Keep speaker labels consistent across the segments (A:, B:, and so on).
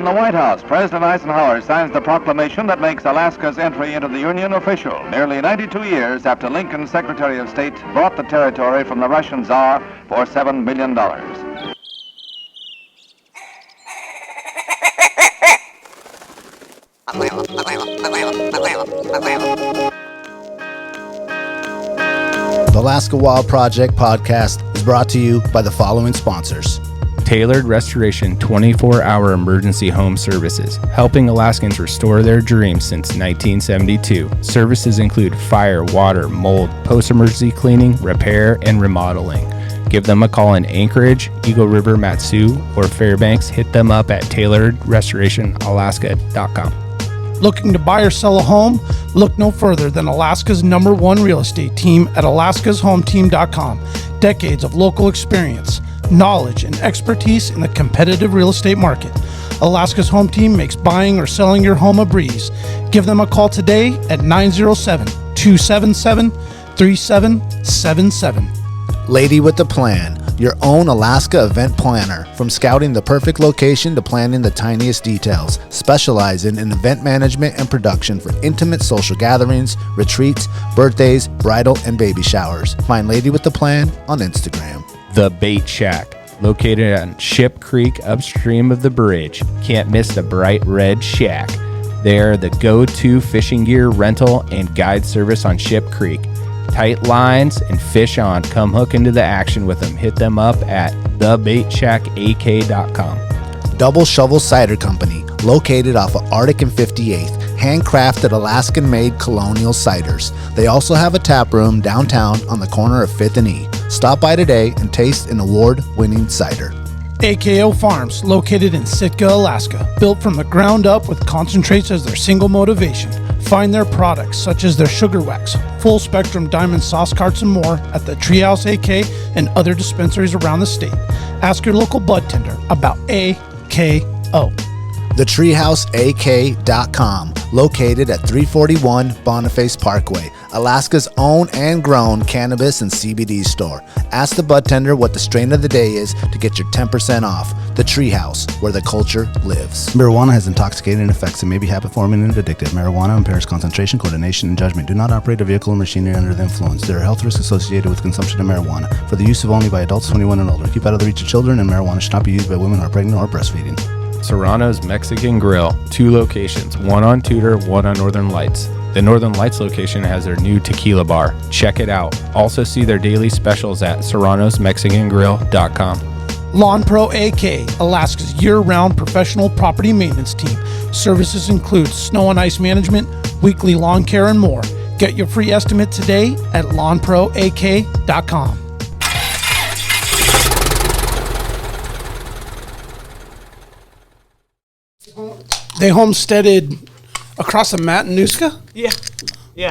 A: In the White House, President Eisenhower signs the proclamation that makes Alaska's entry into the Union official, nearly 92 years after Lincoln's Secretary of State bought the territory from the Russian Tsar for $7 million.
B: The Alaska Wild Project podcast is brought to you by the following sponsors.
C: Tailored Restoration 24-hour emergency home services, helping Alaskans restore their dreams since 1972. Services include fire, water, mold, post-emergency cleaning, repair, and remodeling. Give them a call in Anchorage, Eagle River, Matsu, or Fairbanks. Hit them up at tailoredrestorationalaska.com.
D: Looking to buy or sell a home? Look no further than Alaska's #1 real estate team at alaskashometeam.com. Decades of local experience, knowledge, and expertise in the competitive real estate market. Alaska's Home Team makes buying or selling your home a breeze. Give them a call today at 907-277-3777.
B: Lady with a Plan, your own Alaska event planner. From scouting the perfect location to planning the tiniest details, specializing in event management and production for intimate social gatherings, retreats, birthdays, bridal, and baby showers. Find Lady with a Plan on Instagram.
C: The Bait Shack, located on Ship Creek upstream of the bridge. Can't miss the bright red shack. They're the go-to fishing gear rental and guide service on Ship Creek. Tight lines and fish on. Come hook into the action with them. Hit them up at thebaitshackak.com.
B: Double Shovel Cider Company, located off of Arctic and 58th. Handcrafted Alaskan-made colonial ciders. They also have a tap room downtown on the corner of 5th and E. Stop by today and taste an award-winning cider.
D: AKO Farms, located in Sitka, Alaska. Built from the ground up with concentrates as their single motivation. Find their products such as their sugar wax, full spectrum diamond sauce carts, and more at the Treehouse AK and other dispensaries around the state. Ask your local bud tender about AKO.
B: TheTreehouseAK.com, located at 341 Boniface Parkway, Alaska's own and grown cannabis and CBD store. Ask the bud tender what the strain of the day is to get your 10% off. The Treehouse, where the culture lives. Marijuana has intoxicating effects and may be habit-forming and addictive. Marijuana impairs concentration, coordination, and judgment. Do not operate a vehicle or machinery under the influence. There are health risks associated with consumption of marijuana. For the use of only by adults 21 and older. Keep out of the reach of children, and marijuana should not be used by women who are pregnant or breastfeeding.
C: Serrano's Mexican Grill, 2 locations, one on Tudor, one on Northern Lights. The Northern Lights location has their new tequila bar. Check it out. Also see their daily specials at serranosmexicangrill.com.
D: Lawn Pro AK, Alaska's year-round professional property maintenance team. Services include snow and ice management, weekly lawn care, and more. Get your free estimate today at lawnproak.com. They homesteaded across the Matanuska?
E: Yeah.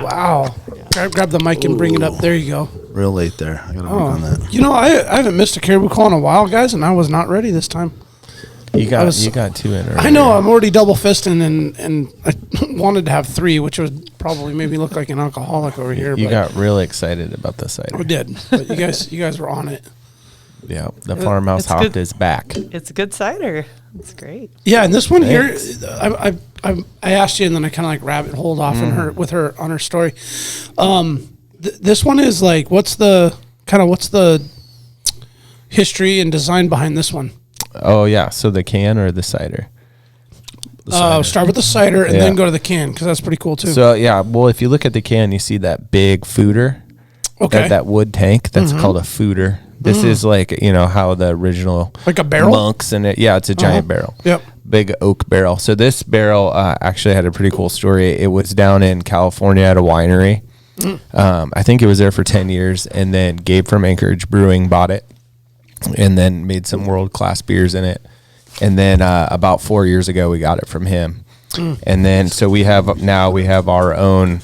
D: Wow. Yeah. Grab the mic and bring it up. There you go.
B: Real late there. I gotta work on that.
D: You know, I haven't missed a caribou call in a while, guys, and I was not ready this time.
C: You got 2 in earlier.
D: I know. I'm already double fisting, and I wanted to have 3, which would probably maybe look like an alcoholic over here.
C: You got really excited about the cider.
D: I did. But you guys were on it.
C: Yeah, the Farmhouse Hop is back.
E: It's a good cider. It's great.
D: Yeah, and this one here, I asked you, and then I kind of like rabbit holed off on her on her story. This one is like, what's the history and design behind this one?
C: Oh yeah, so the can or the cider?
D: Start with the cider and then go to the can, because that's pretty cool too.
C: So yeah, well, if you look at the can, you see that big fooder.
D: Okay.
C: That wood tank. That's called a fooder. This is like, how the original
D: like a barrel
C: monks and it's a giant barrel.
D: Yep.
C: Big oak barrel. So this barrel actually had a pretty cool story. It was down in California at a winery. I think it was there for 10 years, and then Gabe from Anchorage Brewing bought it and then made some world-class beers in it. And then about 4 years ago, we got it from him. And then so we have our own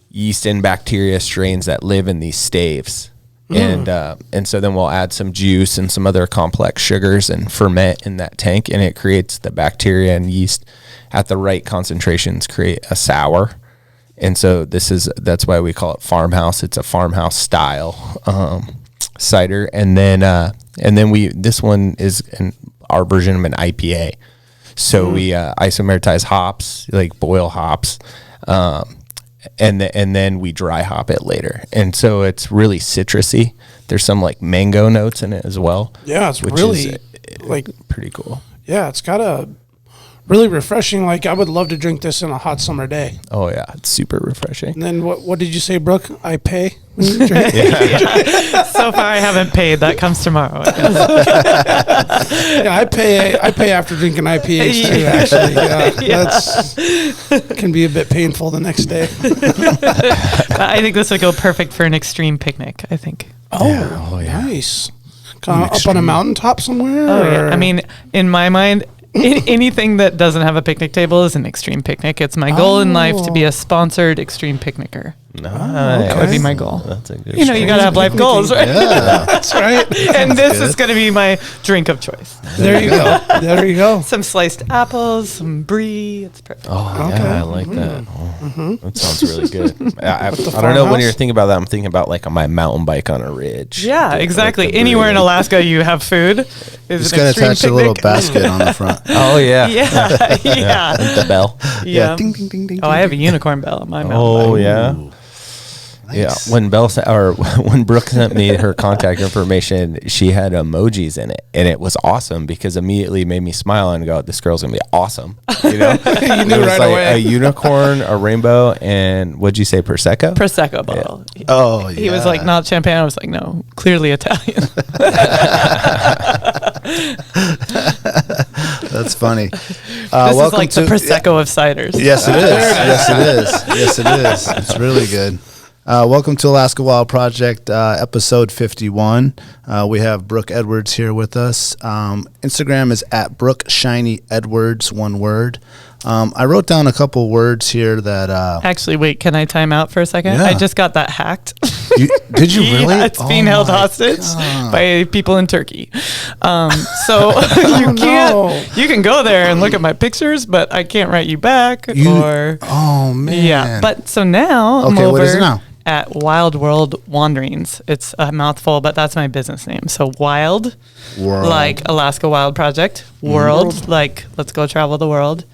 C: yeast and bacteria strains that live in these staves. And so then we'll add some juice and some other complex sugars and ferment in that tank, and it creates the bacteria and yeast at the right concentrations create a sour. And so that's why we call it farmhouse. It's a farmhouse style cider. And then this one is our version of an IPA. So we isomeritize hops, like boil hops, and then we dry hop it later. And so it's really citrusy. There's some like mango notes in it as well.
D: Yeah, it's
C: which
D: really
C: is,
D: like
C: pretty cool.
D: Yeah, it's got a really refreshing. Like I would love to drink this in a hot summer day.
C: Oh yeah, it's super refreshing.
D: And then what did you say, Brooke? I pay when you drink.
E: So far, I haven't paid. That comes tomorrow.
D: Yeah, I pay after drinking IPAs too. Actually, that's can be a bit painful the next day.
E: I think this would go perfect for an extreme picnic. I think.
D: Oh, nice. Kind of up on a mountaintop somewhere.
E: Oh yeah. I mean, in my mind, anything that doesn't have a picnic table is an extreme picnic. It's my goal in life to be a sponsored extreme picnicker.
C: Nice.
E: That would be my goal.
C: That's a good.
E: You know, you gotta have life goals, right?
B: Yeah.
D: That's right.
E: And this is gonna be my drink of choice.
D: There you go. There you go.
E: Some sliced apples, some brie. It's perfect.
C: Oh
D: Okay.
C: yeah, I like that. Oh, that sounds really good. I don't know. When
D: farmhouse?
C: you're thinking about that, I'm thinking about like on my mountain bike on a ridge.
E: Yeah,
C: Like
E: exactly.
C: the
E: Anywhere in
C: brie.
E: Alaska, you have food.
B: Just gotta attach a little basket on the front.
C: Oh yeah.
E: Yeah, yeah,
C: The bell.
E: yeah.
B: Ding ding ding ding.
E: Oh, I have a unicorn bell on my mountain
C: Oh
E: bike.
C: yeah. Yeah, when when Brooke sent me her contact information, she had emojis in it, and it was awesome because immediately made me smile and go, "This girl's gonna be awesome." You know,
D: You knew
C: It was
D: right
C: like
D: away.
C: a unicorn, a rainbow, and what'd you say, prosecco?
E: Prosecco bottle.
B: Oh,
E: He was like, not champagne. I was like, no, clearly Italian.
B: That's funny.
E: This is like the Prosecco of ciders.
B: Yes, it is. Yes, it is. Yes, it is. It's really good. Welcome to Alaska Wild Project, episode 51. We have Brooke Edwards here with us. Instagram is at Brooke Shiny Edwards, one word. I wrote down a couple words here that...
E: Actually, wait, can I time out for a second?
B: Yeah.
E: I just got that hacked.
B: Did you really?
E: Yeah, it's being
B: Oh
E: held
B: my
E: hostage
B: God.
E: by people in Turkey. So you can't. You can go there and look at my pictures, but I can't write you back.
B: Oh, man.
E: Yeah. But so now I'm
B: Okay,
E: over
B: what is it now?
E: at Wild World Wanderings. It's a mouthful, but that's my business name. So Wild,
B: World.
E: like Alaska Wild Project. World, like let's go travel the world.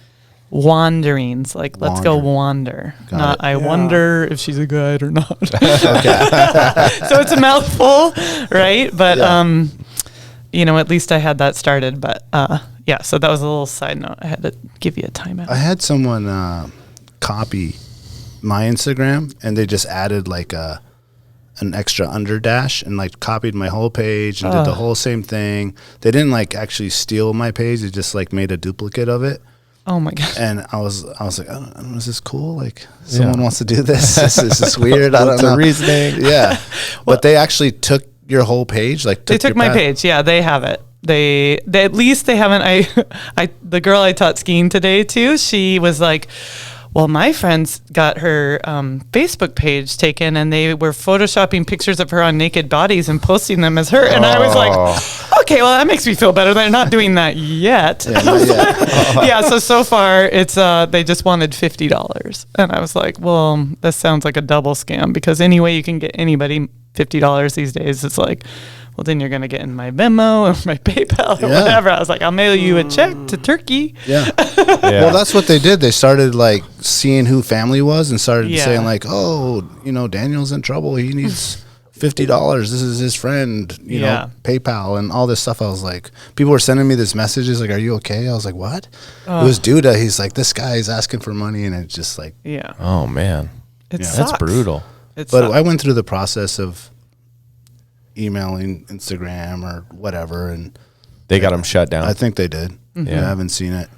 E: Wanderings, like let's go wander.
B: Got
E: Not
B: it.
E: I wonder if she's a guide or not.
B: Okay.
E: So it's a mouthful, right? But
B: Yeah.
E: you know, at least I had that started. But yeah, so that was a little side note. I had to give you a timeout.
B: I had someone copy my Instagram, and they just added like an extra under dash and like copied my whole page and did the whole same thing. They didn't like actually steal my page. They just like made a duplicate of it.
E: Oh my gosh.
B: And I was like, I don't know, is this cool? Like someone wants to do this? Is this weird? I don't
C: What's
B: know.
C: the reasoning?
B: Yeah. But they actually took your whole page. Like
E: They took
B: your
E: my
B: path.
E: page. Yeah, they have it. They at least they haven't. I the girl I taught skiing today too. She was like, well, my friends got her Facebook page taken, and they were photoshopping pictures of her on naked bodies and posting them as her. And I was like, okay, well, that makes me feel better. They're not doing that yet.
B: Yeah, not yet.
E: Yeah, so far it's they just wanted $50, and I was like, well, this sounds like a double scam because any way you can get anybody $50 these days, it's like, well, then you're gonna get in my Venmo or my PayPal or
B: Yeah.
E: whatever. I was like, I'll mail you a check to Turkey.
B: Yeah. Well, that's what they did. They started like seeing who family was and started
E: Yeah.
B: saying like, oh, you know, Daniel's in trouble. He needs $50. This is his friend, you
E: Yeah.
B: know, PayPal and all this stuff. I was like, people were sending me these messages like, are you okay? I was like, what? It was Duda. He's like, this guy is asking for money. And it's just like,
E: Yeah,
C: Oh man,
E: it
B: Yeah.
E: sucks.
C: that's brutal.
E: It
B: but
E: sucks.
B: I went through the process of emailing Instagram or whatever. And
C: They got them shut down.
B: I think they did.
E: Mm-hmm.
B: Yeah. I haven't seen it.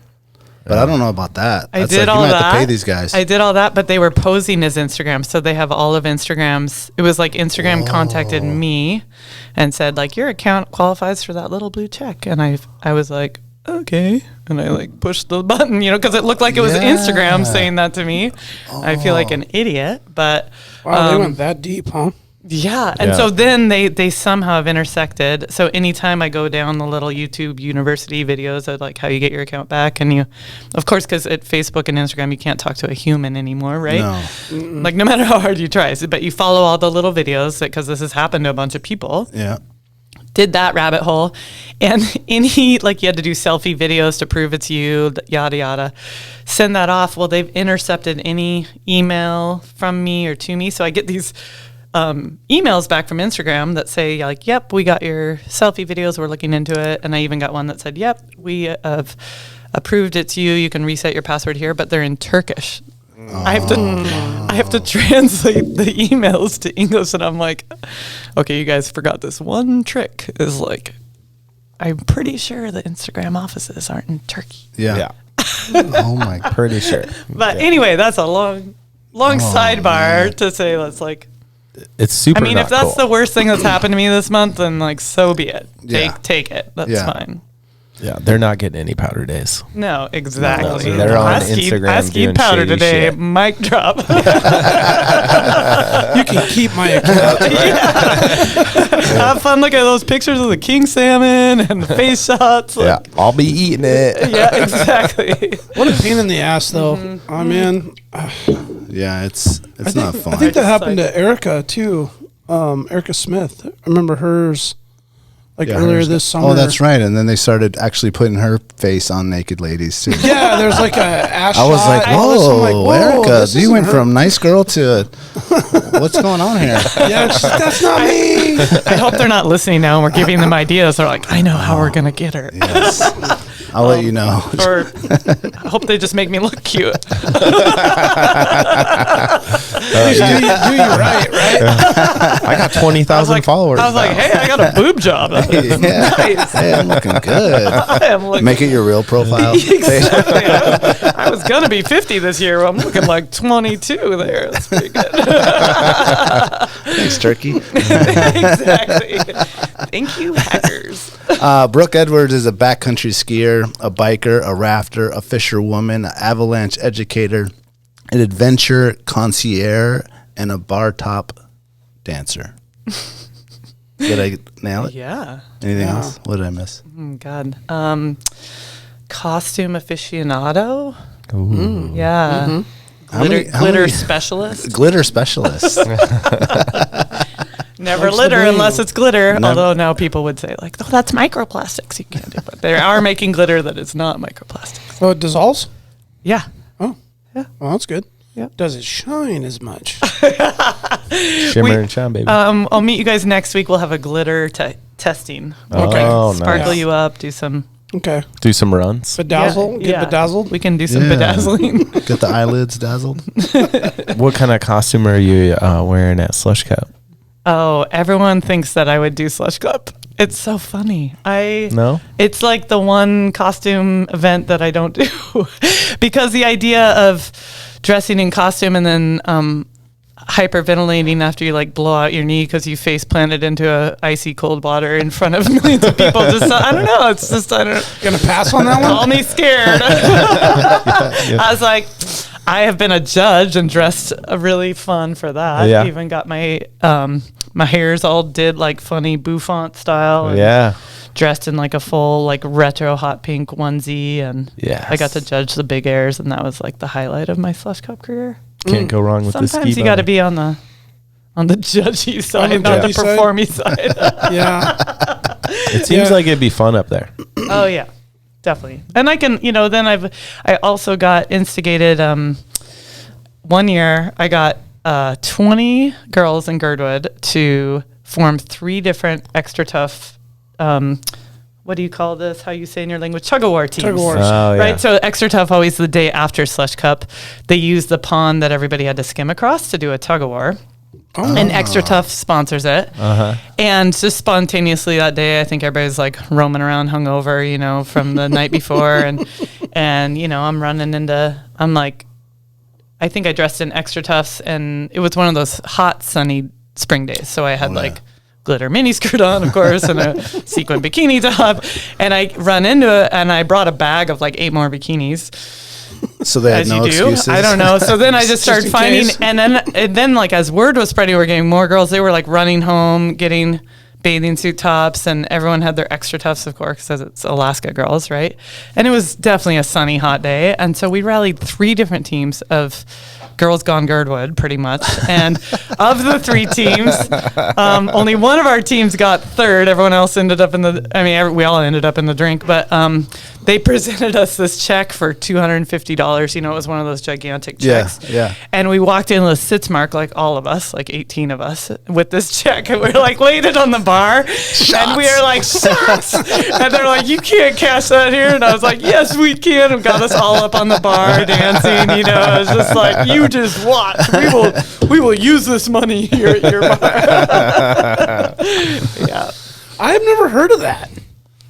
B: But I don't know about that.
E: I
B: That's
E: did
B: like,
E: all
B: you might
E: that.
B: have to pay these guys.
E: I did all that, but they were posing as Instagram, so they have all of Instagram's. It was like Instagram contacted me and said like your account qualifies for that little blue check, and I was like, okay, and I like pushed the button, you know, because it looked like it was
B: Yeah.
E: Instagram saying that to me. I feel like an idiot, but
D: Wow, they went that deep, huh?
E: yeah, and
C: Yeah.
E: so then they somehow have intersected. So anytime I go down the little YouTube university videos of like how you get your account back, and you, of course, because at Facebook and Instagram you can't talk to a human anymore, right?
B: No.
E: Like no matter how hard you try, but you follow all the little videos because this has happened to a bunch of people.
B: Yeah.
E: did that rabbit hole, and you had to do selfie videos to prove it's you, yada yada. Send that off. Well, they've intercepted any email from me or to me, so I get these emails back from Instagram that say yep, we got your selfie videos, we're looking into it. And I even got one that said, yep, we have approved it's you can reset your password here, but they're in Turkish. I have to translate the emails to English, and I'm like, okay, you guys forgot this one trick. Is I'm pretty sure the Instagram offices aren't in Turkey.
B: Yeah. Oh my,
C: Pretty sure.
E: But anyway, that's a long sidebar to say
C: It's super.
E: if that's the worst thing that's happened to me this month, then so be it. Take it. That's fine.
C: Yeah, they're not getting any powder days.
E: No, exactly.
C: No, they're on
E: I
C: Instagram
E: skied
C: doing
E: powder
C: shady
E: today.
C: shit.
E: Mic drop.
D: You can keep my account.
E: Have fun looking at those pictures of the king salmon and the face shots.
C: Yeah, I'll be eating it.
E: Yeah, exactly.
D: What a pain in the ass, though.
E: Mm-hmm.
D: Oh man.
B: yeah, it's not fun.
D: I think that happened to Erica too. Erica Smith. I remember hers. Earlier
B: hers.
D: this summer.
B: Oh, that's right. And then they started actually putting her face on naked ladies too.
D: Yeah, there's a ash
B: I was
D: shot
B: like,
D: and all this. I'm
B: whoa,
D: like,
B: Erica,
D: this
B: you
D: isn't
B: went
D: her.
B: from nice girl to what's going on here?
D: Yeah, she's like, that's not me.
E: I hope they're not listening now and we're giving them ideas. They're like, I know how we're going to get her.
B: Yes. I'll let you know.
E: Or I hope they just make me look cute.
D: Do you right?
C: I got 20,000 followers.
E: I was like, hey, I got a boob job. That is nice.
B: Hey, I'm looking good.
E: I am looking
B: Make it your real profile.
E: Exactly. I was going to be 50 this year. I'm looking like 22 there. That's pretty good.
B: Thanks, Turkey.
E: Exactly. Thank you, hackers.
B: Brooke Edwards is a backcountry skier, a biker, a rafter, a fisherwoman, an avalanche educator, an adventure concierge, and a bar top dancer. Did I nail it?
E: Yeah.
B: Anything else? What did I miss?
E: Oh, God. Costume aficionado.
C: Ooh.
E: Yeah.
B: How many-
E: Glitter specialist.
B: Glitter specialist.
E: Never
D: Likes the
E: litter
D: bling.
E: unless it's glitter.
B: Never-
E: Although now people would say oh, that's microplastics. You can't do it. But they are making glitter that is not microplastics.
D: Oh, it dissolves?
E: Yeah.
D: Oh.
E: Yeah.
D: Well, that's good.
E: Yeah.
D: Does it shine as much?
C: Shimmer and shine, baby.
E: I'll meet you guys next week. We'll have a glitter testing.
D: Okay.
C: Oh,
E: Sparkle
C: nice.
E: you up. Do some.
D: Okay.
C: Do some runs.
D: Bedazzle? Get bedazzled?
E: We can do some
B: Yeah.
E: bedazzling.
B: Get the eyelids dazzled.
C: What kind of costume are you wearing at Slush Cup?
E: Oh, everyone thinks that I would do Slush Cup. It's so funny.
C: No?
E: It's like the one costume event that I don't do because the idea of dressing in costume and then hyperventilating after you blow out your knee because you face planted into a icy cold water in front of millions of people. I don't know. It's just I don't.
D: Gonna pass on that one?
E: Call me scared. I was like, I have been a judge and dressed really fun for that.
C: Yeah.
E: Even got my my hairs all did funny bouffant style. and
C: Yeah.
E: Dressed in a full retro hot pink onesie, and
C: Yes.
E: I got to judge the big airs, and that was the highlight of my Slush Cup career.
C: Can't go wrong with the ski
E: Sometimes you got to
C: body.
E: be on the judgy side,
D: the
E: not the
D: judgy side?
E: performy side.
D: Yeah.
C: It seems
D: Yeah.
C: like it'd be fun up there.
E: Oh yeah, definitely. And I can, then I also got instigated. One year I got 20 girls in Girdwood to form 3 different extra tough. What do you call this? How you say in your language? Tug-of-war teams.
D: Tug-of-wars.
C: Oh, yeah.
E: Right, so extra tough always the day after Slush Cup. They used the pond that everybody had to skim across to do a tug-of-war.
D: Oh.
E: And Extra Tough sponsors it.
C: Uh-huh.
E: And just spontaneously that day, I think everybody's roaming around hungover, from the night before. And I'm running into, I think I dressed in Extra Toughs, and it was one of those hot, sunny spring days. So I had glitter mini skirt on, of course, and a sequin bikini top. And I run into it, and I brought a bag of 8 more bikinis.
B: So they had
E: As
B: no
E: you do.
B: excuses.
E: I don't know. So then I just started
D: Just in
E: finding,
D: case.
E: and then as word was spreading, we're getting more girls. They were running home, getting bathing suit tops, and everyone had their extra tufts, of course, because it's Alaska girls, right? And it was definitely a sunny, hot day. And so we rallied 3 different teams of Girls Gone Girdwood, pretty much. And of the 3 teams, only one of our teams got third. Everyone else ended up we all ended up in the drink. But they presented us this check for $250. You know, it was one of those gigantic checks.
B: Yeah.
E: And we walked in with Sitzmark, like all of us, like 18 of us, with this check. And we're like waited on the bar.
B: Shots.
E: And we were like, shots. And they're like, you can't cash that here. And I was like, yes, we can. And got us all up on the bar dancing. You know, it was just like, you just watch. We will use this money here at your bar. Yeah.
D: I've never heard of that.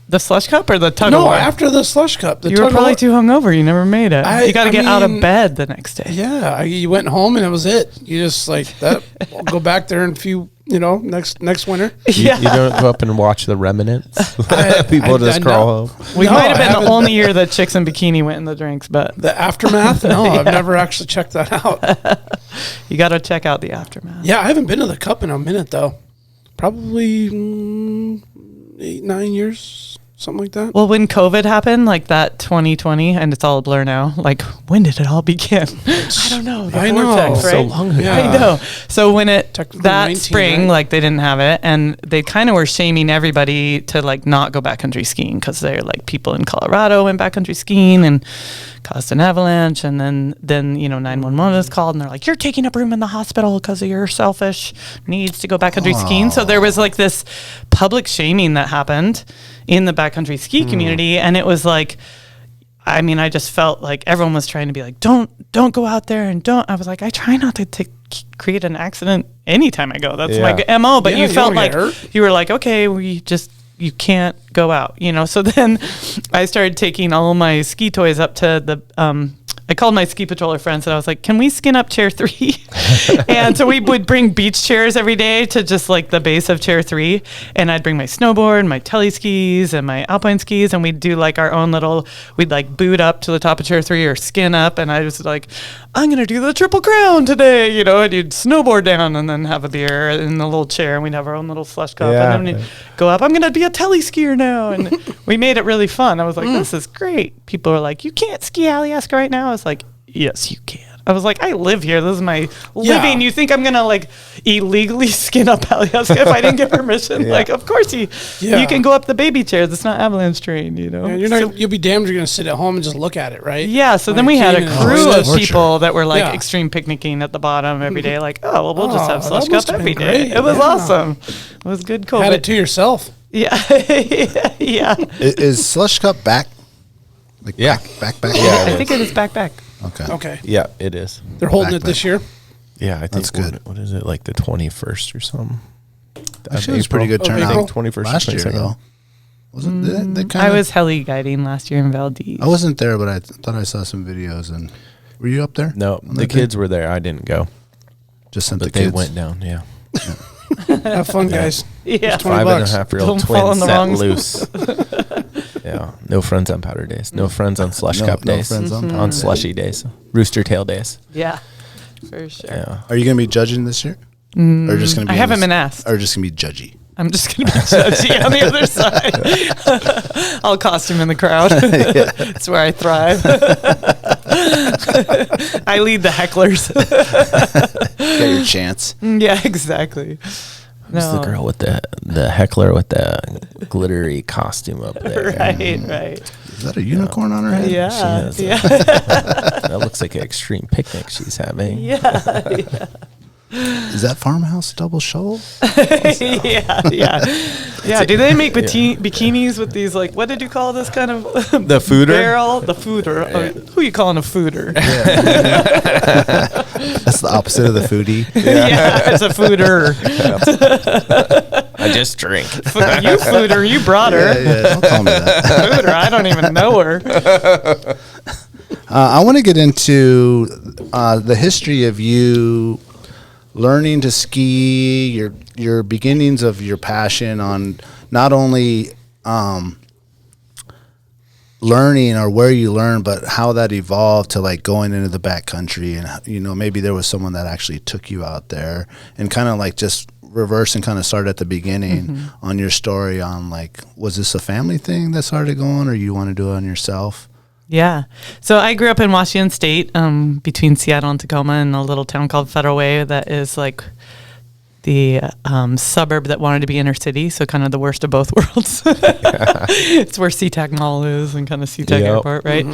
E: The slush cup or the tug of
D: No,
E: war?
D: after the slush cup.
E: You were probably too hungover. You never made it. You got to get out of bed the next day.
D: Yeah, you went home and that was it. You just like that. We'll go back there in a few, next winter.
E: Yeah.
C: You don't go up and watch the remnants? People just crawl home.
E: We might have been the only year that chicks in bikini went in the drinks, but
D: The aftermath? No, I've never actually checked that out.
E: you got to check out the aftermath.
D: Yeah, I haven't been to the cup in a minute though. Probably 8, 9 years, something like that.
E: Well, when COVID happened, like that 2020, and it's all a blur now, like when did it all begin? I don't know. The
D: I know.
E: vortex, right?
C: So long ago.
D: Yeah.
E: I know. So when
D: Technically
E: that
D: 19,
E: spring,
D: right?
E: like they didn't have it, and they kind of were shaming everybody to like not go backcountry skiing because they're like people in Colorado went backcountry skiing and caused an avalanche, and then 911 was called, and they're like, you're taking up room in the hospital because of your selfish needs to go backcountry skiing. So there was like this public shaming that happened in the backcountry ski community, and it was like, I mean, I just felt like everyone was trying to be like, don't go out there, and don't. I was like, I try not to create an accident anytime I go. That's my MO. But
D: Yeah,
E: you
D: you
E: felt
D: don't
E: like
D: get hurt.
E: you were like, okay, you can't go out, So then I started taking all my ski toys up to the, I called my ski patroller friends and I was like, can we skin up chair 3? And so we would bring beach chairs every day to just like the base of chair 3. And I'd bring my snowboard, my tele skis and my Alpine skis. And we'd do like our own we'd like boot up to the top of chair 3 or skin up. And I was like, I'm going to do the Triple Crown today. And you'd snowboard down and then have a beer in the little chair. And we'd have our own little slush cup.
C: Yeah.
E: And then we'd go up, I'm going to be a tele skier now. And we made it really fun. I was like, this is great. People were like, you can't ski Alaska right now. I was like, yes, you can. I was like, I live here. This is my living. You think I'm going to like illegally skin up Alaska if I didn't get permission?
C: Yeah.
E: Like, of course you can go up the baby chairs. It's not avalanche trained,
D: Yeah, you'll be damned if you're going to sit at home and just look at it, right?
E: Yeah, so then
D: Like,
E: we had a
D: you know,
E: crew of
B: torture.
E: people that were like
D: Yeah.
E: extreme picnicking at the bottom every day. Like, oh, well, we'll just have
D: that
E: slush
D: must
E: cup
D: have
E: every
D: been
E: day.
D: great.
E: It was
D: Yeah.
E: awesome. It was good COVID.
D: Had it to yourself.
E: Yeah. Yeah.
B: Is Slush Cup back? Like
C: Yeah.
B: back.
C: Yeah,
E: I
C: it
E: think
C: is.
E: it is back.
B: Okay.
D: Okay.
C: Yeah, it is.
D: They're holding
B: Back.
D: it this year.
C: Yeah, I think
B: That's good.
C: What is it, like the 21st or something?
B: Actually, it was pretty good
D: Of
B: turnout.
D: April?
C: 21st
B: last year,
C: 22nd.
B: though. Wasn't they kind
E: I
B: of?
E: was heli guiding last year in Valdez.
B: I wasn't there, but I thought I saw some videos. And were you up there?
C: No,
B: On
C: the
B: that
C: kids
B: day?
C: were there. I didn't go,
B: Just sent
C: but
B: the
C: they
B: kids.
C: went down. Yeah,
D: Have fun, guys.
E: Yeah.
D: Just 20 bucks.
C: 5.5-year-old
E: Don't fall in
C: twins
E: the
C: set
E: wrong
C: loose. Yeah, no friends on powder days. No friends on slush
B: No-
C: cup
B: no
C: days.
B: friends on powder
C: on
B: days.
C: slushy days. Rooster tail days.
E: Yeah. For sure.
C: Yeah.
B: Are you going to be judging this year? Or just going to be?
E: I haven't been asked.
B: Or just going to be judgy?
E: I'm just going to be judgy on the other side. I'll costume in the crowd. That's where I thrive. I lead the hecklers.
B: Got your chance.
E: Yeah, exactly.
C: Who's the girl with the heckler with the glittery costume up there?
E: Right.
B: Is that a unicorn on her head?
E: Yeah.
C: has
E: Yeah.
C: That looks like an extreme picnic she's having.
E: Yeah.
B: Is that Farmhouse Double Shovel?
E: Yeah. Do they make bikinis with these, like, what did you call this kind of
C: The fooder?
E: barrel? The fooder. Who are you calling a fooder?
B: That's the opposite of the foodie.
E: Yeah, it's a fooder.
C: I just drink.
E: You fooder, you brought her.
B: Yeah, don't call me that.
E: Fooder, I don't even know her.
B: I want to get into the history of you learning to ski, your beginnings of your passion on not only learning or where you learned, but how that evolved to like going into the backcountry, and maybe there was someone that actually took you out there, and kind of like just reverse and kind of start at the beginning on your story on like, was this a family thing that started going, or you want to do it on yourself?
E: Yeah. So I grew up in Washington State, between Seattle and Tacoma, in a little town called Federal Way that is like the suburb that wanted to be inner city, so kind of the worst of both worlds. It's where SeaTac Mall is and kind of SeaTac Airport, right?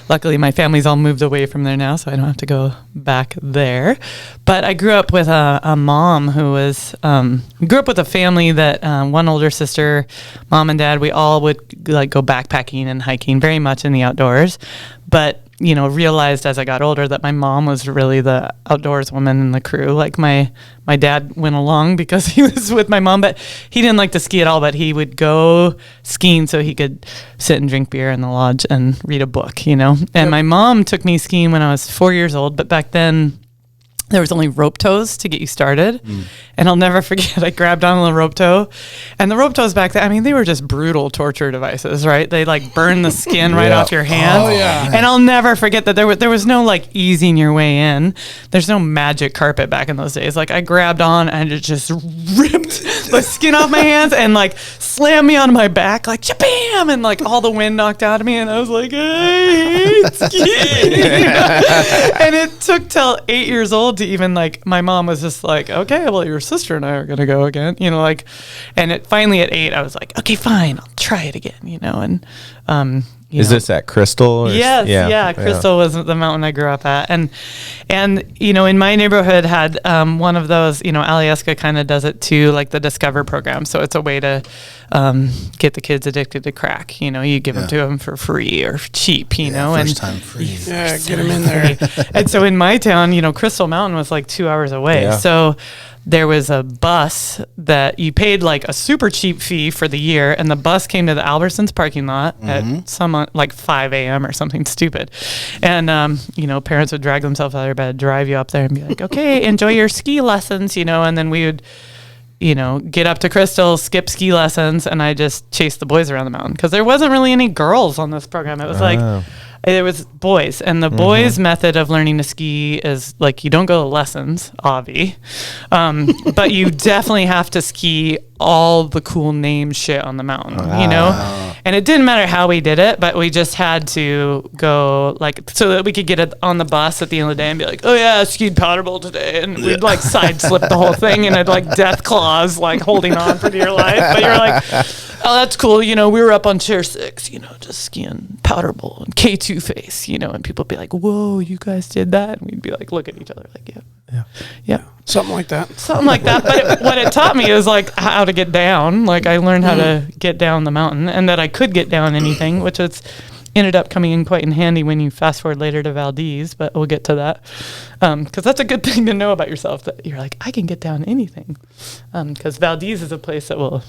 E: Luckily, my family's all moved away from there now, so I don't have to go back there. But I grew up with a mom who was, grew up with a family that one older sister, mom and dad, we all would like go backpacking and hiking, very much in the outdoors. But you know, realized as I got older that my mom was really the outdoors woman in the crew. Like my dad went along because he was with my mom, but he didn't like to ski at all, but he would go skiing so he could sit and drink beer in the lodge and read a book, you know? And my mom took me skiing when I was 4 years old, but back then there was only rope tows to get you started. And I'll never forget, I grabbed on the rope tow. And the rope tows back then, I mean, they were just brutal torture devices, right? They like burn the skin right off your hands. Oh, yeah. And I'll never forget that there was no like easing your way in. There's no magic carpet back in those days. Like I grabbed on and it just ripped the skin off my hands and like slammed me on my back like bam, and like all the wind knocked out of me. And I was like, I hate skiing. And it took till 8 years old to even like, my mom was just like, okay, well, your sister and I are gonna go again, you know, like, and it finally at 8 I was like, okay, fine, I'll try it again, you know. And
C: is this at Crystal? Or
E: yes, yeah. Crystal was the mountain I grew up at, and you know, in my neighborhood had one of those, you know, Alyeska kind of does it too, like the Discover program. So it's a way to get the kids addicted to crack. You know, you give them to them for free or cheap, you know,
B: first time free.
F: Yeah, get them in there.
E: And so in my town, you know, Crystal Mountain was like 2 hours away.
C: Yeah.
E: So there was a bus that you paid like a super cheap fee for the year, and the bus came to the Albertsons parking lot at some like 5 a.m. or something stupid. And, you know, parents would drag themselves out of their bed, drive you up there and be like, okay, enjoy your ski lessons, you know, and then we would, you know, get up to Crystal, skip ski lessons, and I just chased the boys around the mountain because there wasn't really any girls on this program. It was like, it was boys, and the boys' method of learning to ski is like you don't go to lessons, obvi, but you definitely have to ski all the cool name shit on the mountain, you know? And it didn't matter how we did it, but we just had to go like so that we could get it on the bus at the end of the day and be like, oh yeah, I skied powder bowl today, and we'd like side slip the whole thing, and I'd like death claws like holding on for dear life, but you're like, oh, that's cool, you know, we were up on chair 6, you know, just skiing powder bowl and K2 face, you know, and people would be like, whoa, you guys did that? And we'd be like, look at each other like, yeah.
F: Something like that.
E: But what it taught me is like how to get down. Like I learned how to get down the mountain, and that I could get down anything, which it's ended up coming in quite in handy when you fast forward later to Valdez, but we'll get to that. Because that's a good thing to know about yourself, that you're like, I can get down anything. Because Valdez is a place that will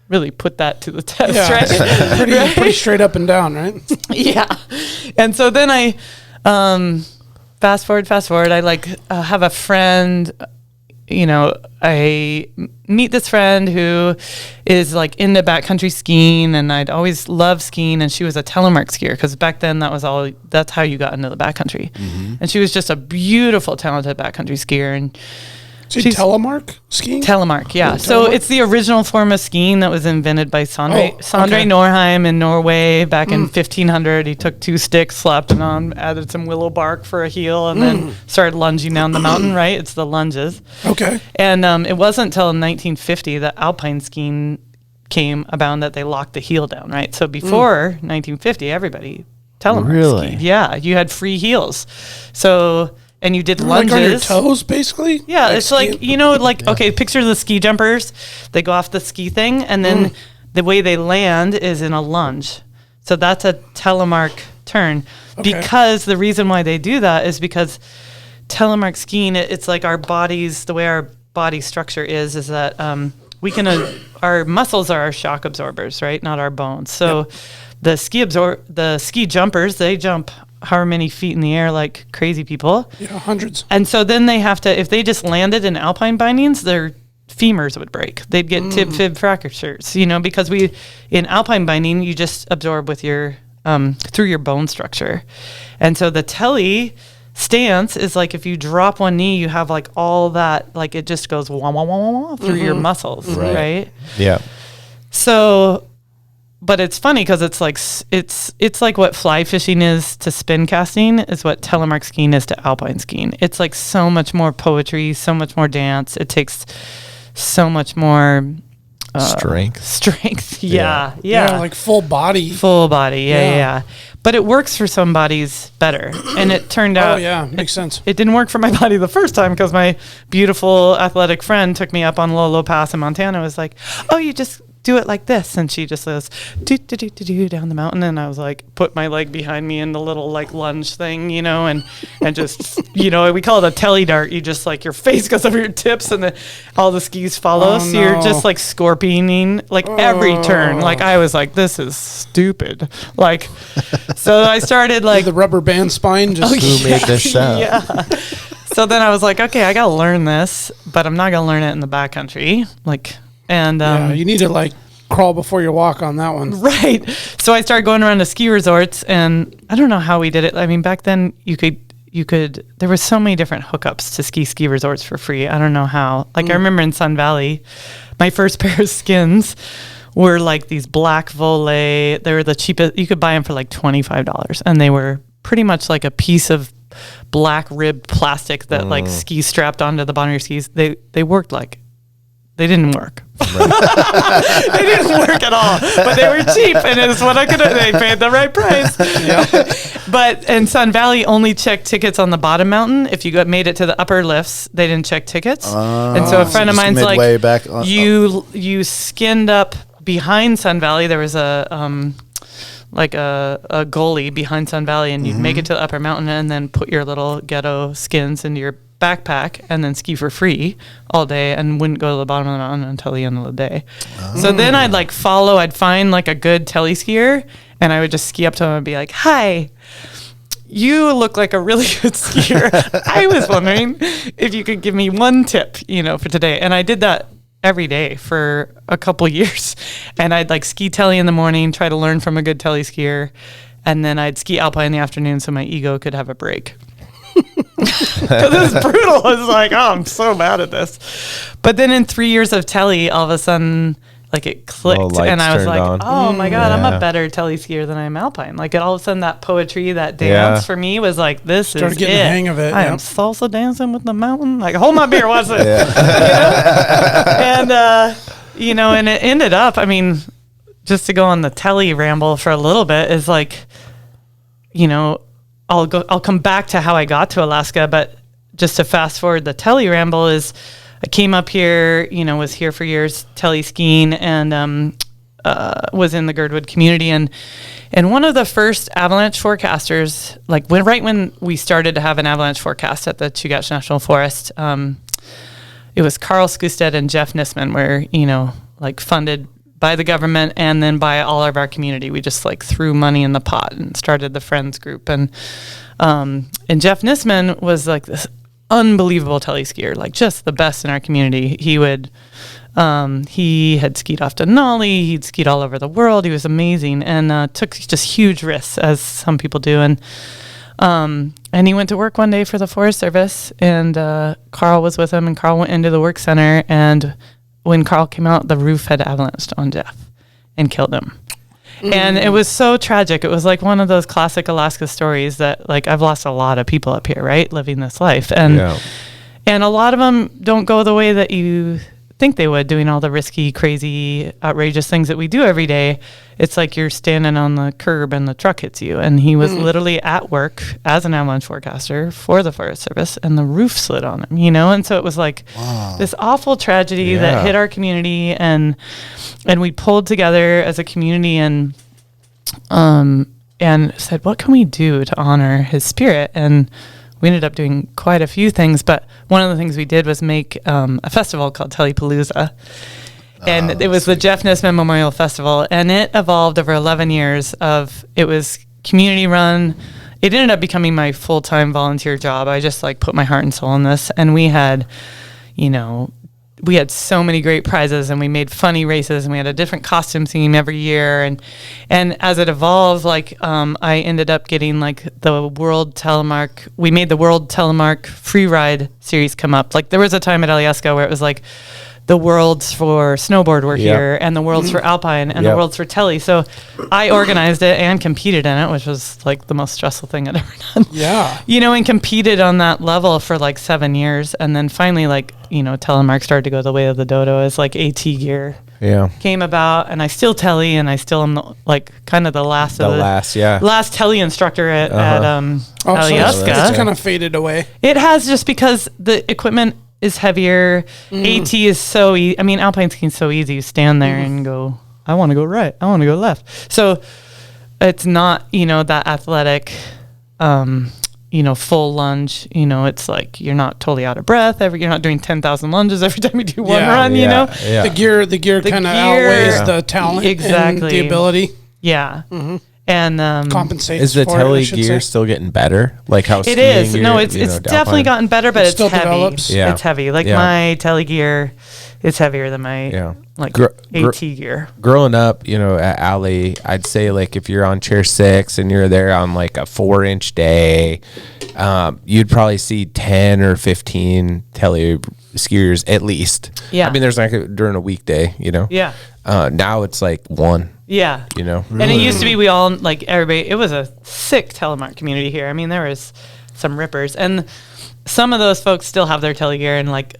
E: really put that to the test, right?
F: Pretty straight up and down, right?
E: Yeah. And so then I fast forward, I like have a friend, you know, I meet this friend who is like into backcountry skiing, and I'd always loved skiing, and she was a telemark skier because back then that's how you got into the backcountry. And she was just a beautiful, talented backcountry skier, and
F: she's Telemark Skiing?
E: Telemark, yeah.
F: Oh,
E: so
F: Telemark?
E: it's the original form of skiing that was invented by Sondre Norheim in Norway back in 1500. He took 2 sticks, slapped it on, added some willow bark for a heel, and then started lunging down the mountain, right? It's the lunges.
F: Okay.
E: And it wasn't until 1950 that Alpine skiing came about that they locked the heel down, right? So before 1950, everybody telemark skied. Yeah, you had free heels. So... And you did lunges.
F: Like on your toes, basically?
E: Yeah, it's like, you know, like, okay, picture the ski jumpers. They go off the ski thing, and then the way they land is in a lunge. So that's a telemark turn. Okay. Because the reason why they do that is because telemark skiing, it's like our bodies, the way our body structure is that we can, our muscles are our shock absorbers, right? Not our bones. So the ski jumpers, they jump however many feet in the air like crazy people.
F: Yeah, hundreds.
E: And so then they have to, if they just landed in alpine bindings, their femurs would break. They'd get tib-fib fractures, you know, because in alpine binding, you just absorb with your, through your bone structure. And so the tele stance is like if you drop one knee, you have like all that, like it just goes wah, wah, wah, wah, wah through your muscles, right?
C: Yeah.
E: So, but it's funny because it's like what fly fishing is to spin casting is what telemark skiing is to alpine skiing. It's like so much more poetry, so much more dance. It takes so much more strength. Yeah.
F: Like full body.
E: Yeah. But it works for some bodies better. And it turned out.
F: Oh, yeah. Makes sense.
E: It didn't work for my body the first time because my beautiful athletic friend took me up on Lolo Pass in Montana. Was like, oh, you just do it like this. And she just goes, do down the mountain. And I was like, put my leg behind me in the little like lunge thing, and just, we call it a telly dart. You just like your face goes over your tips and all the skis follow. So you're just like scorpioning like every turn. Like I was like, this is stupid. Like, so I started like
F: the rubber band spine. Just
C: who made this up?
E: Yeah. So then I was like, okay, I got to learn this, but I'm not going to learn it in the backcountry. Like, and
F: you need to like crawl before you walk on that one.
E: Right. So I started going around to ski resorts, and I don't know how we did it. I mean, back then you could, there were so many different hookups to ski resorts for free. I don't know how. Like I remember in Sun Valley, my first pair of skins were like these black volet. They were the cheapest. You could buy them for like $25, and they were pretty much like a piece of black ribbed plastic that like ski strapped onto the bottom of your skis. They worked like, they didn't work. Right. They didn't work at all, but they were cheap, and it's what I could have. They paid the right price. Yep. But in Sun Valley, only checked tickets on the bottom mountain. If you made it to the upper lifts, they didn't check tickets. And so a friend of mine's like,
B: back
E: you skinned up behind Sun Valley. There was a gully behind Sun Valley, and you'd make it to the upper mountain and then put your little ghetto skins into your backpack and then ski for free all day and wouldn't go to the bottom of the mountain until the end of the day. So then I'd find like a good tele skier, and I would just ski up to him and be like, hi, you look like a really good skier. I was wondering if you could give me one tip, for today. And I did that every day for a couple years. And I'd like ski telly in the morning, try to learn from a good telly skier. And then I'd ski alpine in the afternoon so my ego could have a break. Because it's brutal. It's like, oh, I'm so bad at this. But then in 3 years of telly, all of a sudden, like it clicked, and I was like,
C: on.
E: oh my God, I'm a better telly skier than I am alpine. Like all of a sudden, that poetry, that dance for me was like, this
F: Started
E: is
F: getting
E: it.
F: the hang of it.
E: I am salsa dancing with the mountain. Like, hold my beer, what's it? And and it ended up. I mean, just to go on the telly ramble for a little bit is like, I'll come back to how I got to Alaska, but just to fast forward the telly ramble is I came up here, was here for years, telly skiing, and was in the Girdwood community. And one of the first avalanche forecasters, like right when we started to have an avalanche forecast at the Chugach National Forest, it was Carl Skustad and Jeff Nisman were, funded by the government and then by all of our community. We just threw money in the pot and started the Friends group. And Jeff Nisman was like this unbelievable telly skier, like just the best in our community. He had skied off Denali, he'd skied all over the world. He was amazing and took just huge risks, as some people do. And he went to work one day for the Forest Service, and Carl was with him, and Carl went into the work center, and when Carl came out, the roof had avalanched on Jeff and killed him. And it was so tragic. It was like one of those classic Alaska stories that I've lost a lot of people up here, right? Living this life. And a lot of them don't go the way that you think they would, doing all the risky, crazy, outrageous things that we do every day. It's like you're standing on the curb and the truck hits you. And he was literally at work as an avalanche forecaster for the Forest Service, and the roof slid on him, And so it was like this awful tragedy that hit our community, and we pulled together as a community and said, what can we do to honor his spirit? And we ended up doing quite a few things, but one of the things we did was make a festival called Telepalooza. And it was the Jeff Nisman Memorial Festival, and it evolved over 11 years it was community run. It ended up becoming my full-time volunteer job. I just put my heart and soul in this. And we had, we had so many great prizes, and we made funny races, and we had a different costume theme every year. And as it evolved, like I ended up getting like the World Telemark. We made the World Telemark free ride series come up. Like there was a time at Alyeska where it was like the worlds for snowboard were here, and the worlds for Alpine, and the worlds for Tele. So I organized it and competed in it, which was like the most stressful thing I'd ever done.
F: Yeah.
E: You know, and competed on that level for like 7 years. And then finally, like, you know, Telemark started to go the way of the dodo as like AT gear came about. And I still Tele, and I still am the, like kind of the last last Tele instructor at Alyeska.
F: It's kind of faded away.
E: It has, just because the equipment is heavier. AT is so easy. I mean, Alpine skiing is so easy. You stand there and go, I want to go right, I want to go left. So it's not, you know, that athletic, you know, full lunge. You know, it's like you're not totally out of breath. You're not doing 10,000 lunges every time you do one run. You know,
F: the gear kind of outweighs the talent, and the ability.
E: Yeah. And
F: compensates.
C: Is the Tele gear still getting better? Like how
E: it is? Gear, no, it's definitely gotten better, but it's heavy.
F: Develops.
E: Yeah. It's heavy. Like my Tele gear, it's heavier than my like AT gear.
C: Growing up, you know, at Alley, I'd say like if you're on chair 6 and you're there on like a 4-inch day, you'd probably see 10 or 15 Tele skiers at least.
E: Yeah.
C: I mean, there's like during a weekday, you know.
E: Yeah.
C: Now it's like one.
E: Yeah.
C: You know.
E: And it used to be we all, like, everybody, it was a sick Telemark community here. I mean, there was some rippers, and some of those folks still have their Tele gear. And like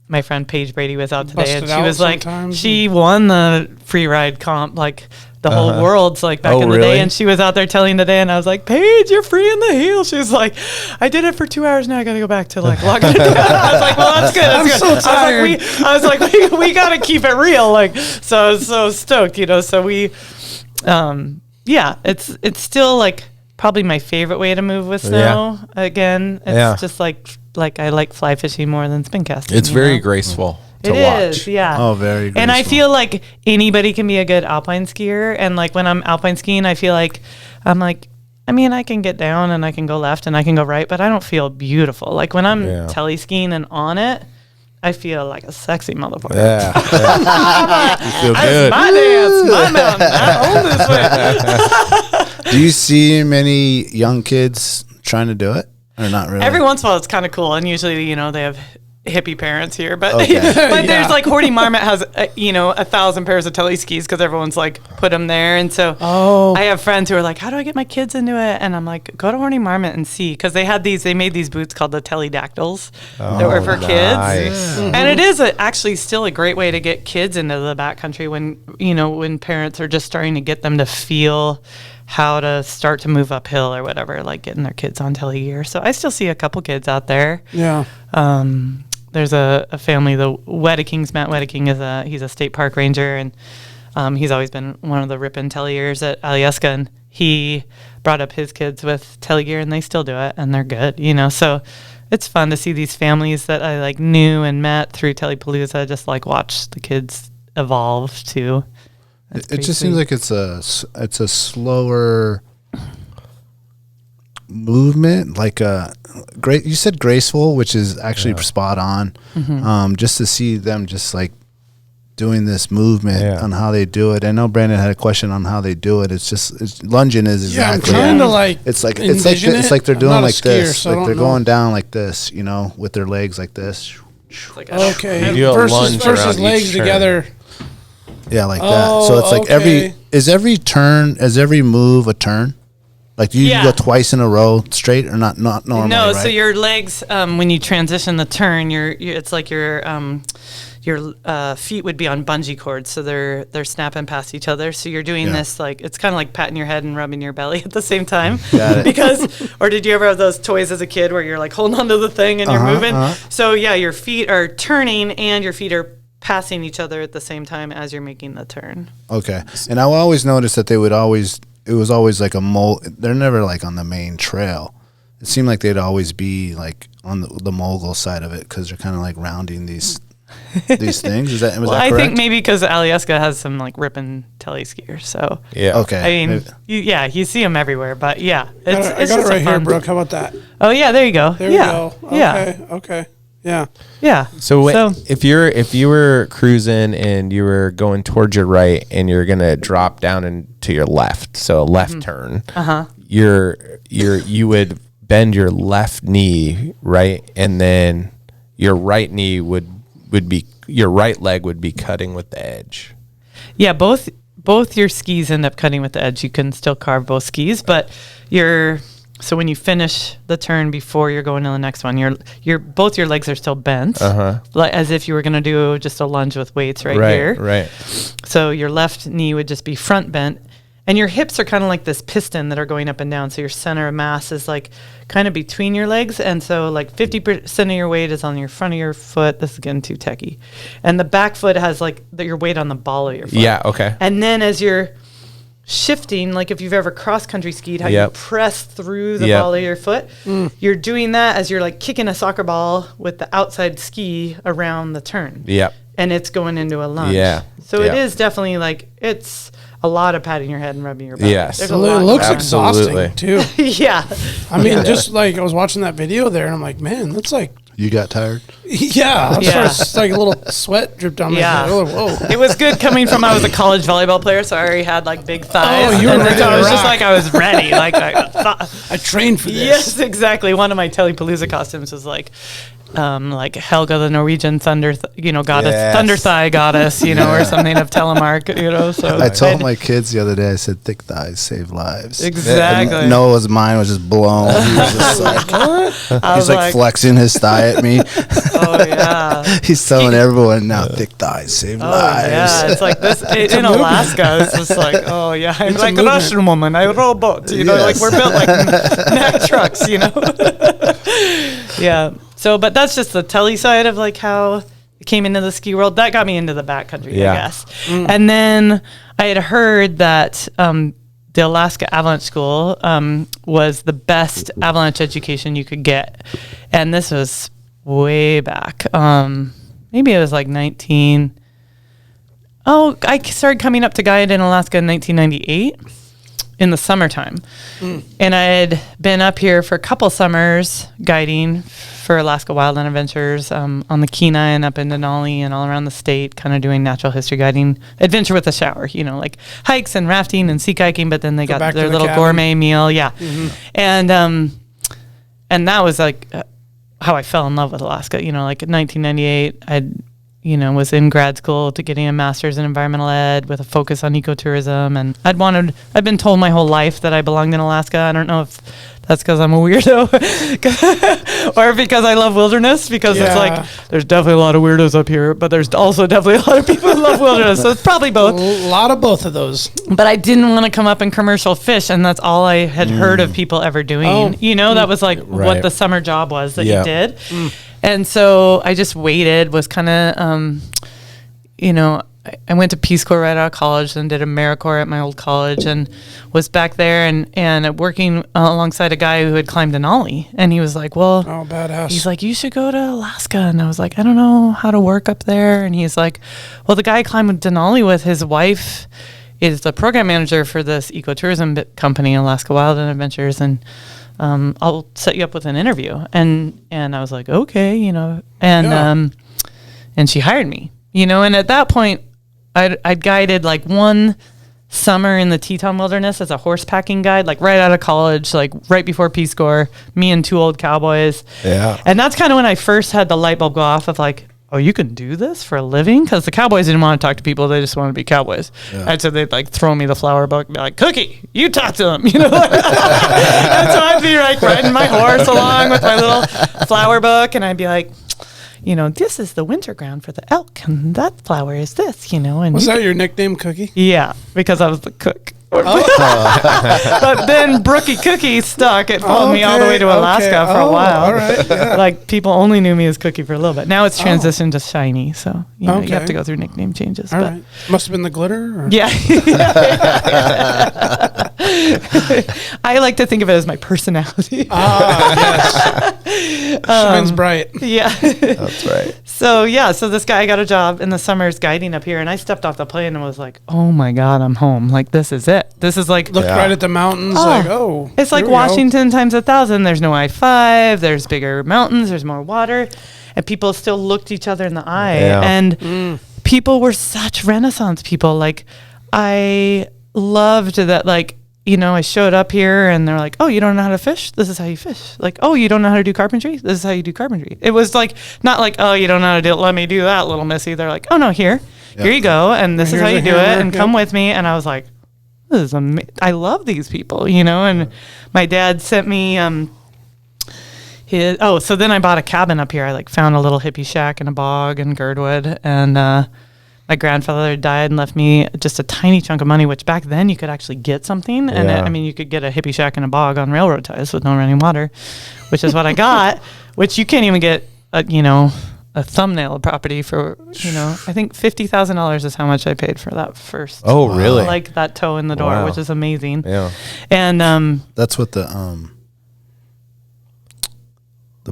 E: my friend Paige Brady was out today, and she was like, she won the free ride comp, like the whole world's like back in the day, and she was out there telling today, and I was like, Paige, you're free in the heel. She was like, I did it for 2 hours, now I gotta go back to like lock it. I was like, well, that's good. That's good.
F: So tired.
E: I was like, we gotta keep it real. Like, so I was so stoked, you know. So we, it's still like probably my favorite way to move with snow. Again, it's just like I like fly fishing more than spin casting.
C: It's very graceful.
E: It is, yeah.
B: Oh, very graceful.
E: And I feel like anybody can be a good alpine skier. And like when I'm alpine skiing, I feel like I'm like, I mean, I can get down and I can go left and I can go right, but I don't feel beautiful. Like when I'm tele skiing and on it, I feel like a sexy motherfucker.
C: Yeah. You feel good.
E: My dance, my mountain. I own this way.
B: Do you see many young kids trying to do it, or not really?
E: Every once in a while, it's kind of cool, and usually, you know, they have hippie parents here, but there's like Horty Marmot has 1,000 pairs of tele skis because everyone's like put them there, and so I have friends who are like, how do I get my kids into it? And I'm like, go to Horty Marmot and see, because they made these boots called the Teledactyls that were for kids, and it is actually still a great way to get kids into the backcountry when parents are just starting to get them to feel how to start to move uphill or whatever, like getting their kids on tele gear. So I still see a couple kids out there.
F: Yeah.
E: There's a family, the Wedekings. Matt Wedeking he's a state park ranger, and he's always been one of the ripping telegears at Alyeska, and he brought up his kids with telegear, and they still do it, and they're good, you know. So it's fun to see these families that I like knew and met through Telepalooza, just like watch the kids evolve too.
B: It just seems like it's a slower movement, like great. You said graceful, which is actually spot on. Just to see them just like doing this movement on how they do it. I know Brandon had a question on how they do it. It's lunging is exactly.
F: I'm trying to like.
B: It's like they're doing like this, so like they're going down like this, you know, with their legs like this.
E: Like
F: okay, versus legs together.
B: Yeah, like that. So it's like every move a turn. Like do you go twice in a row straight or not normally?
E: No,
B: right?
E: so your legs when you transition the turn, it's like your feet would be on bungee cords, so they're snapping past each other. So you're doing this like it's kind of like patting your head and rubbing your belly at the same time.
B: Got it.
E: Or did you ever have those toys as a kid where you're like holding onto the thing and you're moving? So yeah, your feet are turning and your feet are passing each other at the same time as you're making the turn.
B: Okay. And I always noticed that it was always like they're never like on the main trail. It seemed like they'd always be like on the mogul side of it because they're kind of like rounding these things. Was that correct?
E: I think maybe because Alyeska has some like ripping tele skiers. So
C: yeah.
B: Okay.
E: I mean, you see them everywhere, but yeah,
F: I got it right here, Brooke. How about that?
E: Oh yeah, there you go.
F: There we go. Okay.
E: Yeah.
F: Okay. Yeah.
E: Yeah.
C: So if you were cruising and you were going towards your right and you're gonna drop down into your left, so a left turn, you would bend your left knee, right, and then your right knee would be, your right leg would be cutting with the edge.
E: Yeah, both your skis end up cutting with the edge. You can still carve both skis, but so when you finish the turn before you're going to the next one, both your legs are still bent, like as if you were going to do just a lunge with weights right here.
C: Right.
E: So your left knee would just be front bent, and your hips are kind of like this piston that are going up and down. So your center of mass is like kind of between your legs, and so like 50% of your weight is on your front of your foot. This is getting too techie, and the back foot has like your weight on the ball of your foot.
C: Yeah. Okay.
E: And then as you're shifting, like if you've ever cross country skied, how you press through the ball of your foot, you're doing that as you're like kicking a soccer ball with the outside ski around the turn.
C: Yep.
E: And it's going into a lunge.
C: Yeah.
E: So it is definitely like, it's a lot of patting your head and rubbing your back.
C: Yes.
F: It looks exhausting too.
E: Yeah.
F: I mean, just like I was watching that video there and I'm like, man, that's like,
B: You got tired?
F: Yeah. It's like a little sweat dripped down my head. Oh, whoa.
E: It was good coming from, I was a college volleyball player, so I already had like big thighs.
F: Oh, you were ready.
E: I was just like, I was ready. Like
F: I trained for this.
E: Yes, exactly. One of my Telepalooza costumes was like Helga, the Norwegian thunder, goddess, thunder thigh goddess, or something of Telemark, So
B: I told my kids the other day, I said, thick thighs save lives.
E: Exactly.
B: And Noah's mind was just blown. He was just like, what? He's like flexing his thigh at me.
E: Oh, yeah.
B: He's telling everyone now, thick thighs save lives.
E: Yeah, it's like this in Alaska. It's just like, oh, yeah. I'm like a Russian woman. I robot. Like we're built like Mack trucks, Yeah. So, but that's just the telly side of like how it came into the ski world. That got me into the backcountry, I guess. And then I had heard that the Alaska Avalanche School was the best avalanche education you could get. And this was way back. Maybe it was like I started coming up to guide in Alaska in 1998. In the summertime. And I had been up here for a couple summers guiding for Alaska Wildland Adventures on the Kenai and up in Denali and all around the state, kind of doing natural history guiding, adventure with a shower, like hikes and rafting and sea kayaking, but then they got their little gourmet meal. Yeah. And that was like how I fell in love with Alaska, like in 1998, I'd was in grad school to getting a master's in environmental ed with a focus on ecotourism. And I'd been told my whole life that I belonged in Alaska. I don't know if that's because I'm a weirdo or because I love wilderness, because it's like, there's definitely a lot of weirdos up here, but there's also definitely a lot of people who love wilderness. So it's probably both.
F: A lot of both of those.
E: But I didn't want to come up and commercial fish. And that's all I had heard of people ever doing. That was like what the summer job was that you did. And so I just waited, was kind of, I went to Peace Corps right out of college and did AmeriCorps at my old college and was back there and working alongside a guy who had climbed Denali. And he was like, well,
F: badass.
E: He's like, you should go to Alaska. And I was like, I don't know how to work up there. And he's like, well, the guy I climbed Denali with, his wife is the program manager for this ecotourism company, Alaska Wildland Adventures. And I'll set you up with an interview. And I was like, okay, and she hired me, and at that point I'd guided like one summer in the Teton Wilderness as a horse packing guide, like right out of college, like right before Peace Corps, me and two old cowboys. Yeah. And that's kind of when I first had the light bulb go off of like, oh, you can do this for a living? Because the cowboys didn't want to talk to people. They just wanted to be cowboys. Yeah. And so they'd like throw me the flower book and be like, Cookie, you talk to them, And so I'd be like riding my horse along with my little flower book. And I'd be like, this is the winter ground for the elk. And that flower is this, And
F: was that your nickname, Cookie?
E: Yeah, because I was the cook. But then Brookie Cookie stuck. It followed me all the way to Alaska for a while.
F: All right, yeah.
E: Like people only knew me as Cookie for a little bit. Now it's transitioned to Shiny, so you have to go through nickname changes.
F: All right. Must have been the glitter. Or?
E: Yeah. I like to think of it as my personality.
F: Yes. Shines bright.
E: Yeah.
C: That's right.
E: So this guy got a job in the summers guiding up here, and I stepped off the plane and was like, oh my God, I'm home. Like, this is it. This is like...
F: Looked right at the mountains,
E: It's like Washington times 1,000. There's no I-5. There's bigger mountains. There's more water. and people still looked each other in the eye. And people were such Renaissance people. Like, I loved that, like, you know, I showed up here and they're like, oh, you don't know how to fish? This is how you fish. Like, oh, you don't know how to do carpentry? This is how you do carpentry. It was like, not like, oh, you don't know how to do it. Let me do that, little missy. They're like, oh, no, here you go. And this is how you do it. And come with me. And I was like, this is I love these people, you know? And my dad sent me so then I bought a cabin up here. I like found a little hippie shack in a bog in Girdwood. And my grandfather died and left me just a tiny chunk of money, which back then you could actually get something. And you could get a hippie shack in a bog on railroad ties with no running water, which is what I got, which you can't even get, a thumbnail property for, I think $50,000 is how much I paid for that first.
C: Oh, really?
E: Like that toe in the door, which is amazing.
C: Yeah.
B: And that's what the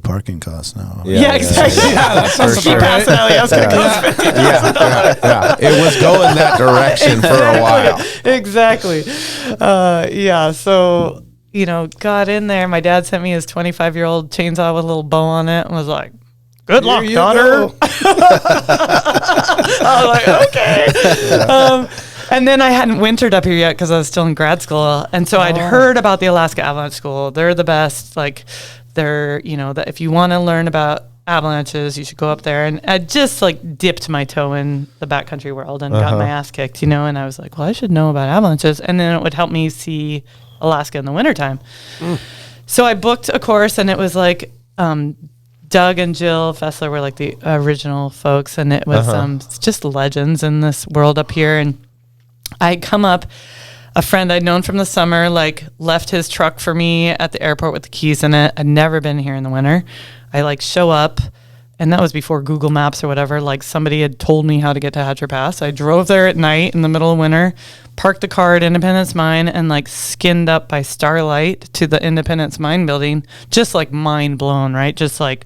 B: parking costs now.
E: Yeah, exactly.
F: Yeah, that's for sure.
E: Pass it out, I was going to cost $50,000.
C: Yeah. It was going that direction for a while.
E: Exactly. So, got in there. My dad sent me his 25-year-old chainsaw with a little bow on it and was like, good luck, daughter. I was like, okay. And then I hadn't wintered up here yet because I was still in grad school. And so I'd heard about the Alaska Avalanche School. They're the best. Like, they're, that if you want to learn about avalanches, you should go up there. And I just like dipped my toe in the backcountry world and got my ass kicked, and I was like, well, I should know about avalanches. And then it would help me see Alaska in the wintertime. So I booked a course, and it was like Doug and Jill Fessler were like the original folks. And it was just legends in this world up here. And I'd come up. A friend I'd known from the summer, like, left his truck for me at the airport with the keys in it. I'd never been here in the winter. I, like, show up, and that was before Google Maps or whatever. Like, somebody had told me how to get to Hatcher Pass. I drove there at night in the middle of winter, parked the car at Independence Mine, and, like, skinned up by starlight to the Independence Mine building. Just, like, mind blown, right? Just, like,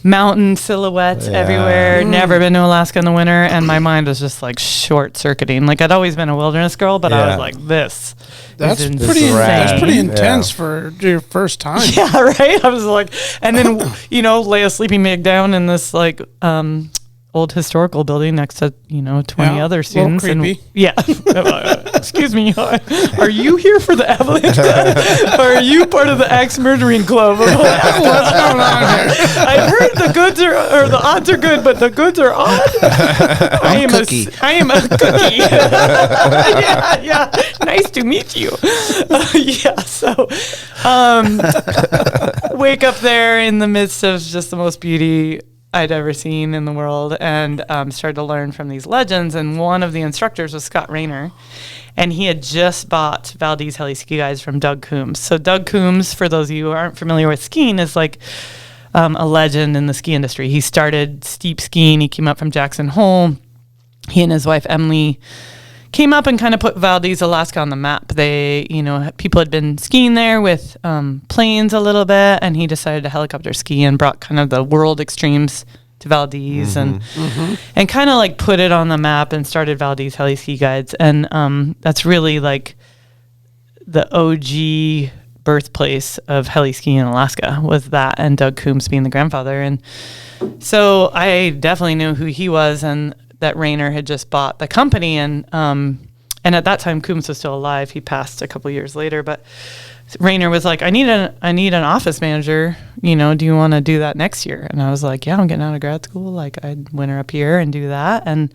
E: mountain silhouettes everywhere. Never been to Alaska in the winter, and my mind was just, like, short-circuiting. Like, I'd always been a wilderness girl, but I was like,
F: that's pretty intense for your first time.
E: Yeah, right? I was like, and then, lay a sleeping bag down in this, like, old historical building next to 20 other students.
F: A little
E: creepy. Excuse me, are you here for the Avalanche Club? Or are you part of the Axe Murdering Club? What's going on here? I've heard the odds are good, but the goods are odd. I am a cookie. yeah. Nice to meet you. So wake up there in the midst of just the most beauty I'd ever seen in the world, and started to learn from these legends. And one of the instructors was Scott Rayner, and he had just bought Valdez Heli ski guides from Doug Coombs. So Doug Coombs, for those of you who aren't familiar with skiing, is like a legend in the ski industry. He started steep skiing. He came up from Jackson Hole. He and his wife Emily came up and kind of put Valdez, Alaska on the map. They, people had been skiing there with planes a little bit, and he decided to helicopter ski and brought kind of the world extremes to Valdez and kind of like put it on the map and started Valdez Heli Ski Guides. And that's really like the OG birthplace of heli skiing in Alaska, was that, and Doug Coombs being the grandfather. And so I definitely knew who he was, and that Rayner had just bought the company, and at that time Coombs was still alive. He passed a couple years later, but Rayner was like, I need an office manager. Do you want to do that next year? And I was like, yeah, I'm getting out of grad school. Like, I'd winter up here and do that. And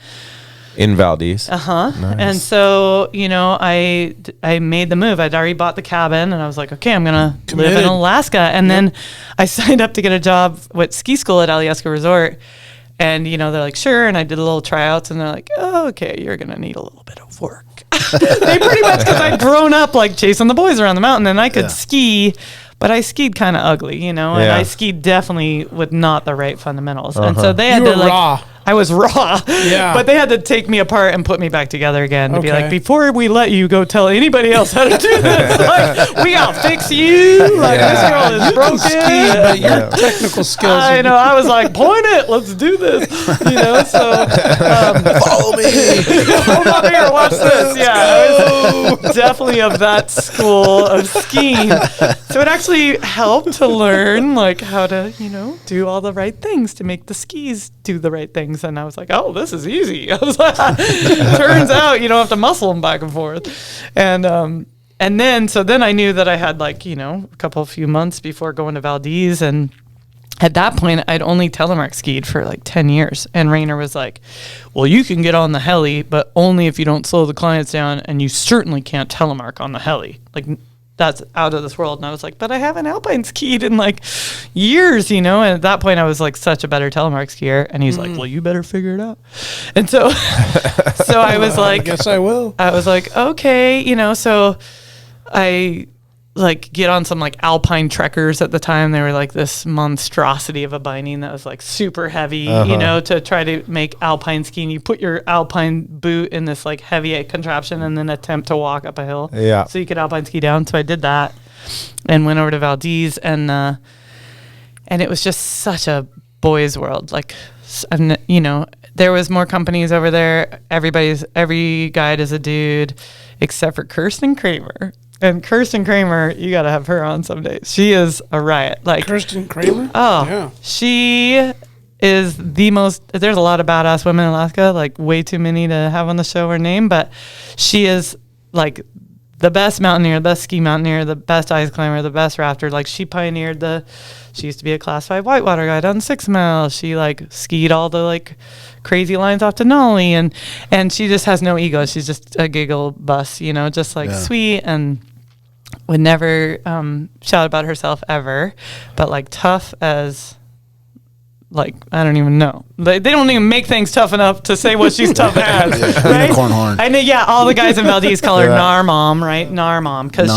C: in Valdez.
E: Nice. And so, I made the move. I'd already bought the cabin, and I was like, okay, I'm going to live in Alaska. And then I signed up to get a job with ski school at Alyeska Resort. And, they're like, sure. And I did a little tryouts, and they're like, oh, okay, you're going to need a little bit of work. They pretty much, because I'd grown up like chasing the boys around the mountain, and I could ski, but I skied kind of ugly, and I skied definitely with not the right fundamentals. And so they had to like, raw. I was raw.
F: Yeah.
E: But they had to take me apart and put me back together again to be like, before we let you go tell anybody else how to do this, like, we gotta fix you. Like, this girl is broken.
F: Ski, but your technical skills.
E: I know. I was like, point it. Let's do this. You know, so
B: Follow me.
E: come on here, watch this. Yeah, I was definitely of that school of skiing. So it actually helped to learn like how to, you know, do all the right things to make the skis do the right things. And I was like, oh, this is easy. I was like, turns out you don't have to muscle them back and forth. And then I knew that I had like, you know, a few months before going to Valdez. And at that point, I'd only telemark skied for like 10 years. And Rainer was like, well, you can get on the Heli, but only if you don't slow the clients down. And you certainly can't telemark on the Heli. Like, that's out of this world. And I was like, but I haven't Alpine skied in like years, you know? And at that point, I was like such a better telemark skier. And he's like, well, you better figure it out. And so, so I was like,
F: I guess I will.
E: I was like, okay, you know, so I like get on some like Alpine trekkers at the time. They were like this monstrosity of a binding that was like super heavy, you know, to try to make Alpine skiing. You put your Alpine boot in this like heavy contraption and then attempt to walk up a hill.
C: Yeah.
E: So you could Alpine ski down. So I did that and went over to Valdez and it was just such a boys' world. Like, you know, there was more companies over there. Every guide is a dude except for Kirsten Kramer. And Kirsten Kramer, you got to have her on someday. She is a riot. Like
F: Kirsten Kramer?
E: Oh,
F: yeah.
E: She is the most, there's a lot of badass women in Alaska, like way too many to have on the show or name, but she is like the best mountaineer, the best ski mountaineer, the best ice climber, the best rafter. Like she pioneered she used to be a class 5 whitewater guide on 6 Mile. She like skied all the like crazy lines off Denali and she just has no ego. She's just a giggle bus, you know, just like sweet and would never shout about herself ever, but like tough as like I don't even know. They don't even make things tough enough to say what she's tough as. Right?
B: Unicorn horn.
E: I know. Yeah, all the guys in Valdez call her Nar Mom, right? Nar Mom, because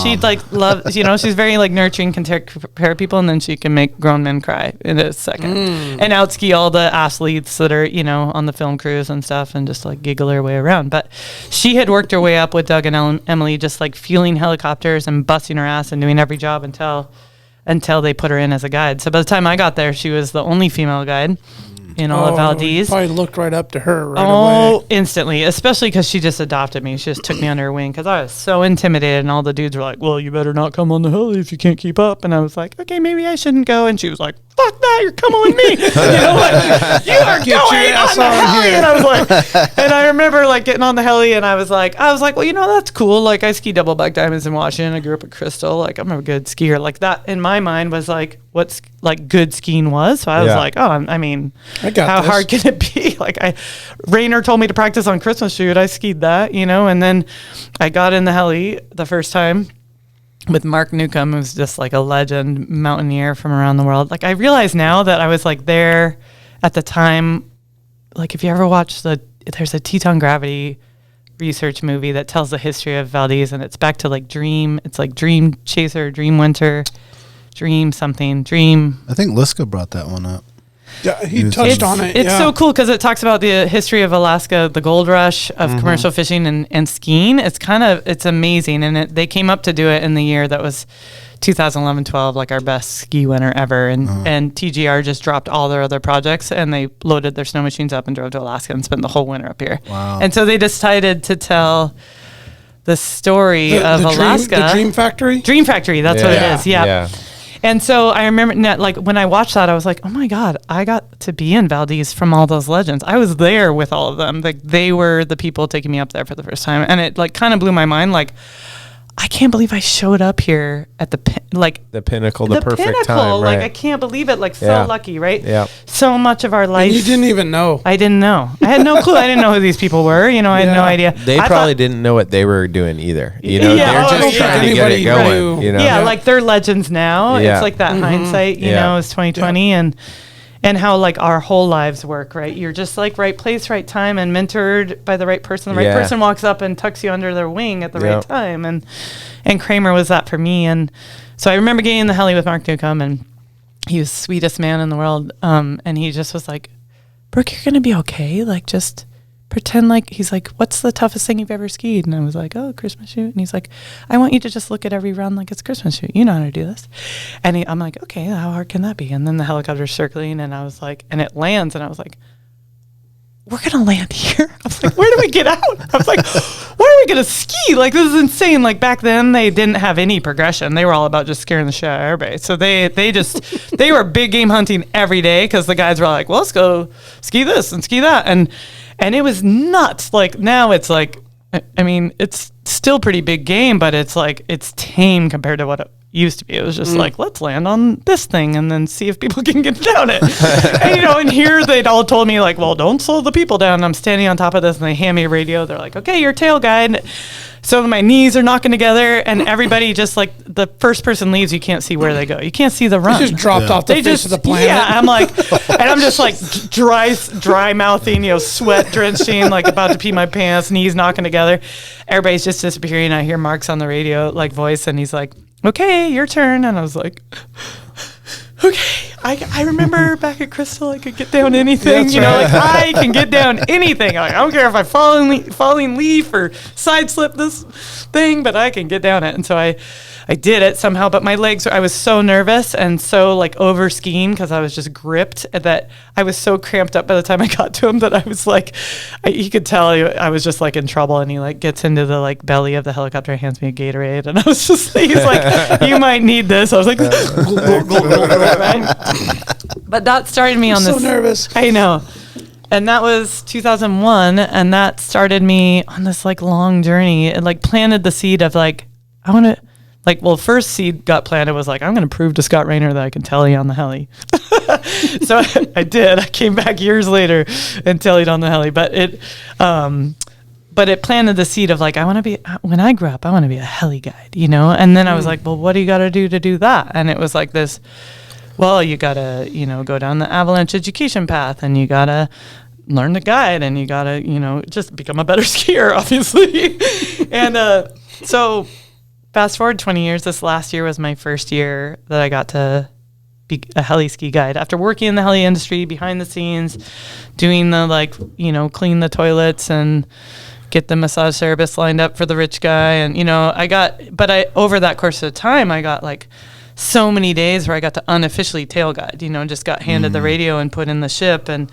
E: she like loves. You know, she's very like nurturing, can take care of people, and then she can make grown men cry in a second, and outski all the athletes that are you know on the film crews and stuff, and just like giggle her way around. But she had worked her way up with Doug and Emily, just like fueling helicopters and busting her ass and doing every job until they put her in as a guide. So by the time I got there, she was the only female guide in all of Valdez.
F: Probably looked right up to her right away.
E: Instantly, especially because she just adopted me. She just took me under her wing because I was so intimidated, and all the dudes were like, well, you better not come on the Heli if you can't keep up. And I was like, okay, maybe I shouldn't go. And she was like, fuck that, you're coming with me. You know, like, you are going on the Heli. And I was like, and I remember like getting on the Heli, and I was like, well, you know, that's cool. Like I ski double back diamonds in Washington. I grew up at Crystal. Like I'm a good skier. Like that in my mind was like what's like good skiing was. So I was like, oh, I mean, how hard can it be? Like Rainer told me to practice on Christmas shoot. I skied that, you know, and then I got in the Heli the first time with Mark Newcomb, who's just like a legend mountaineer from around the world. Like I realize now that I was like there at the time. Like if you ever watch there's a Teton Gravity research movie that tells the history of Valdez, and it's back to like it's like Dream Chaser, Dream Winter, Dream something, Dream.
B: I think Liska brought that one up.
F: Yeah, he touched on it.
E: It's so cool because it talks about the history of Alaska, the gold rush of commercial fishing and skiing. It's amazing. And they came up to do it in the year that was 2011-12, like our best ski winter ever. And TGR just dropped all their other projects and they loaded their snow machines up and drove to Alaska and spent the whole winter up here.
B: Wow.
E: And so they decided to tell the story of Alaska.
F: The Dream Factory?
E: Dream Factory, that's what it is. Yeah. And so I remember, like, when I watched that, I was like, oh my God, I got to be in Valdez from all those legends. I was there with all of them. Like, they were the people taking me up there for the first time. And it, like, kind of blew my mind. Like, I can't believe I showed up here at the
C: pinnacle, the perfect time. Right?
E: Like, I can't believe it. Like, so lucky, right?
C: Yeah.
E: So much of our life.
F: And you didn't even know.
E: I didn't know. I had no clue. I didn't know who these people were. You know, I had no idea.
C: They probably didn't know what they were doing either. You know, they're just trying to get it going. You know?
E: Yeah, like they're legends now. It's like that hindsight, you know, is 2020 and how like our whole lives work, right? You're just like right place, right time, and mentored by the right person. The right person walks up and tucks you under their wing at the right time. And Kramer was that for me. And so I remember getting in the Heli with Mark Newcomb, and he was the sweetest man in the world. And he just was like, Brooke, you're going to be okay. Like, just pretend like, he's like, what's the toughest thing you've ever skied? And I was like, oh, Christmas shoot. And he's like, I want you to just look at every run like it's Christmas shoot. You know how to do this. And I'm like, okay, how hard can that be? And then the helicopter's circling, and I was like, and it lands, and I was like, we're going to land here. I was like, where do we get out? I was like, where are we going to ski? Like, this is insane. Like, back then, they didn't have any progression. They were all about just scaring the shit out of everybody. So they were big game hunting every day, because the guys were like, well, let's go ski this and ski that. And it was nuts. Like, now it's like, I mean, it's still pretty big game, but it's like, it's tame compared to what it used to be. It was just like, let's land on this thing and then see if people can get down it. And, and here they'd all told me, like, well, don't slow the people down. And I'm standing on top of this, and they hand me a radio. They're like, okay, you're tail guide. So my knees are knocking together, and everybody just, like, the first person leaves, you can't see where they go. You can't see the run.
F: They just dropped off the face of the planet.
E: Yeah, I'm just like dry mouthing, sweat drenching, like about to pee my pants, knees knocking together. Everybody's just disappearing. I hear Mark's on the radio, like, voice, and he's like, okay, your turn. And I was like, okay, I remember back at Crystal, I could get down anything, like, I can get down anything. Like, I don't care if I falling leaf or side slip this thing, but I can get down it. And so I did it somehow, but my legs, I was so nervous and so, like, over skiing, because I was just gripped, that I was so cramped up by the time I got to him that I was like, he could tell I was just, like, in trouble. And he, like, gets into the, like, belly of the helicopter, hands me a Gatorade, and I was just, he's like, you might need this. I was like, right? But that started me on this. So nervous. I know. And that was 2001, and that started me on this, like, long journey. It, like, planted the seed of, like, I want to, like, well, first seed got planted was like, I'm going to prove to Scott Raynor that I can telly on the heli. So I did. I came back years later and tellied on the heli, but it planted the seed of, like, when I grow up, I want to be a heli guide, And then I was like, well, what do you got to do that? And it was like this, well, you got to, go down the Avalanche education path, and you got to learn to guide, and you got to, just become a better skier, obviously. And so fast forward 20 years, this last year was my first year that I got to be a heli ski guide. After working in the heli industry, behind the scenes, doing the, like, clean the toilets and get the massage therapist lined up for the rich guy. And, over that course of time, I got, like, so many days where I got to unofficially tail guide, just got handed the radio and put in the ship. And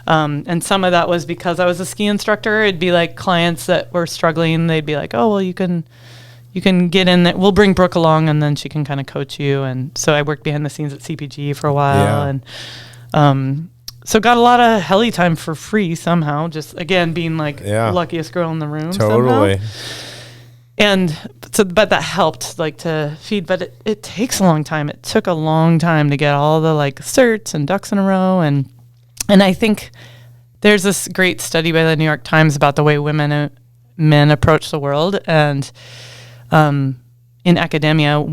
E: some of that was because I was a ski instructor. It'd be like clients that were struggling. They'd be like, oh, well, you can get in there. We'll bring Brooke along, and then she can kind of coach you. And so I worked behind the scenes at CPG for a while. Yeah. And so got a lot of heli time for free somehow, just, again, being like the luckiest girl in the room. Totally. Somehow. And so, but that helped, like, to feed, but it takes a long time. It took a long time to get all the, like, certs and ducks in a row. And I think there's this great study by the New York Times about the way men approach the world. And in academia,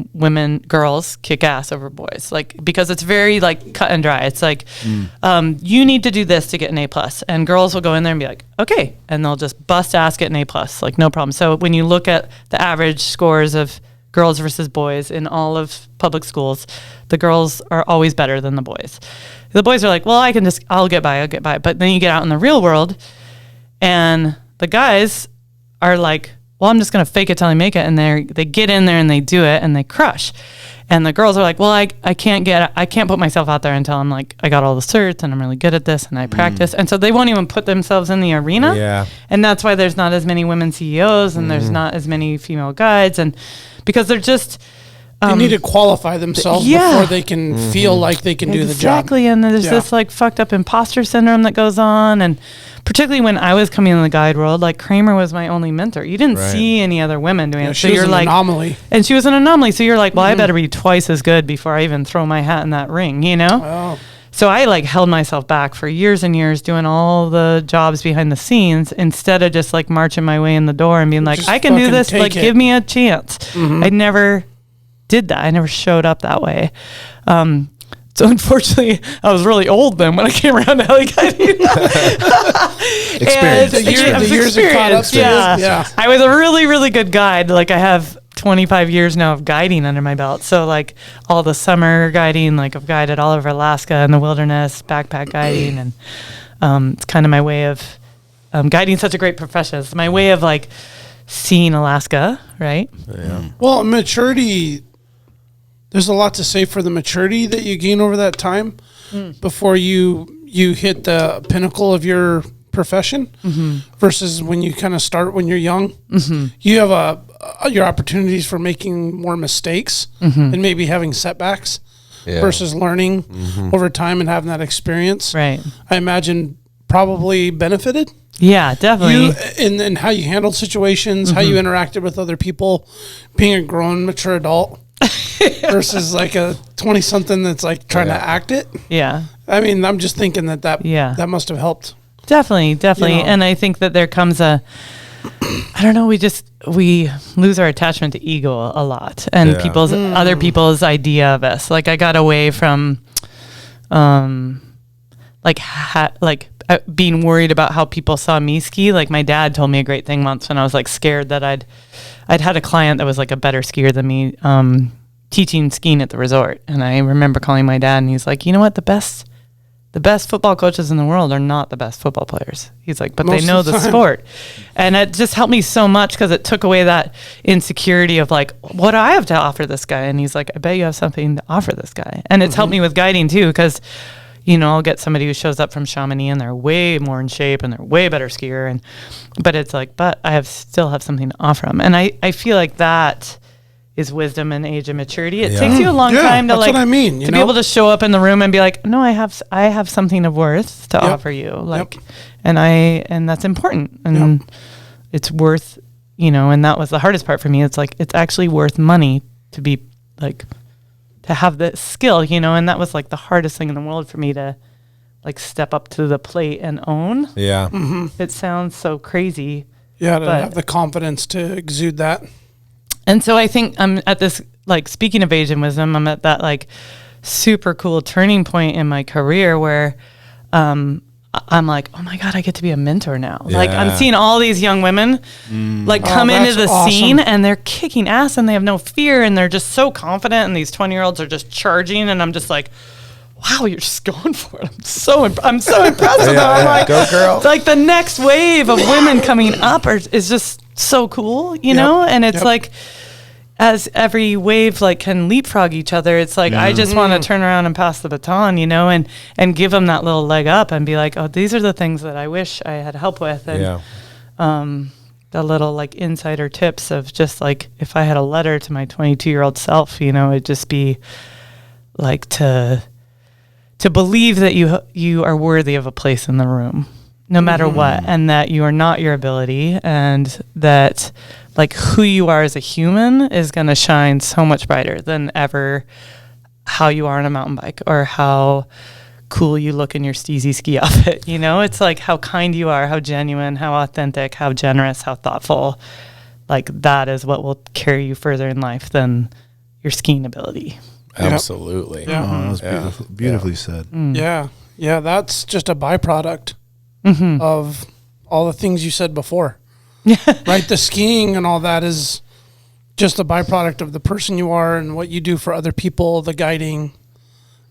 E: girls kick ass over boys, like, because it's very, like, cut and dry. It's like, you need to do this to get an A+, and girls will go in there and be like, okay, and they'll just bust ass, get an A+, like, no problem. So when you look at the average scores of girls versus boys in all of public schools, the girls are always better than the boys. The boys are like, well, I'll get by. But then you get out in the real world, and the guys are like, well, I'm just going to fake it till I make it. And they get in there and they do it and they crush. And the girls are like, well, I can't put myself out there until I'm like, I got all the certs and I'm really good at this and I practice. And so they won't even put themselves in the arena. Yeah. And that's why there's not as many women CEOs and there's not as many female guides. And because they're just,
F: they need to qualify themselves before they can feel like they can do the job.
E: Exactly. And there's this, like, fucked up imposter syndrome that goes on. And particularly when I was coming in the guide world, like, Kramer was my only mentor. You didn't see any other women doing it.
F: So you're like, anomaly.
E: And she was an anomaly. So you're like, well, I better be twice as good before I even throw my hat in that ring, Oh. So I, like, held myself back for years and years doing all the jobs behind the scenes instead of just, like, marching my way in the door and being like, just I can do this. Like, give me a chance. I never did that. I never showed up that way. So unfortunately, I was really old then when I came around to heli guiding.
B: Experience.
F: The years have caught up to you.
E: Yeah. I was a really, really good guide. Like, I have 25 years now of guiding under my belt. So, like, all the summer guiding, like, I've guided all over Alaska in the wilderness, backpack guiding, it's kind of my way of guiding such a great profession. It's my way of like seeing Alaska, right?
F: Yeah. Well, maturity, there's a lot to say for the maturity that you gain over that time before you hit the pinnacle of your profession versus when you kind of start when you're young. You have your opportunities for making more mistakes and maybe having setbacks versus learning over time and having that experience.
E: Right.
F: I imagine probably benefited.
E: Yeah, definitely.
F: And how you handled situations, how you interacted with other people, being a grown, mature adult versus like a 20-something that's like trying to act it.
E: Yeah.
F: I mean, I'm just thinking that must have helped.
E: Definitely. You know? And I think that there comes I don't know, we lose our attachment to ego a lot and other people's idea of us. Like I got away from, being worried about how people saw me ski. Like my dad told me a great thing once when I was like scared that I'd had a client that was like a better skier than me, teaching skiing at the resort. And I remember calling my dad and he's like, you know what? The best football coaches in the world are not the best football players. He's like, but they know the sport. And it just helped me so much because it took away that insecurity of like, what do I have to offer this guy? And he's like, I bet you have something to offer this guy. And it's helped me with guiding too, because you know, I'll get somebody who shows up from Chamonix and they're way more in shape and they're way better skier. But it's like, but I still have something to offer them. And I feel like that is wisdom and age and maturity. It takes you a long time to
F: that's what I mean,
E: to be able to show up in the room and be like, no, I have something of worth to offer you. Like, and that's important. And it's worth, you know, and that was the hardest part for me. It's like, it's actually worth money to be like, to have the skill, you know, and that was like the hardest thing in the world for me to like step up to the plate and own.
C: Yeah.
E: It sounds so crazy.
F: Yeah, to have the confidence to exude that.
E: And so I think I'm at this, like, speaking of age and wisdom, I'm at that like super cool turning point in my career where I'm like, oh my God, I get to be a mentor now. Yeah. Like I'm seeing all these young women like come into the scene and they're kicking ass and they have no fear and they're just so confident and these 20-year-olds are just charging and I'm just like, wow, you're just going for it. I'm so impressed with them. I'm like,
C: go girl.
E: Like the next wave of women coming up is just so cool, you know? And it's like, as every wave like can leapfrog each other, it's like I just want to turn around and pass the baton, you know, and give them that little leg up and be like, oh, these are the things that I wish I had help with. And the little like insider tips of just like if I had a letter to my 22-year-old self, you know, it'd just be like to believe that you are worthy of a place in the room, no matter what, and that you are not your ability, and that like who you are as a human is going to shine so much brighter than ever how you are on a mountain bike or how cool you look in your steezy ski outfit. You know, it's like how kind you are, how genuine, how authentic, how generous, how thoughtful. Like that is what will carry you further in life than your skiing ability.
C: Absolutely.
F: Yeah.
B: Oh, that was beautifully said.
F: Yeah. Yeah. That's just a byproduct of all the things you said before. Right? The skiing and all that is just a byproduct of the person you are and what you do for other people, the guiding.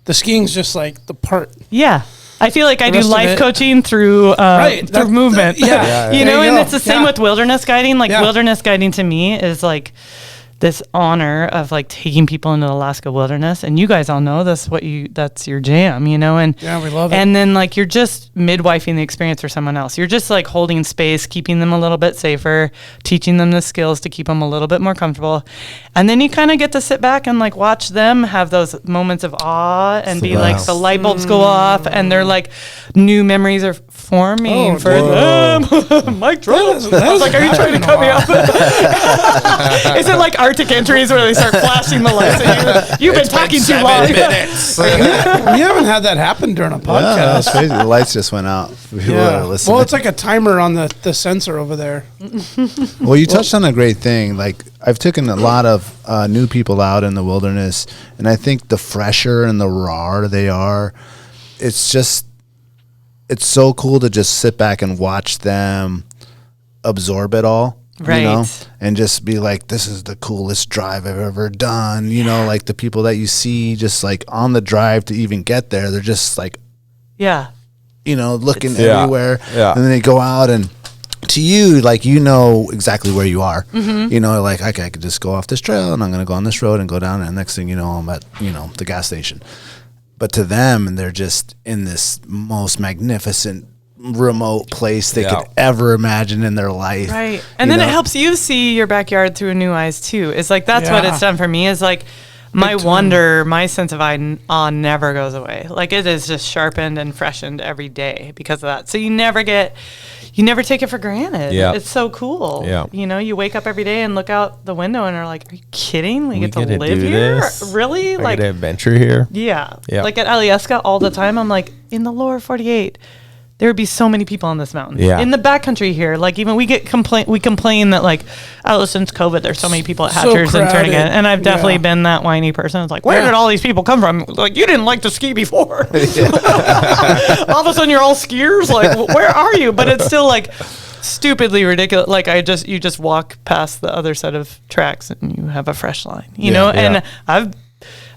F: The skiing's just like the part.
E: Yeah. I feel like I do life coaching through movement. You know, and it's the same with wilderness guiding. Like wilderness guiding to me is like this honor of like taking people into the Alaska wilderness, and you guys all know that's your jam, you know, and
F: we love it.
E: And then like you're just midwifing the experience for someone else. You're just like holding space, keeping them a little bit safer, teaching them the skills to keep them a little bit more comfortable, and then you kind of get to sit back and like watch them have those moments of awe and be like the light bulbs go off and they're like new memories are forming for them. Mic drop. I was like, are you trying to cut me off? Is it like Arctic entries where they start flashing the lights at you? You've been talking too long.
F: We haven't had that happen during a podcast.
B: Yeah, that's crazy. The lights just went out.
F: Well, it's like a timer on the sensor over there.
B: Well, you touched on a great thing. Like I've taken a lot of new people out in the wilderness, and I think the fresher and the rawer they are, it's so cool to just sit back and watch them absorb it all.
E: Right.
B: You know, and just be like, this is the coolest drive I've ever done. You know, like the people that you see just like on the drive to even get there, they're just like, looking
C: Yeah.
B: everywhere.
C: Yeah.
B: And then they go out and to you, like, exactly where you are. Like, okay, I could just go off this trail and I'm going to go on this road and go down. And next thing you know, I'm at, the gas station. But to them, and they're just in this most magnificent remote place they could ever imagine in their life.
E: Right. And then it helps you see your backyard through new eyes too. It's like, that's what it's done for me, is like my wonder, my sense of awe never goes away. Like, it is just sharpened and freshened every day because of that. So you never take it for granted.
C: Yeah.
E: It's so cool.
C: Yeah.
E: You wake up every day and look out the window and are like, are you kidding? We get to
C: to
E: live
C: do
E: here?
C: this?
E: Really?
C: I
E: Like,
C: get to adventure here.
E: yeah.
C: Yeah.
E: Like at Alyeska all the time, I'm like, in the lower 48, there would be so many people on this mountain.
C: Yeah.
E: In the backcountry here, like, even we complain that, like, since COVID, there's so many people at
F: So
E: Hatchers and
F: crowded.
E: Tourniquet. And I've definitely
F: Yeah.
E: been that whiny person. It's like, where did all these people come from? Like, you didn't like to ski before. All of a sudden you're all skiers? Like, where are you? But it's still like stupidly ridiculous. Like, you just walk past the other set of tracks and you have a fresh line, you know?
C: Yeah.
E: And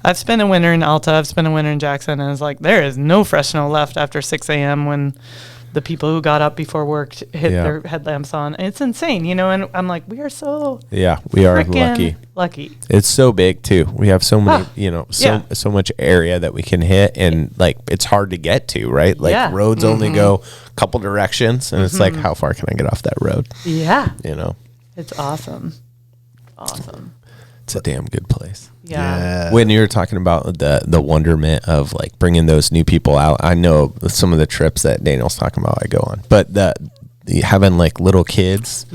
E: I've spent a winter in Alta. I've spent a winter in Jackson, and it's like there is no fresh snow left after 6 a.m. when the people who got up before work hit their headlamps on. And it's insane, And I'm like, we are so
C: We are
E: frickin'
C: lucky. It's so big too. We have so many, so much area that we can hit, and like it's hard to get to, right? Like roads only go a couple directions, and it's like, how far can I get off that road?
E: Yeah.
C: It's
E: awesome. Awesome.
C: It's a damn good place.
E: Yeah.
C: When you were talking about the wonderment of like bringing those new people out, I know some of the trips that Daniel's talking about I go on, but having like little kids,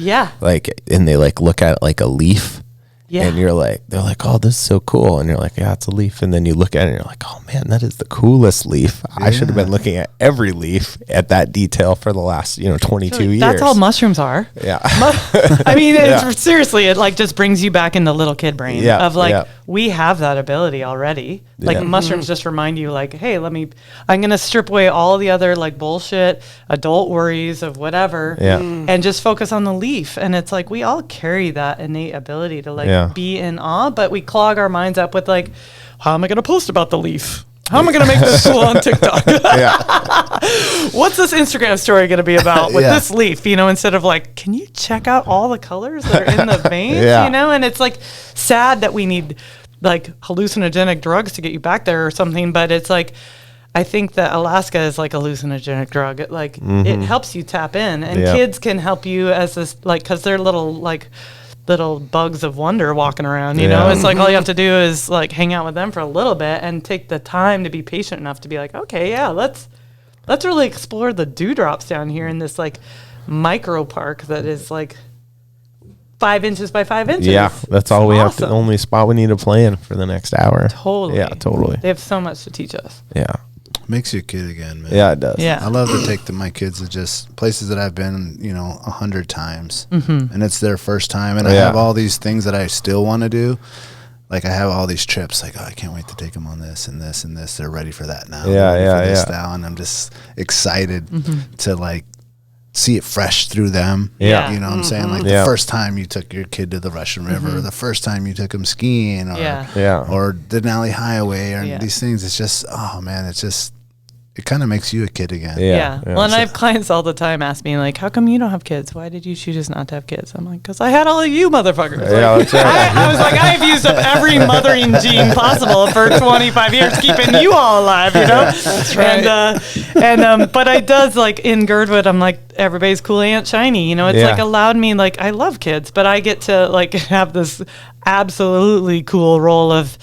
C: like, and they like look at it like a leaf, and they're like, oh, this is so cool, and you're like, yeah, it's a leaf, and then you look at it and you're like, oh man, that is the coolest leaf. I should have been looking at every leaf at that detail for the last 22 years.
E: That's all mushrooms are.
C: Yeah.
E: I mean, it's, seriously, it like just brings you back in the little kid brain of like, we have that ability already. Like mushrooms just remind you like, hey, I'm going to strip away all the other like bullshit, adult worries of whatever, and just focus on the leaf. And it's like, we all carry that innate ability to like be in awe, but we clog our minds up with like, how am I going to post about the leaf? How am I going to make this cool on TikTok? What's this Instagram story going to be about with this leaf? Instead of like, can you check out all the colors that are in the veins? And it's like sad that we need like hallucinogenic drugs to get you back there or something. But it's like, I think that Alaska is like a hallucinogenic drug. It like it helps you tap in, and kids can help you as this like, because they're little bugs of wonder walking around, it's like all you have to do is like hang out with them for a little bit and take the time to be patient enough to be like, okay, let's really explore the dewdrops down here in this like micro park that is like 5 inches by 5 inches.
C: That's all we have to, only spot we need to play in for the next hour.
E: Totally. They have so much to teach us.
B: Makes you a kid again, man.
C: Yeah, it does.
B: I love to take my kids to just places that I've been, 100 times, and it's their first time, and I have all these things that I still want to do. Like I have all these trips, like, oh, I can't wait to take them on this and this and this. They're ready for that now. This now, and I'm just excited to like see it fresh through them. You know what I'm saying? Like the first time you took your kid to the Russian River, or the first time you took them skiing, or Denali Highway, or these things. It's just, oh man, it kind of makes you a kid again.
E: Well, and I have clients all the time ask me like, how come you don't have kids? Why did you choose not to have kids? I'm like, because I had all of you motherfuckers. Like,
C: that's right.
E: I was like, I've used up every mothering gene possible for 25 years, keeping you all alive, That's right. But I does like in Girdwood, I'm like, everybody's cool Aunt Shiny, it's like allowed me, like, I love kids, but I get to like have this absolutely cool role of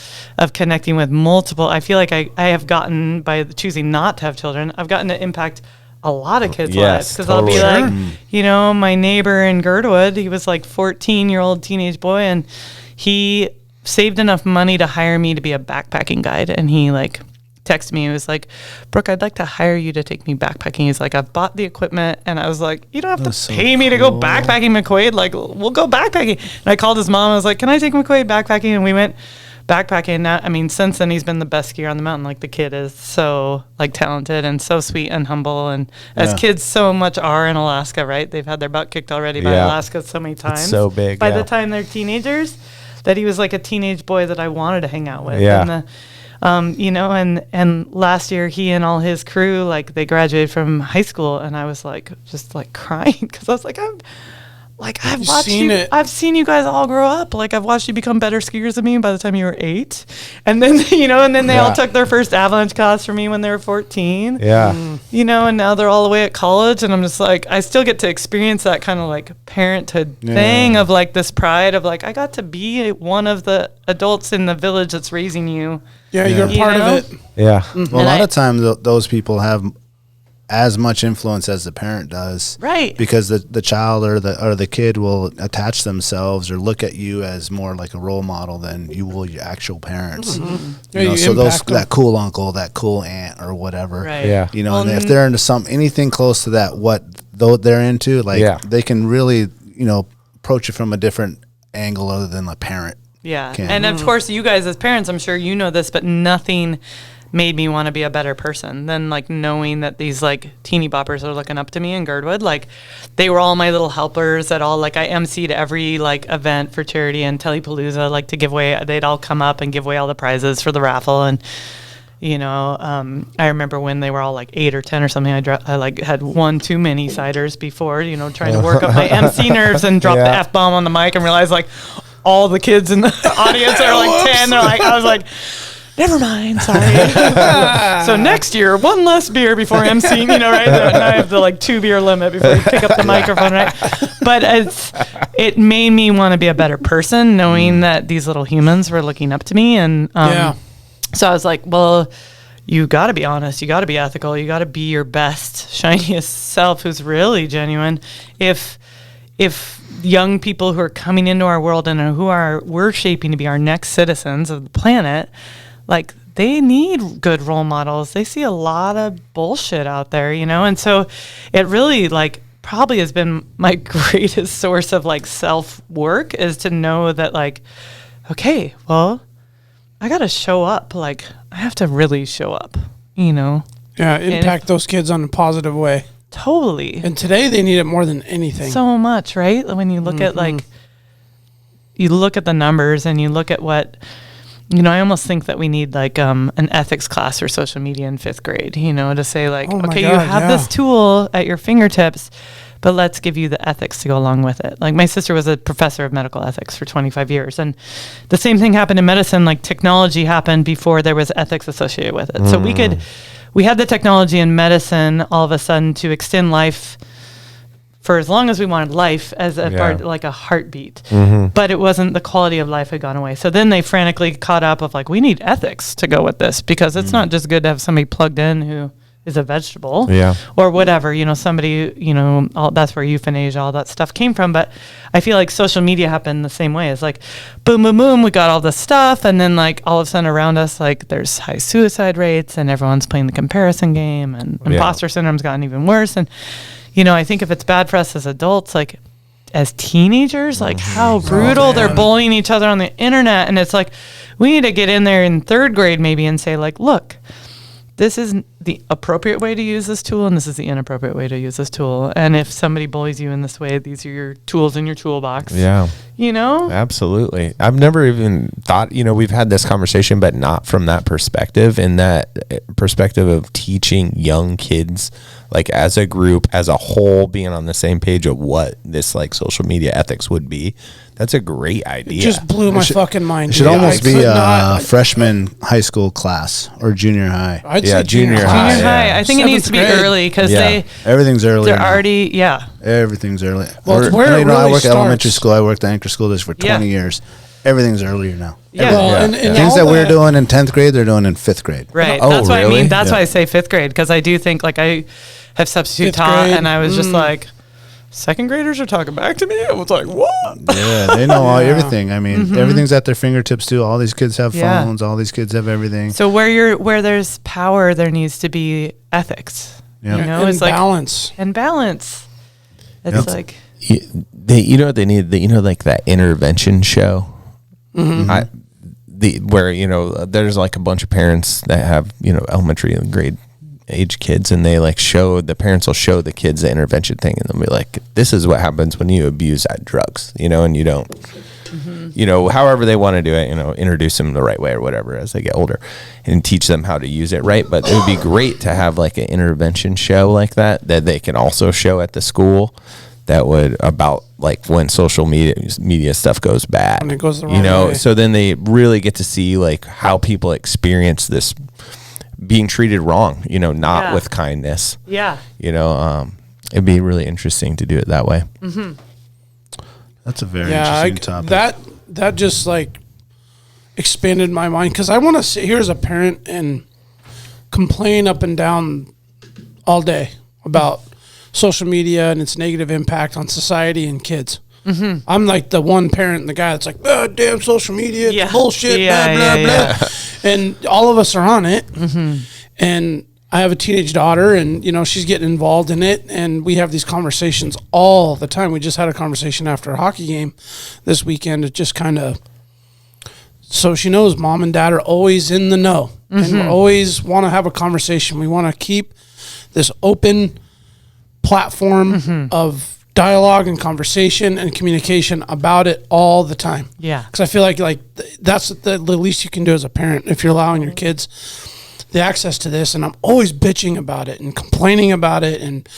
E: connecting with multiple. I feel like I have gotten, by choosing not to have children, I've gotten to impact a lot of kids' lives, because I'll be like, my neighbor in Girdwood, he was like 14-year-old teenage boy, and he saved enough money to hire me to be a backpacking guide, and he like texted me. He was like, Brooke, I'd like to hire you to take me backpacking. He's like, I've bought the equipment. And I was like, you don't have to pay me to go backpacking, McQuaid. Like, we'll go backpacking. And I called his mom. I was like, can I take McQuaid backpacking? And we went backpacking. Now, I mean, since then, he's been the best skier on the mountain. Like, the kid is so like talented and so sweet and humble. And as kids so much are in Alaska, right? They've had their butt kicked already by Alaska so many times.
C: It's so big.
E: By the time they're teenagers, that he was like a teenage boy that I wanted to hang out with.
C: Yeah.
E: And You know, and last year he and all his crew, like they graduated from high school, and I was like just like crying because I was like, I've watched you. I've seen you guys all grow up. Like I've watched you become better skiers than me by the time you were 8, and then they all took their first Avalanche class from me when they were 14.
C: Yeah,
E: you know, and now they're all the way at college, and I'm just like, I still get to experience that kind of like parenthood thing of like this pride of like I got to be one of the adults in the village that's raising you.
F: Yeah, you're part of it.
C: Yeah.
B: Well, a lot of times those people have as much influence as the parent does,
E: right?
B: Because the child or the kid will attach themselves or look at you as more like a role model than you will your actual parents. You know, so that cool uncle, that cool aunt, or whatever.
E: Right.
B: Yeah. You know, and if they're into anything close to that, what they're into, like they can really, you know, approach it from a different angle other than a parent.
E: Yeah. And of course, you guys as parents, I'm sure you know this, but nothing made me want to be a better person than like knowing that these like teeny boppers are looking up to me in Girdwood. Like they were all my little helpers at all. Like I emceed every like event for charity and Telepalooza, like to give away, they'd all come up and give away all the prizes for the raffle. And, you know, I remember when they were all like 8 or 10 or something, I like had one too many ciders before, you know, trying to work up my MC nerves and drop the F-bomb on the mic and realize like all the kids in the audience are like 10. They're like, I was like, never mind, sorry. So next year, one less beer before emceeing, you know, right? Now I have the like 2 beer limit before you pick up the microphone, right? But it made me want to be a better person, knowing that these little humans were looking up to me. And so I was like, well, you got to be honest, you got to be ethical, you got to be your best, shiniest self who's really genuine. If young people who are coming into our world and we're shaping to be our next citizens of the planet, like they need good role models. They see a lot of bullshit out there, you know? And so it really like probably has been my greatest source of like self-work is to know that like, okay, well, I got to show up. Like I have to really show up, you know?
F: Yeah, impact those kids on a positive way.
E: Totally.
F: And today they need it more than anything.
E: So much, right? When you look at like, you look at the numbers and you look at what, you know, I almost think that we need like an ethics class or social media in 5th grade, you know, to say like, okay, you have this tool at your fingertips, but let's give you the ethics to go along with it. Like my sister was a professor of medical ethics for 25 years. And the same thing happened in medicine. Like technology happened before there was ethics associated with it. So we had the technology in medicine all of a sudden to extend life for as long as we wanted life as a part, like a heartbeat. But it wasn't, the quality of life had gone away. So then they frantically caught up of like, we need ethics to go with this because it's not just good to have somebody plugged in who is a vegetable or whatever, you know, somebody, you know, that's where euthanasia, all that stuff came from. But I feel like social media happened the same way. It's like, boom, boom, boom, we got all this stuff. And then like all of a sudden around us, like there's high suicide rates and everyone's playing the comparison game and imposter syndrome's gotten even worse. And, you know, I think if it's bad for us as adults, like as teenagers, like how brutal they're bullying each other on the internet. And it's like, we need to get in there in 3rd grade maybe and say like, look, this is the appropriate way to use this tool and this is the inappropriate way to use this tool. And if somebody bullies you in this way, these are your tools in your toolbox. Yeah. You know?
C: Absolutely. I've never even thought, you know, we've had this conversation, but not from that perspective, in that perspective of teaching young kids, like as a group, as a whole, being on the same page of what this like social media ethics would be. That's a great idea.
F: It just blew my fucking mind.
B: It should almost be a freshman high school class or junior high.
F: I'd say
C: junior high.
E: Junior high. I think it needs to be early because
B: everything's early.
E: They're already
B: everything's early.
F: Well, it's where it really
B: I work at
F: starts.
B: elementary school. I worked at Anchor School District for 20 years. Everything's earlier now.
F: And
B: things that we're doing in 10th grade, they're doing in 5th grade.
E: Right. That's what I mean. That's why I say 5th grade, because I do think like I have substitute taught, and I was just like, 2nd graders are talking back to me. I was like, what?
B: Yeah, they know everything. I mean, everything's at their fingertips too. All these kids have phones. All these kids have everything.
E: So where there's power, there needs to be ethics.
B: Yep.
E: You know,
F: and
E: it's
F: balance.
E: Like and balance. It's like
C: you know what they need? You know, like that intervention show. Where, you know, there's like a bunch of parents that have, you know, elementary and grade age kids, and they like the parents will show the kids the intervention thing, and they'll be like, this is what happens when you abuse drugs, you know, and you don't you know, however they want to do it, you know, introduce them the right way or whatever as they get older and teach them how to use it right. But it would be great to have like an intervention show like that they can also show at the school that would about like when social media stuff goes bad,
F: When it goes the
C: you
F: wrong
C: know,
F: way.
C: so then they really get to see like how people experience this being treated wrong, you know, not
E: Yeah.
C: with kindness,
E: Yeah.
C: you know, it'd be really interesting to do it that way.
B: That's a very
F: Yeah,
B: interesting topic.
F: that just like expanded my mind because I want to sit here as a parent and complain up and down all day about social media and its negative impact on society and kids. I'm like the one parent, the guy that's like, oh, damn social media,
E: Yeah.
F: bullshit,
E: Yeah,
F: blah, blah,
E: yeah,
F: blah. And all of us are on it. And I have a teenage daughter and, you know, she's getting involved in it. And we have these conversations all the time. We just had a conversation after a hockey game this weekend. It just kind of, so she knows mom and dad are always in the know. And we always want to have a conversation. We want to keep this open platform of dialogue and conversation and communication about it all the time.
E: Yeah.
F: Because I feel like that's the least you can do as a parent if you're allowing your kids the access to this. And I'm always bitching about it and complaining about it and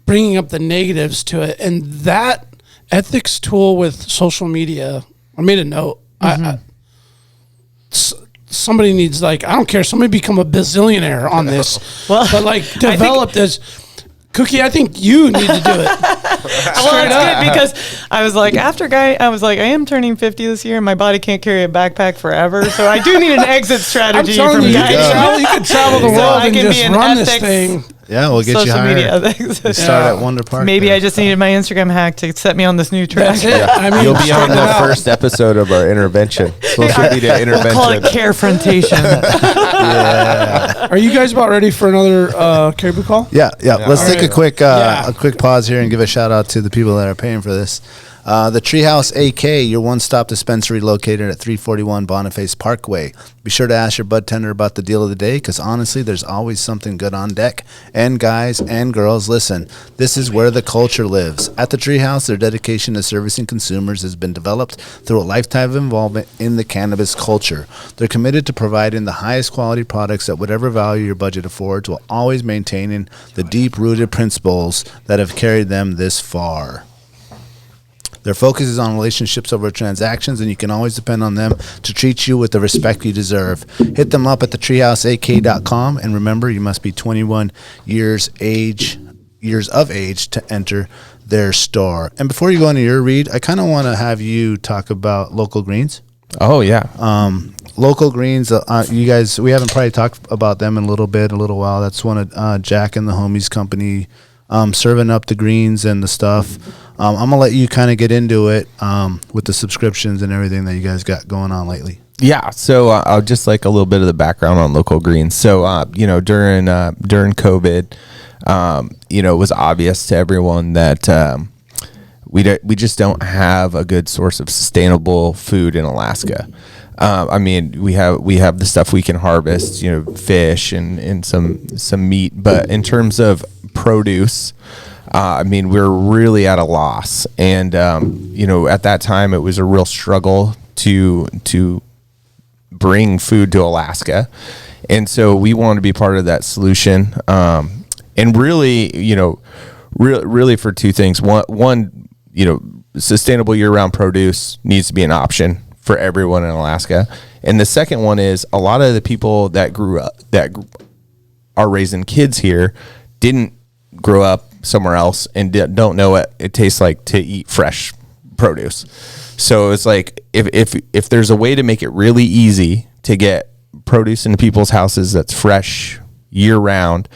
F: bringing up the negatives to it. And that ethics tool with social media, I made a note. Somebody needs, like, I don't care, somebody become a bazillionaire on this.
E: Well,
F: but like develop this. Cookie, I think you need to do it.
E: Well, it's good because I was like, I am turning 50 this year and my body can't carry a backpack forever. So I do need an exit
F: I'm
E: strategy
F: telling
E: from
F: you,
E: guys.
F: you could travel the
E: So
F: world
E: I
F: and
E: can
F: just
E: be an
F: run this
E: ethics-
F: thing.
B: Yeah, we'll get you
E: Social
B: hired.
E: media
B: You
E: ethics.
B: start at Wonder Park.
E: Maybe
B: there.
E: I just needed my Instagram hack to set me on this new track.
F: That's it. I mean,
C: You'll be on
F: check it
C: the
F: out.
C: first episode of our intervention, social media
E: We'll call it
C: intervention.
E: carefrontation.
F: Are you guys about ready for another caribou call?
B: Yeah. Let's
F: All
B: take
F: right.
B: a quick pause here and give a shout out to the people that are paying for this. The Treehouse AK, your one-stop dispensary located at 341 Boniface Parkway. Be sure to ask your bud tender about the deal of the day because honestly, there's always something good on deck. And guys and girls, listen, this is where the culture lives. At the Treehouse, their dedication to servicing consumers has been developed through a lifetime of involvement in the cannabis culture. They're committed to providing the highest quality products at whatever value your budget affords while always maintaining the deep-rooted principles that have carried them this far. Their focus is on relationships over transactions, and you can always depend on them to treat you with the respect you deserve. Hit them up at thetreehouseak.com, and remember, you must be 21 years of age to enter their store. And before you go into your read, I kind of want to have you talk about Local Greens.
C: Oh yeah.
B: Local Greens, you guys, we haven't probably talked about them in a little while. That's one of Jack and the homies company, serving up the greens and the stuff. I'm going to let you kind of get into it with the subscriptions and everything that you guys got going on lately.
C: Yeah, so I'll just like a little bit of the background on Local Greens. So you know, during COVID, you know, it was obvious to everyone that we just don't have a good source of sustainable food in Alaska. I mean, we have the stuff we can harvest, you know, fish and some meat, but in terms of produce, I mean, we're really at a loss. And you know, at that time, it was a real struggle to bring food to Alaska, and so we want to be part of that solution. And really, you know, really for two things. One, you know, sustainable year-round produce needs to be an option for everyone in Alaska. And the second one is a lot of the people that are raising kids here didn't grow up somewhere else and don't know what it tastes like to eat fresh produce. So it's like if there's a way to make it really easy to get produce into people's houses that's fresh year round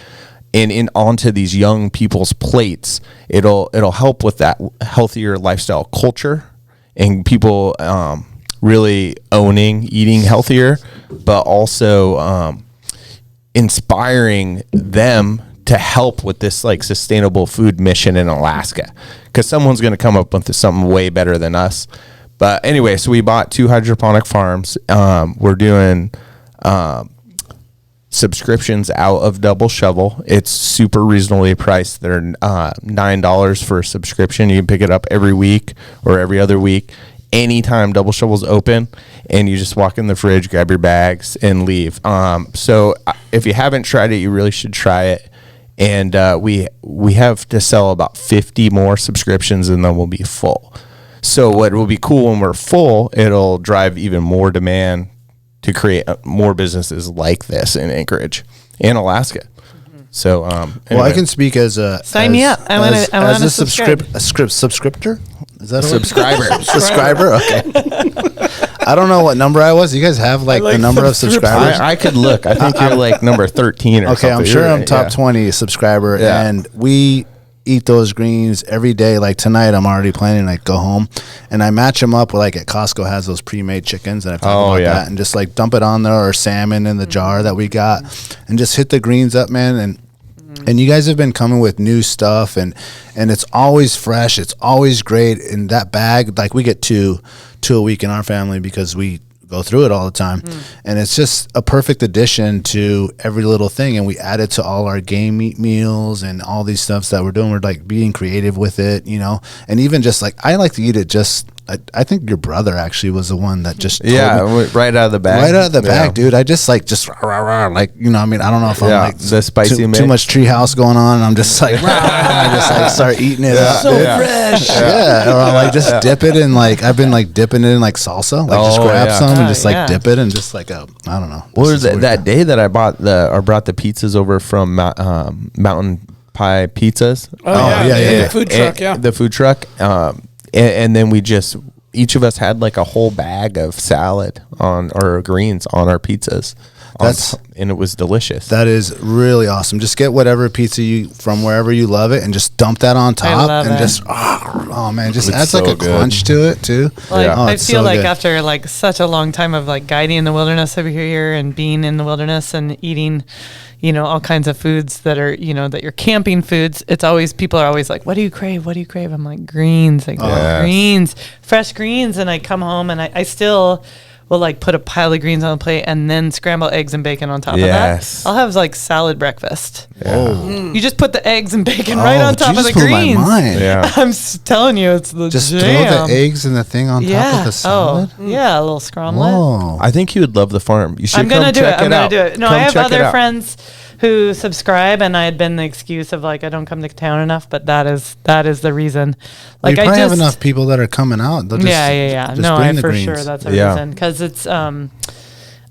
C: and onto these young people's plates, it'll help with that healthier lifestyle culture and people really owning eating healthier, but also inspiring them to help with this like sustainable food mission in Alaska, because someone's going to come up with something way better than us. But anyway, so we bought 2 hydroponic farms. We're doing subscriptions out of Double Shovel. It's super reasonably priced. They're $9 for a subscription. You can pick it up every week or every other week. anytime double shovels open, and you just walk in the fridge, grab your bags, and leave. So if you haven't tried it, you really should try it. And we have to sell about 50 more subscriptions, and then we'll be full. So what will be cool when we're full, it'll drive even more demand to create more businesses like this in Anchorage and Alaska. So,
B: Well,
C: anyway.
B: I can speak as a
E: Sign me up. I want to subscribe.
B: Subscriptor. Is that a
C: Subscriber.
B: word? Subscriber. Okay. I don't know what number I was. You guys have like the number of subscribers.
C: I could look. I think you're like number 13 or something.
B: Okay, I'm sure
C: You're
B: I'm
C: right,
B: top
C: yeah.
B: 20 subscriber,
C: Yeah.
B: and we eat those greens every day. Like tonight, I'm already planning to like go home, and I match them up with like at Costco has those pre-made chickens, and I talk about
C: yeah.
B: that, and just like dump it on there, or salmon in the jar that we got, and just hit the greens up, man, and you guys have been coming with new stuff, and it's always fresh, it's always great. In that bag, like we get two a week in our family because we go through it all the time, and it's just a perfect addition to every little thing. And we add it to all our game meat meals and all these stuffs that we're doing. We're like being creative with it, you know. And even just like I like to eat it just. I think your brother actually was the one that just told me.
C: Right out of the bag.
B: Right out of the bag,
C: Yeah.
B: dude. I just like like, you know, I mean, I don't know if I'm
C: Yeah,
B: like
C: the spicy
B: too
C: mix.
B: much treehouse going on, and I'm just like, I just like start eating it. up,
C: So
B: dude.
C: fresh.
B: Yeah, or I'll like just dip it in like I've been like dipping it in like salsa, like just
C: Oh,
B: grab
C: yeah.
B: some and
E: Oh,
B: just like
E: yeah.
B: dip it and just like I don't know.
C: What
B: This
C: was
B: is
C: that,
B: weird.
C: that day that I brought the pizzas over from Mountain Pie Pizzas?
B: yeah, yeah.
F: The food truck, yeah.
C: The food truck. And then we just, each of us had like a whole bag of salad or greens on our pizzas. And it was delicious.
B: That is really awesome. Just get whatever pizza you from wherever you love it, and just dump that on top,
E: love
B: and
E: it.
B: just oh man, just
C: It's
B: adds like
C: so
B: a
C: good.
B: crunch to it too.
E: Like,
B: Oh,
E: I
B: it's
E: feel
B: so
E: like
B: good.
E: after like such a long time of like guiding in the wilderness over here and being in the wilderness and eating, you know, all kinds of foods that are, you know, that you're camping foods. It's always, people are always like, what do you crave? What do you crave? I'm like, greens, like
C: Yes.
E: greens, fresh greens. And I come home and I still will like put a pile of greens on the plate and then scramble eggs and bacon on top
C: Yes.
E: of that. I'll have like salad breakfast.
B: Oh.
E: You just put the eggs and bacon right on top of the
B: blew
E: greens.
B: my mind.
C: Yeah.
E: I'm telling you, it's the
B: Just
E: jam.
B: throw the eggs and the thing on top of the salad.
E: Oh, yeah, a little scramblet.
B: Whoa.
C: I think you would love the farm. You should
E: I'm gonna
C: come
E: do it.
C: check
E: I'm
C: out.
E: gonna do it. No,
C: Come
E: I have
C: check it
E: other
C: out.
E: friends who subscribe, and I had been the excuse of like I don't come to town enough, but that is the reason. Like
B: you
E: I
B: probably
E: just
B: have enough people that are coming out. They'll just,
E: yeah.
B: just
E: No,
B: bring
E: I
B: the
E: for
B: greens.
E: sure that's a
C: Yeah.
E: reason because it's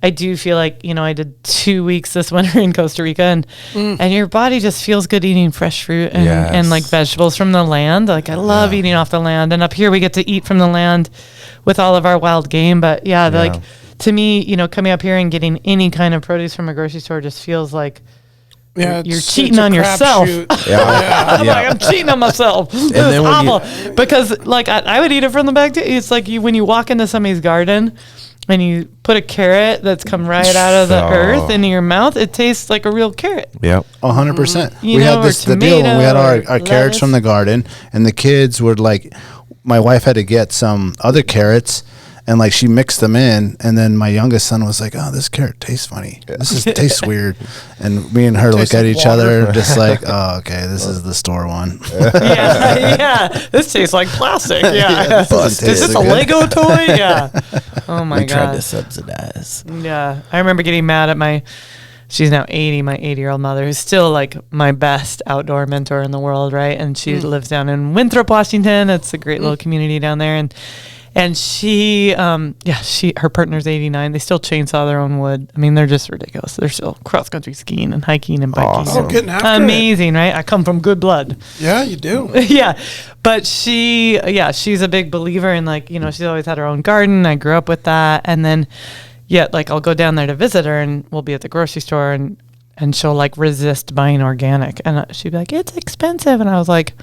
E: I do feel like, you know, I did 2 weeks this winter in Costa Rica, and your body just feels good eating fresh fruit and,
C: Yes.
E: and like vegetables from the land. Like I love eating off the land, and up here we get to eat from the land with all of our wild game. But yeah. Like to me, you know, coming up here and getting any kind of produce from a grocery store just feels like
F: Yeah,
E: you're
F: it's
E: cheating
F: a
E: on yourself.
F: crapshoot.
C: Yeah.
E: I'm like, I'm cheating on myself. This is
C: then when you-
E: awful. Because like I would eat it from the bag too. It's like when you walk into somebody's garden and you put a carrot that's come right out of the
C: Oh.
E: earth into your mouth, it tastes like a real carrot.
C: Yep.
B: 100%.
E: You
B: We
E: know,
B: had
E: or
B: this the deal when we had
E: tomato
B: our
E: or
B: carrots
E: lettuce.
B: from the garden, and the kids were like, my wife had to get some other carrots, and like she mixed them in, and then my youngest son was like, "Oh, this carrot tastes funny. Tastes weird." And me and her look
F: Tastes
B: at
F: like
B: each
F: water.
B: other, just like, "Oh, okay, this is the store one."
E: yeah. This tastes like plastic. Yeah.
B: this doesn't
E: Is
B: taste
E: this
B: so
E: a
B: good.
E: Lego toy? Yeah. Oh my
C: Tried to
E: god.
C: subsidize.
E: Yeah. I remember getting mad at she's now 80, my 80-year-old mother, who's still like my best outdoor mentor in the world, right? And she lives down in Winthrop, Washington. It's a great little community down there. And she, her partner's 89. They still chainsaw their own wood. I mean, they're just ridiculous. They're still cross-country skiing and hiking and biking.
C: Awesome.
F: Oh, getting after
E: Amazing, right? I come from good blood.
F: it. Yeah, you do.
E: Yeah. But she's a big believer in like, you know, she's always had her own garden. I grew up with that. And then, like I'll go down there to visit her and we'll be at the grocery store and she'll like resist buying organic. And she'd be like, it's expensive. And I was like,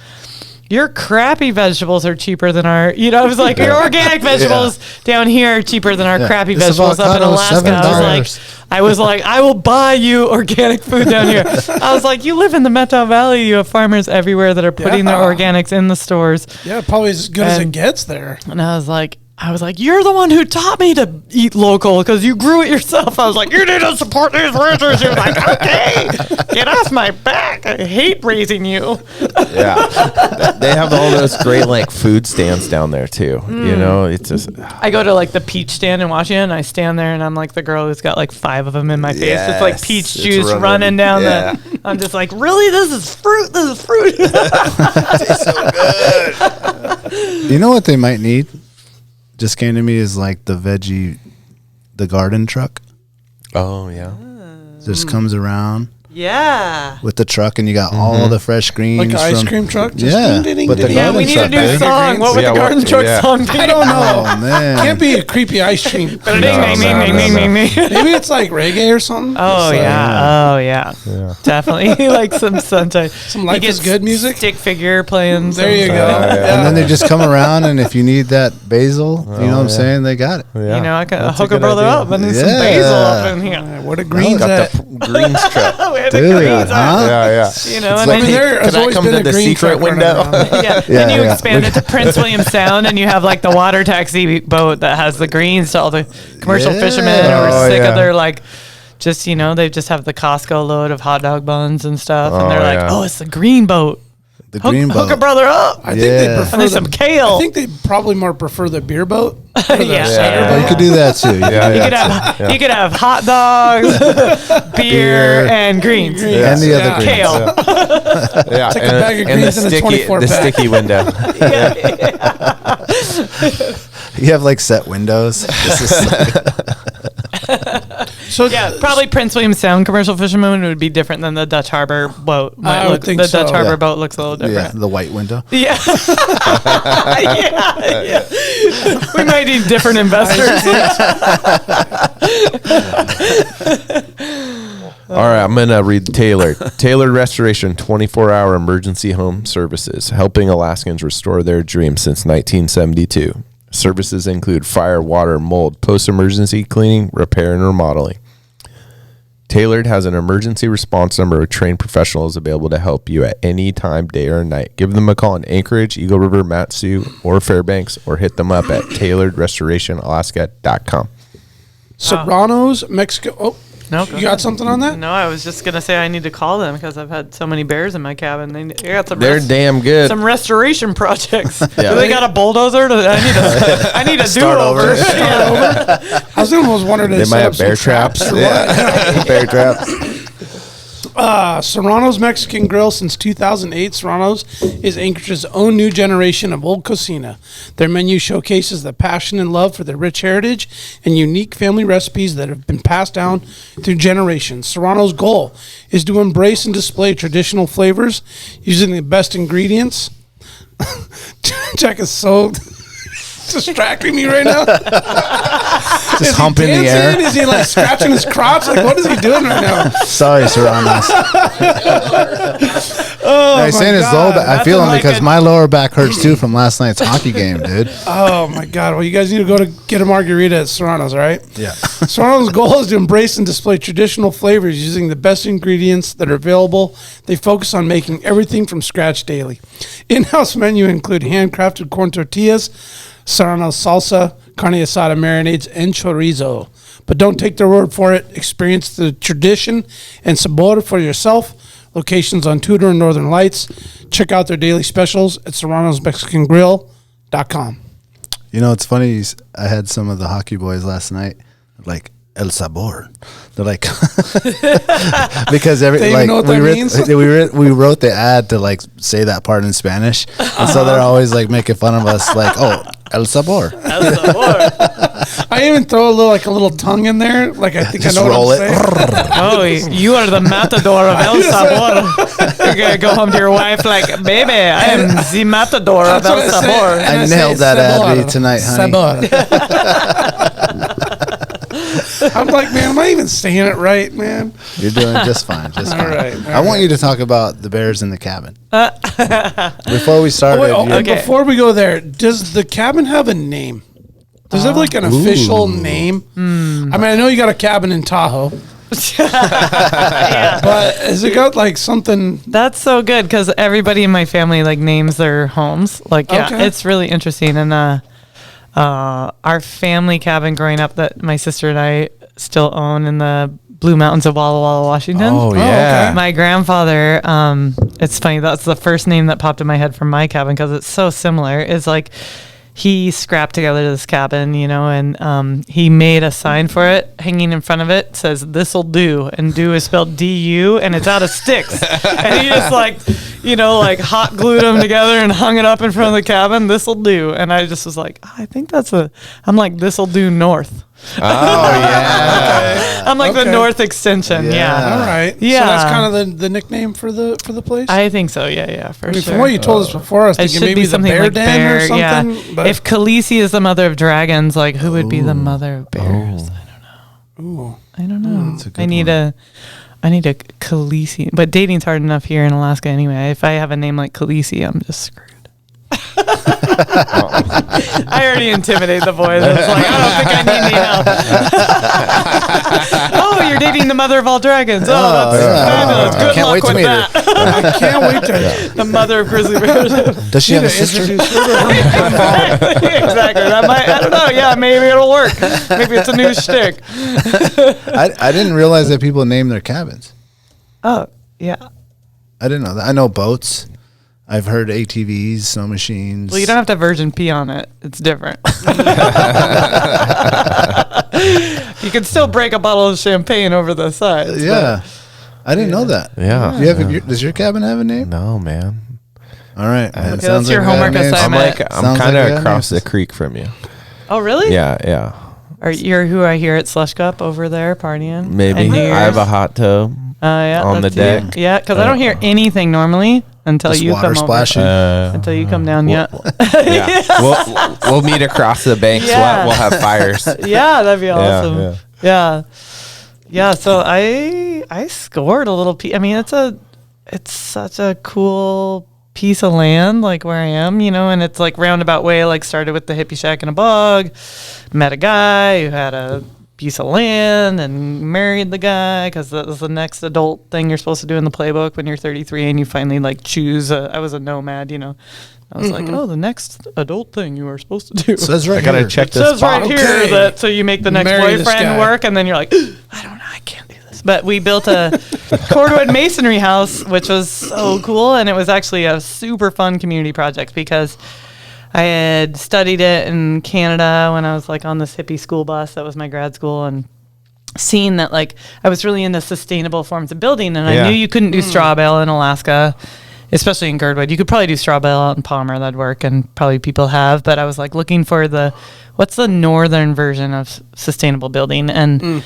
E: your crappy vegetables are cheaper than our, you know, I was like, your organic vegetables down here are cheaper than our crappy
B: This
E: vegetables up in
B: avocado,
E: Alaska. I was like, I will buy you organic food down here. I was like, you live in the Metro Valley. You have farmers everywhere that are putting their
F: Yeah.
E: organics in the stores.
F: Yeah, probably as good as it
E: And-
F: gets there.
E: And I was like, I was like, you're the one who taught me to eat local because you grew it yourself. I was like, you need to support these ranchers. She was like, okay, get off my back. I hate raising you.
C: Yeah. They have all those great like food stands down there too. You know, it's just.
E: I go to like the peach stand in Washington. I stand there and I'm like the girl who's got like 5 of them in my face. It's like peach juice running down the. I'm just like, really? This is fruit. This is fruit.
C: It's so good.
B: You know what they might need? Just came to me is like the garden truck.
C: Oh yeah.
B: Just comes around.
E: Yeah.
B: With the truck, and you got all the fresh greens.
F: Like an ice cream truck? Just
B: Yeah.
F: ding, ding,
B: But the
F: ding,
E: Yeah,
F: ding.
E: we need a new song. What would the garden truck song be?
F: I don't know.
B: Oh, man.
F: Can't be a creepy ice cream.
E: Ding, ding, ding, ding, ding, ding.
F: Maybe it's like reggae or something.
E: Oh
F: It's like
E: yeah. Oh yeah. Definitely like some sunshine.
F: Some Life
E: You
F: is
E: get
F: Good music.
E: Stick figure playing.
F: There you go.
B: And then they just come around, and if you need that basil, you know what I'm saying? They got it.
C: Yeah.
E: You know, I can
C: That's
E: hook
C: a
E: a
C: good
E: brother
C: idea.
E: up and then some
B: Yeah.
E: basil up in here.
F: What a greens
C: Got
F: at.
C: the greens truck.
E: Where the
B: Dude,
E: greens are.
B: huh?
C: Yeah.
E: You know, and
F: I
E: then
F: mean, there has
C: Can I
F: always
C: come
F: been
C: to
F: a
C: the
F: green
C: secret
F: truck running
C: window?
F: around.
E: then you
B: yeah.
E: expand it to Prince William Sound, and you have like the water taxi boat that has the greens to all the commercial
B: Yeah.
E: fishermen who are
C: Oh,
E: sick
C: yeah.
E: of their like, just you know, they just have the Costco load of hot dog buns and stuff, and they're
C: Oh,
E: like,
C: yeah.
E: oh, it's the green boat.
B: The green boat.
E: Hook a brother up.
F: I think they
B: Yeah.
F: prefer
E: And there's some kale.
F: I think they probably more prefer the beer boat.
E: Yeah.
B: Oh, you could do that too.
E: You could have hot dogs, beer, and greens.
B: And the other
F: Yeah.
B: greens.
E: Kale.
C: Yeah.
F: Take a bag of greens and a 24
C: the
F: pack.
C: sticky window.
B: You have like set windows. This is
F: So
E: Yeah, probably Prince William Sound commercial fisherman would be different than the Dutch Harbor boat.
F: I would think
E: the
F: so.
E: Dutch Harbor
B: Yeah.
E: boat looks a little
B: yeah,
E: different.
B: the white window.
E: Yeah. yeah. We might need different investors.
C: All right, I'm going to read Tailored. Tailored Restoration 24-hour emergency home services, helping Alaskans restore their dreams since 1972. Services include fire, water, mold, post-emergency cleaning, repair, and remodeling. Tailored has an emergency response number of trained professionals available to help you at any time, day or night. Give them a call in Anchorage, Eagle River, Matsu, or Fairbanks, or hit them up at tailoredrestorationalaska.com.
F: Serrano's, Mexico. Oh,
E: No,
F: you got something on that?
E: No, I was just gonna say I need to call them because I've had so many bears in my cabin. They got some.
C: They're damn good.
E: Some restoration projects.
C: Yeah.
E: Do they got a bulldozer? I need a
B: Start
E: do-over.
B: over.
F: I was almost wondering
C: They might have bear traps. Bear traps.
F: Serrano's Mexican Grill since 2008. Serrano's is Anchorage's own new generation of old cocina. Their menu showcases the passion and love for their rich heritage and unique family recipes that have been passed down through generations. Serrano's goal is to embrace and display traditional flavors using the best ingredients. Jack is so distracting me right now.
B: Just humping the air.
F: Is he like scratching his crotch? Like, what is he doing right now?
B: Sorry, Serranos.
F: Oh,
B: I'm saying it's low, but I
E: That's
B: feel him
E: like
B: because
E: a-
B: my lower back hurts too from last night's hockey game, dude.
F: Oh my God! Well, you guys need to go to get a margarita at Serrano's, all right?
B: Yeah.
F: Serrano's goal is to embrace and display traditional flavors using the best ingredients that are available. They focus on making everything from scratch daily. In-house menu include handcrafted corn tortillas, Serrano's salsa, carne asada marinades, and chorizo. But don't take their word for it. Experience the tradition and sabor for yourself. Locations on Tudor and Northern Lights. Check out their daily specials at serranosmexicangrill.com.
B: You know, it's funny. I had some of the hockey boys last night, like El Sabor. They're like, because
F: They even know what that means?
B: we wrote the ad to like say that part in Spanish, and so they're always like making fun of us, like, oh, El Sabor.
F: I even throw a little tongue in there. Like, I think
B: Just
F: I know
B: roll
F: what
B: it.
E: Oh, you are the matador of El Sabor. You're gonna go home to your wife like, baby, I am the matador of El
F: That's what I
E: Sabor.
F: say.
B: I
F: And I
B: nailed
F: say
B: that ad
F: sabor.
B: read tonight, honey.
F: Sabor. I'm like, man, am I even saying it right, man?
B: You're doing just fine, just fine.
F: right,
B: I want you to talk about the bears in the cabin. Before we started,
F: And before we go there, does the cabin have a name? Does it have like an official name? I mean, I know you got a cabin in Tahoe. But has it got like something?
E: That's so good because everybody in my family like names their homes. Like, yeah,
F: Okay.
E: it's really interesting. And our family cabin growing up that my sister and I still own in the Blue Mountains of Walla Walla, Washington.
C: Oh, yeah.
E: My grandfather, it's funny, that's the first name that popped in my head from my cabin because it's so similar, is like he scrapped together this cabin, you know, and he made a sign for it hanging in front of it, says "This'll do," and "do" is spelled D-U, and it's out of sticks. And he just like, you know, like hot glued them together and hung it up in front of the cabin. "This'll do," and I just was like, I think I'm like, "This'll do north."
C: Oh yeah.
E: I'm like the north extension. Yeah.
F: All right.
E: Yeah.
F: So that's kind of the nickname for the place.
E: I think so. Yeah. For sure.
F: From what you told us before, I was
E: It
F: thinking
E: should
F: maybe
E: be
F: the
E: something
F: bear
E: like
F: den
E: bear.
F: or something.
E: Yeah.
F: But
E: If Khaleesi is the mother of dragons, like who would be the mother of bears? I don't know.
B: That's a good
E: I need a Khaleesi, but dating's hard enough here in Alaska anyway. If I have a name like Khaleesi, I'm just screwed. I already intimidate the boys. I was like, I don't think I need any help. Oh, you're dating the mother of all dragons. Oh, that's fabulous. Good
B: Can't
E: luck
B: wait to
E: with
B: meet her.
E: that.
F: I can't wait to
E: The mother of grizzly bears.
B: Does she have a sister?
E: Exactly. That might, I don't know. Yeah, maybe it'll work. Maybe it's a new shtick.
B: I didn't realize that people name their cabins.
E: Oh, yeah.
B: I didn't know that. I know boats. I've heard ATVs, snow machines.
E: Well, you don't have to have Virgin P on it. It's different. You can still break a bottle of champagne over the sides.
B: Yeah. I didn't know that.
C: Yeah.
B: You have does your cabin have a name?
C: No, man.
B: All right. Man.
E: Okay, that's your
B: we got
E: homework
B: names.
E: assignment.
C: I'm
B: Sounds
C: kind of
B: we got
C: across
B: names.
C: the creek from you.
E: Oh, really?
C: Yeah.
E: You're who I hear at Slush Cup over there partying.
C: Maybe
E: And New
C: I have a
E: Year's.
C: hot tub.
E: Yeah,
C: on the
E: that's you.
C: deck.
E: Yeah, because I don't hear anything normally until
B: Just
E: you
B: water
E: come
B: splashing.
E: over. Until you come down. Yeah.
C: Yeah. We'll meet across the banks.
E: Yeah.
C: We'll have fires.
E: Yeah, that'd be awesome.
C: yeah.
E: Yeah. So I scored a little piece. I mean, it's such a cool piece of land, like where I am, you know, and it's like roundabout way. Like started with the hippie shack in a bog, met a guy who had a piece of land and married the guy because that was the next adult thing you're supposed to do in the playbook when you're 33 and you finally like choose. I was a nomad, you know. I was like, oh, the next adult thing you are supposed to do.
B: It says right
C: I gotta
B: here.
C: check
E: It
C: this
E: says right
C: box.
E: here
F: Okay.
E: that so you make the next
F: Marry this
E: boyfriend
F: guy.
E: work, and then you're like, I don't know, I can't do this. But we built a cordwood masonry house, which was so cool, and it was actually a super fun community project because I had studied it in Canada when I was like on this hippie school bus. That was my grad school, and seen that like I was really into sustainable forms of building, and I
C: Yeah.
E: knew you couldn't do straw bale in Alaska. Especially in Girdwood. You could probably do straw bale out in Palmer, that'd work, and probably people have, but I was like looking for what's the northern version of sustainable building, and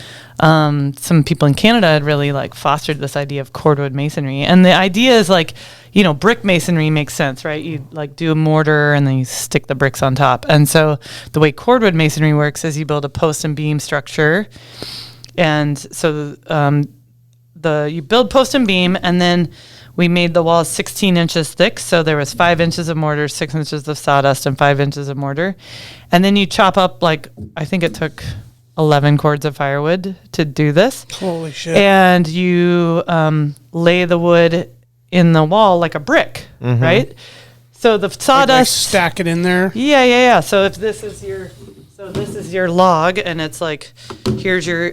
E: some people in Canada had really like fostered this idea of cordwood masonry, and the idea is like, you know, brick masonry makes sense, right? You like do a mortar and then you stick the bricks on top, and so the way cordwood masonry works is you build a post and beam structure, and so you build post and beam, and then we made the walls 16 inches thick, so there was 5 inches of mortar, 6 inches of sawdust, and 5 inches of mortar. And then you chop up, like, I think it took 11 cords of firewood to do this.
F: Holy shit.
E: And you lay the wood in the wall like a brick, right? So the
F: Like
E: sawdust...
F: stack it in there.
E: Yeah. So if this is your log, and it's like, here's your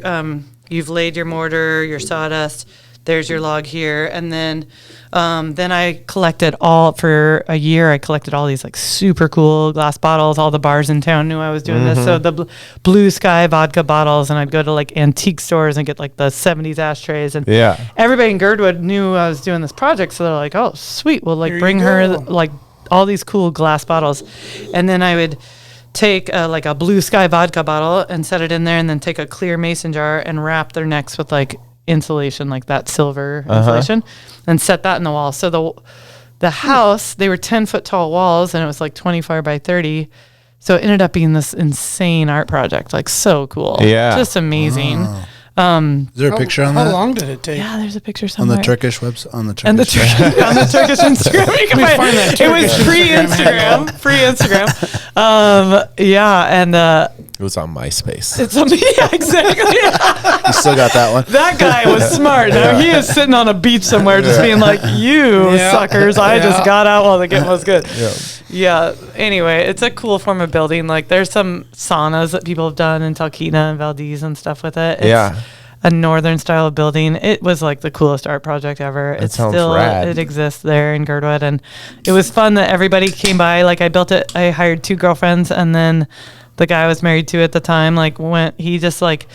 E: you've laid your mortar, your sawdust. There's your log here, and then I collected for a year. I collected all these like super cool glass bottles. All the bars in town knew I was doing this. So the Blue Sky vodka bottles, and I'd go to like antique stores and get like the 70s ashtrays, and everybody in Girdwood knew I was doing this project. So they're like, "Oh, sweet, we'll like
F: Here you
E: bring her
F: go.
E: like all these cool glass bottles," and then I would take like a Blue Sky vodka bottle and set it in there, and then take a clear mason jar and wrap their necks with like insulation, like that silver insulation, and set that in the wall. So the house, they were 10-foot tall walls, and it was like 24 by 30. So it ended up being this insane art project, like so cool.
C: Yeah.
E: Just amazing.
B: Is there a picture on
F: How
B: that?
F: long did it take?
E: Yeah, there's a picture
B: On
E: somewhere.
B: the Turkish website? On the Turkish
E: And on the Turkish Instagram. You can find
F: that
E: it was
F: Turkish
E: free Instagram. Yeah, and
C: It was on MySpace.
E: it's something. Yeah, exactly.
B: You still got that one?
E: That guy was smart. Now he is sitting on a beach somewhere, just being like, "You
F: Yeah.
E: suckers! I
F: Yeah.
E: just got out while the game was good." Yeah. Anyway, it's a cool form of building. Like there's some saunas that people have done in Talkeetna and Valdez and stuff with it. It's a northern style of building. It was like the coolest art project ever.
C: That sounds rad.
E: It exists there in Girdwood, and it was fun that everybody came by. Like I built it. I hired 2 girlfriends, and then the guy I was married to at the time, like he just like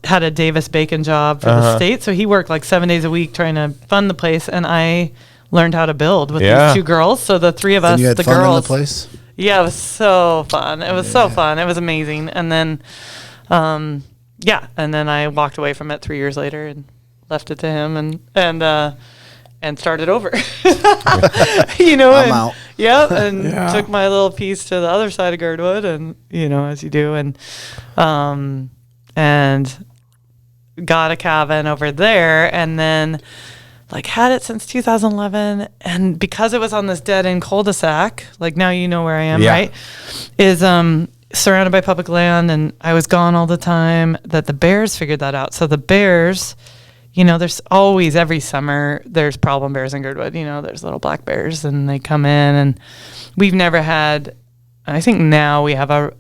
E: had a Davis-Bacon job for the state, so he worked like 7 days a week trying to fund the place, and I learned how to build with these 2 girls. So the 3 of us,
B: And you had
E: the
B: fun
E: girls,
B: in the place?
E: yeah, it was so fun. It was so fun. It was amazing. And then, and then I walked away from it 3 years later and left it to him and started over. I'm
B: out.
E: Yeah, and took my little piece to the other side of Girdwood, and as you do, and got a cabin over there, and then like had it since 2011, and because it was on this dead end cul-de-sac, like now you know where I am, right? Is surrounded by public land, and I was gone all the time. That the bears figured that out. So the bears, there's always every summer there's problem bears in Girdwood. There's little black bears, and they come in, and we've never had. I think now we have a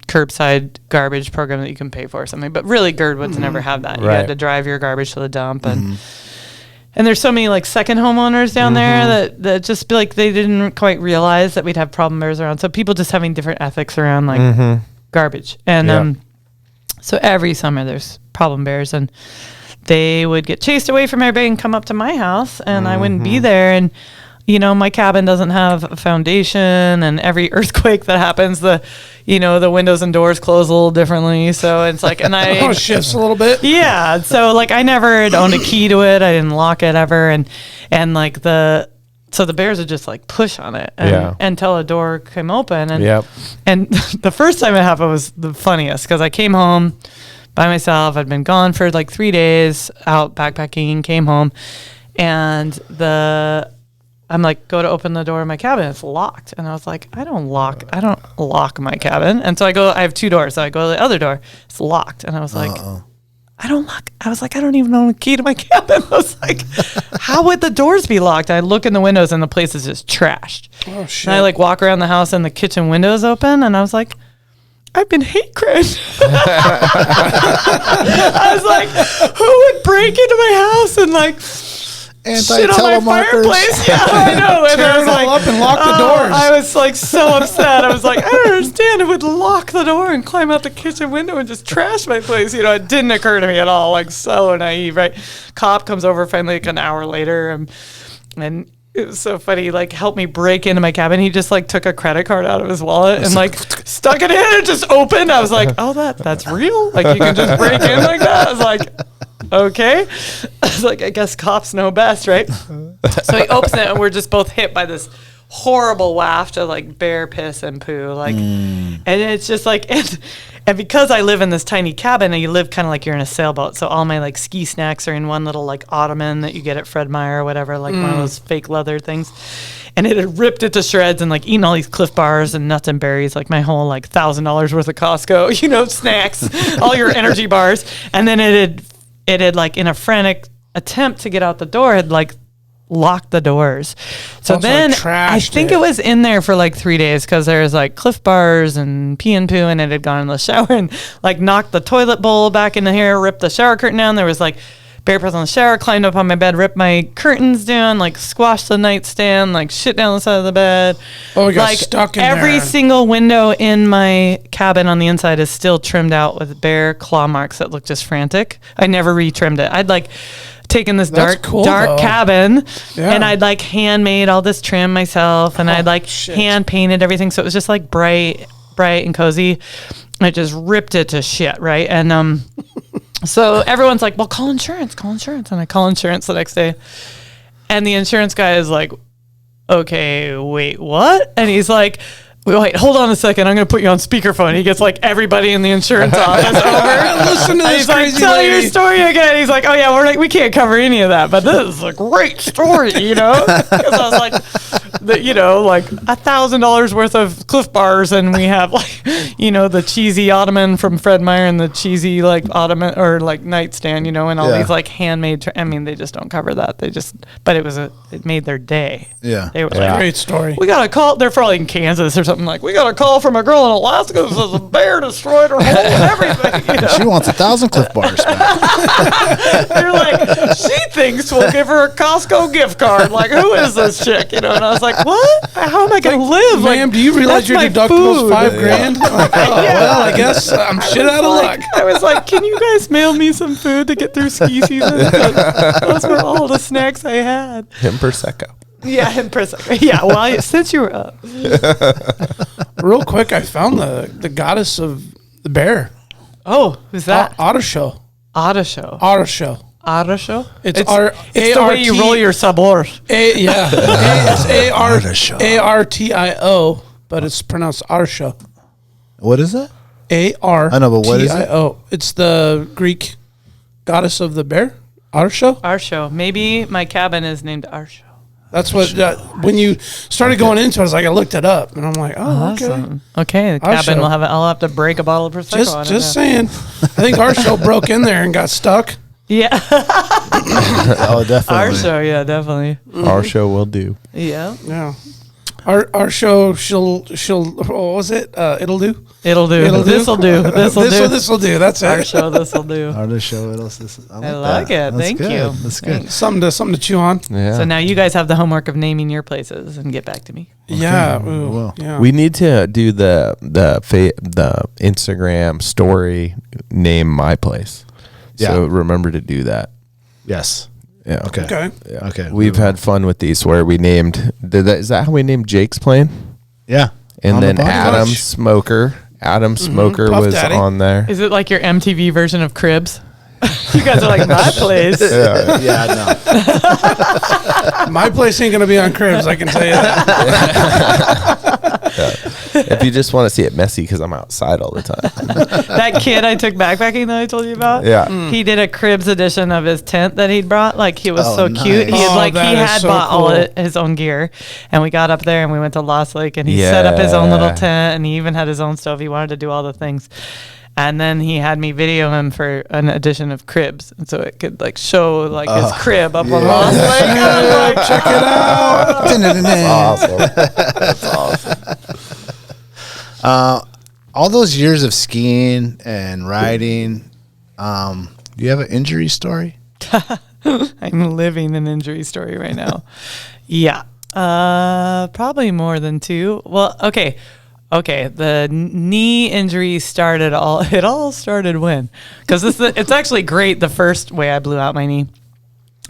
E: curbside garbage program that you can pay for or something, but really Girdwood's never had that. You had to drive your garbage to the dump, and there's so many like second homeowners down there that just be like, they didn't quite realize that we'd have problem bears around. So people just having different ethics around like garbage. And so every summer there's problem bears, and they would get chased away from everybody and come up to my house, and I wouldn't be there. And my cabin doesn't have a foundation, and every earthquake that happens, the windows and doors close a little differently. So it's like, and I
F: shifts a little bit.
E: Yeah. So like I never had owned a key to it. I didn't lock it ever. And like so the bears would just like push on it until a door came open. And the first time it happened was the funniest, because I came home by myself. I'd been gone for like 3 days out backpacking, came home, and I'm like, go to open the door of my cabin. It's locked. And I was like, I don't lock my cabin. And so I have 2 doors. So I go to the other door. It's locked. And I was like, I don't lock. I was like, I don't even own a key to my cabin. I was like, how would the doors be locked? I look in the windows, and the place is just trashed. Oh, shit. And I like walk around the house, and the kitchen windows open. And I was like, I've been hate crimed. I was like, who would break into my house and like shit on my fireplace? Yeah, I know. And
F: tear it all up and lock the doors.
E: I was like so upset. I was like, I don't understand. It would lock the door and climb out the kitchen window and just trash my place. It didn't occur to me at all. Like so naive, right? Cop comes over finally like an hour later, and it was so funny. He like helped me break into my cabin. He just like took a credit card out of his wallet and like stuck it in and just opened. I was like, oh, that's real? Like you can just break in like that? I was like, okay. I was like, I guess cops know best, right? So he opens it, and we're just both hit by this horrible waft of like bear piss and poo. Like, and it's just like, and because I live in this tiny cabin, and you live kind of like you're in a sailboat, so all my like ski snacks are in one little like ottoman that you get at Fred Meyer or whatever, like one of those fake leather things. And it had ripped it to shreds and like eaten all these Cliff Bars and nuts and berries, like my whole like $1,000 worth of Costco, snacks, all your energy bars. And then it had like in a frantic attempt to get out the door, had like locked the doors. So then I think it was in there for like 3 days, because there was like Cliff Bars and pee and poo, and it had gone in the shower and like knocked the toilet bowl back in the hair, ripped the shower curtain down. There was like bear paws on the shower, climbed up on my bed, ripped my curtains down, like squashed the nightstand, like shit down the side of the bed.
F: Oh, we got like stuck in there.
E: Every single window in my cabin on the inside is still trimmed out with bear claw marks that look just frantic. I never retrimmed it. I'd like taken this dark cabin, and I'd like handmade all this trim myself, and I'd like hand painted everything, so it was just like bright and cozy. I just ripped it to shit, right? And so everyone's like, well, call insurance. And I call insurance the next day, and the insurance guy is like, okay, wait, what? And he's like, wait, hold on a second. I'm going to put you on speakerphone. He gets like everybody in the insurance office over.
F: Listen to this
E: he's
F: crazy
E: like, tell
F: lady.
E: your story again. He's like, oh yeah, we can't cover any of that, but this is a great story, Because I was like, like $1,000 worth of Cliff Bars, and we have like, the cheesy ottoman from Fred Meyer and the cheesy like ottoman or like nightstand, and all these like handmade. They just don't cover that. But it made their day.
B: Yeah.
E: They were like,
F: Great story.
E: we got a call. They're probably in Kansas or something, like, we got a call from a girl in Alaska that says a bear destroyed her home and everything.
B: She wants 1,000 Cliff Bars back.
E: They're like, she thinks we'll give her a Costco gift card. Like, who is this chick? And I was like, what? How am I going to live?
F: Ma'am, do you realize your deductible's $5,000? Like, well, I guess I'm shit out of luck.
E: I was like, can you guys mail me some food to get through ski season? Those were all the snacks I had.
C: Him Prosecco.
E: Yeah, in Prosecco. Yeah, well, since you were up.
F: Real quick, I found the goddess of the bear.
E: Oh, who's that?
F: Otter Show.
E: Otter Show.
F: Otter Show.
E: Otter Show?
F: It's
E: the way you roll your sabor.
F: It's ARTIO, but it's pronounced Otter Show.
B: What is that?
F: ARTIO.
B: I know, but what is it?
F: It's the Greek goddess of the bear. Otter Show.
E: Our show. Maybe my cabin is named Our Show.
F: That's what when you started going into it, I was like, I looked it up, and I'm like, oh, okay.
E: Awesome. Okay, the
F: Our
E: cabin
F: show.
E: will have. I'll have to break a bottle of Prosecco.
F: Just saying. I think our show broke in there and got stuck.
E: Yeah.
B: Oh, definitely.
E: Our show. Yeah, definitely.
C: Our show will do.
E: Yeah.
F: Yeah. Our show, she'll what was it? It'll do.
E: It'll do. This'll do.
F: This'll do. That's it.
E: Our show. This'll do.
B: Our show.
E: I like it.
B: That's
E: Thank
B: good.
E: you.
B: That's good.
F: Something to chew on.
C: Yeah.
E: So now you guys have the homework of naming your places and get back to me.
F: Yeah. Ooh,
B: Well,
F: yeah.
C: We need to do the Instagram story name my place. So remember to do that.
B: Yes.
C: Yeah.
B: Okay.
F: Okay.
C: Yeah.
B: Okay.
C: We've had fun with these where we named. Is that how we named Jake's plane?
B: Yeah.
C: And
B: On the
C: then
B: body
C: Adam
B: wash.
C: Smoker. Adam Smoker
F: Puff
C: was
F: Daddy.
C: on there.
E: Is it like your MTV version of Cribs? You guys are like, my place.
B: Yeah. No.
F: My place ain't gonna be on Cribs. I can tell you that.
C: If you just want to see it messy, because I'm outside all the time.
E: That kid I took backpacking that I told you about.
C: Yeah.
E: He did a Cribs edition of his tent that he'd brought. Like, he was
B: Oh,
E: so
B: nice.
E: cute. He
F: Oh,
E: had
F: that
E: he
F: is
E: had
F: so
E: bought all
F: cool.
E: his own gear, and we got up there and we went to Lost Lake, and he set up his own little
C: Yeah.
E: tent, and he even had his own stove. He wanted to do all the things. And then he had me video him for an edition of Cribs, and so it could like show like his crib up on Lost Lake. I was like, check it
C: That's awesome.
B: All those years of skiing and riding, do you have an injury story?
E: I'm living an injury story right now. Yeah. Probably more than two. Well, okay. The knee injury it all started when? Because it's actually great. The first way I blew out my knee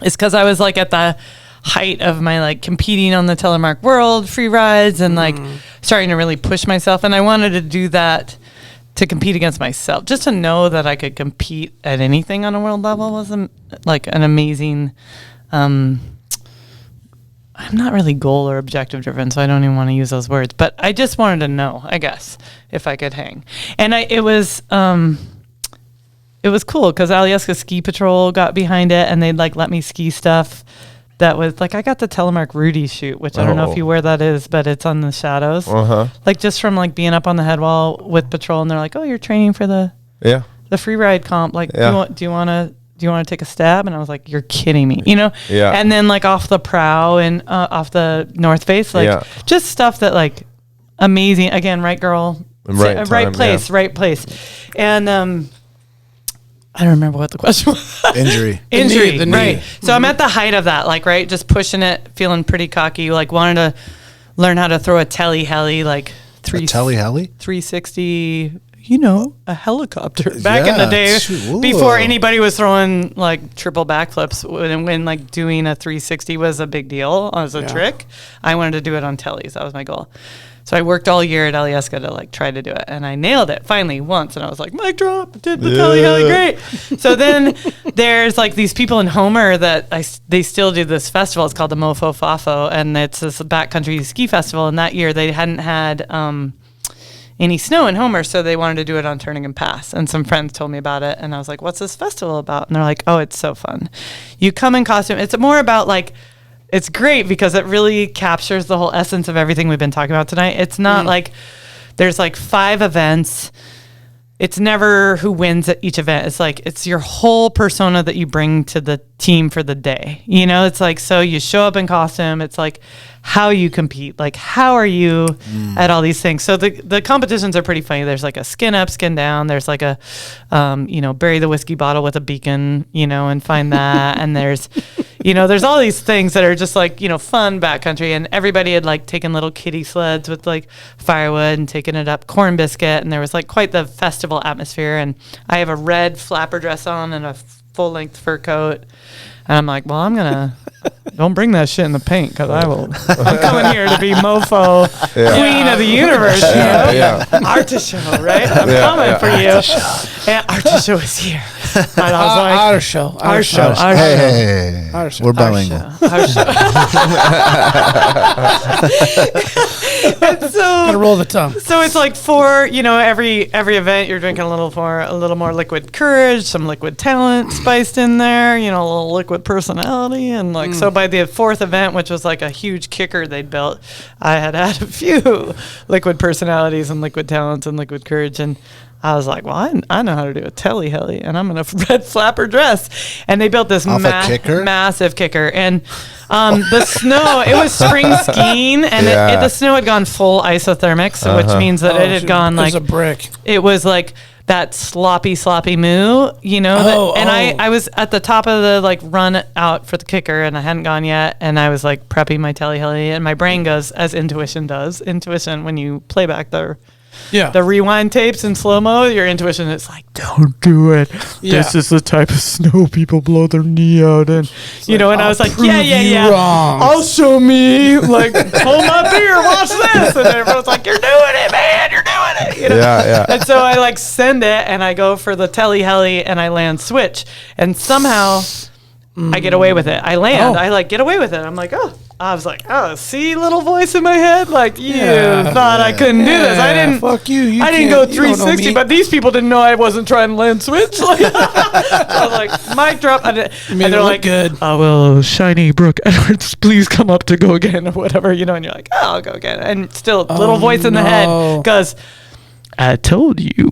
E: is because I was like at the height of my like competing on the Telemark World free rides and like starting to really push myself. And I wanted to do that to compete against myself, just to know that I could compete at anything on a world level was like an amazing, I'm not really goal or objective driven, so I don't even want to use those words, but I just wanted to know, I guess, if I could hang. And it was cool because Alyeska Ski Patrol got behind it, and they'd like let me ski stuff that was like, I got the Telemark Rudy shoot, which I don't know if you where that is, but it's on the shadows. Like just from like being up on the head wall with patrol, and they're like, oh, you're training for the free ride comp. Like, do you want to take a stab? And I was like, you're kidding me, Yeah. And then like off the prow and off the north face, like just stuff that like amazing. Again, right girl, right place. And I don't remember what the question was.
B: Injury.
E: Injury,
F: the knee.
E: right. So I'm at the height of that, like, right, just pushing it, feeling pretty cocky, like wanted to learn how to throw a Heli, like
B: Heli?
E: 360, a helicopter back in the day
B: Ooh.
E: before anybody was throwing like triple backflips when like doing a 360 was a big deal as a trick. I wanted to do it on Teles. That was my goal. So I worked all year at Alyeska to like try to do it, and I nailed it finally once, and I was like, mic drop, did the Heli great. So then there's like these people in Homer that they still do this festival. It's called the Mofo Fafo, and it's this backcountry ski festival, and that year they hadn't had any snow in Homer, so they wanted to do it on Turnigan Pass, and some friends told me about it, and I was like, what's this festival about? And they're like, oh, it's so fun. You come in costume. It's more about like, it's great because it really captures the whole essence of everything we've been talking about tonight. It's not like there's like 5 events. It's never who wins at each event. It's like, it's your whole persona that you bring to the team for the day. You know, it's like, so you show up in costume. It's like how you compete. Like, how are you at all these things? So the competitions are pretty funny. There's like a skin up, skin down. There's like a, bury the whiskey bottle with a beacon, and find that. And there's, there's all these things that are just like, fun backcountry. And everybody had like taken little kiddie sleds with like firewood and taken it up corn biscuit. And there was like quite the festival atmosphere. And I have a red flapper dress on and a full length fur coat. And I'm like, well, don't bring that shit in the paint because I'm coming here to be mofo queen of the universe, Artichoke, right? I'm coming for you. And Artichoke is here. And I was like,
F: Artichoke.
B: Hey, we're bilingual.
F: Gotta roll the tongue.
E: So it's like for every event you're drinking a little more liquid courage, some liquid talent spiced in there, a little liquid personality, and like so by the 4th event, which was like a huge kicker they'd built, I had a few liquid personalities and liquid talents and liquid courage, and I was like, well, I know how to do a Heli, and I'm in a red flapper dress. And they built this massive kicker. And the snow, it was spring skiing, and the snow had gone full isothermic, so which means that it had gone like...
F: It was a brick.
E: It was like that sloppy moo, I was at the top of the like run out for the kicker, and I hadn't gone yet, and I was like prepping my Heli, and my brain goes, as intuition does. Intuition, when you play back the rewind tapes in slow-mo, your intuition is like, don't do it. This is the type of snow people blow their knee out in. And I was like, yeah.
F: Wrong.
E: I'll show me. Like, hold my beer, watch this. And everyone's like, you're doing it, man. You're doing it.
C: Yeah.
E: And so I like send it, and I go for the Heli, and I land switch. And somehow I get away with it. I land. I like get away with it. I'm like, I was like, see, little voice in my head, like you thought I couldn't do this. I didn't.
F: Fuck you.
E: I didn't go 360, but these people didn't know I wasn't trying to land switch. Like, I was like, mic drop, and they're like,
F: good.
E: Oh well, shiny Brooke Edwards, please come up to go again or whatever, and you're like, I'll go again, and still little voice in the head goes, I told you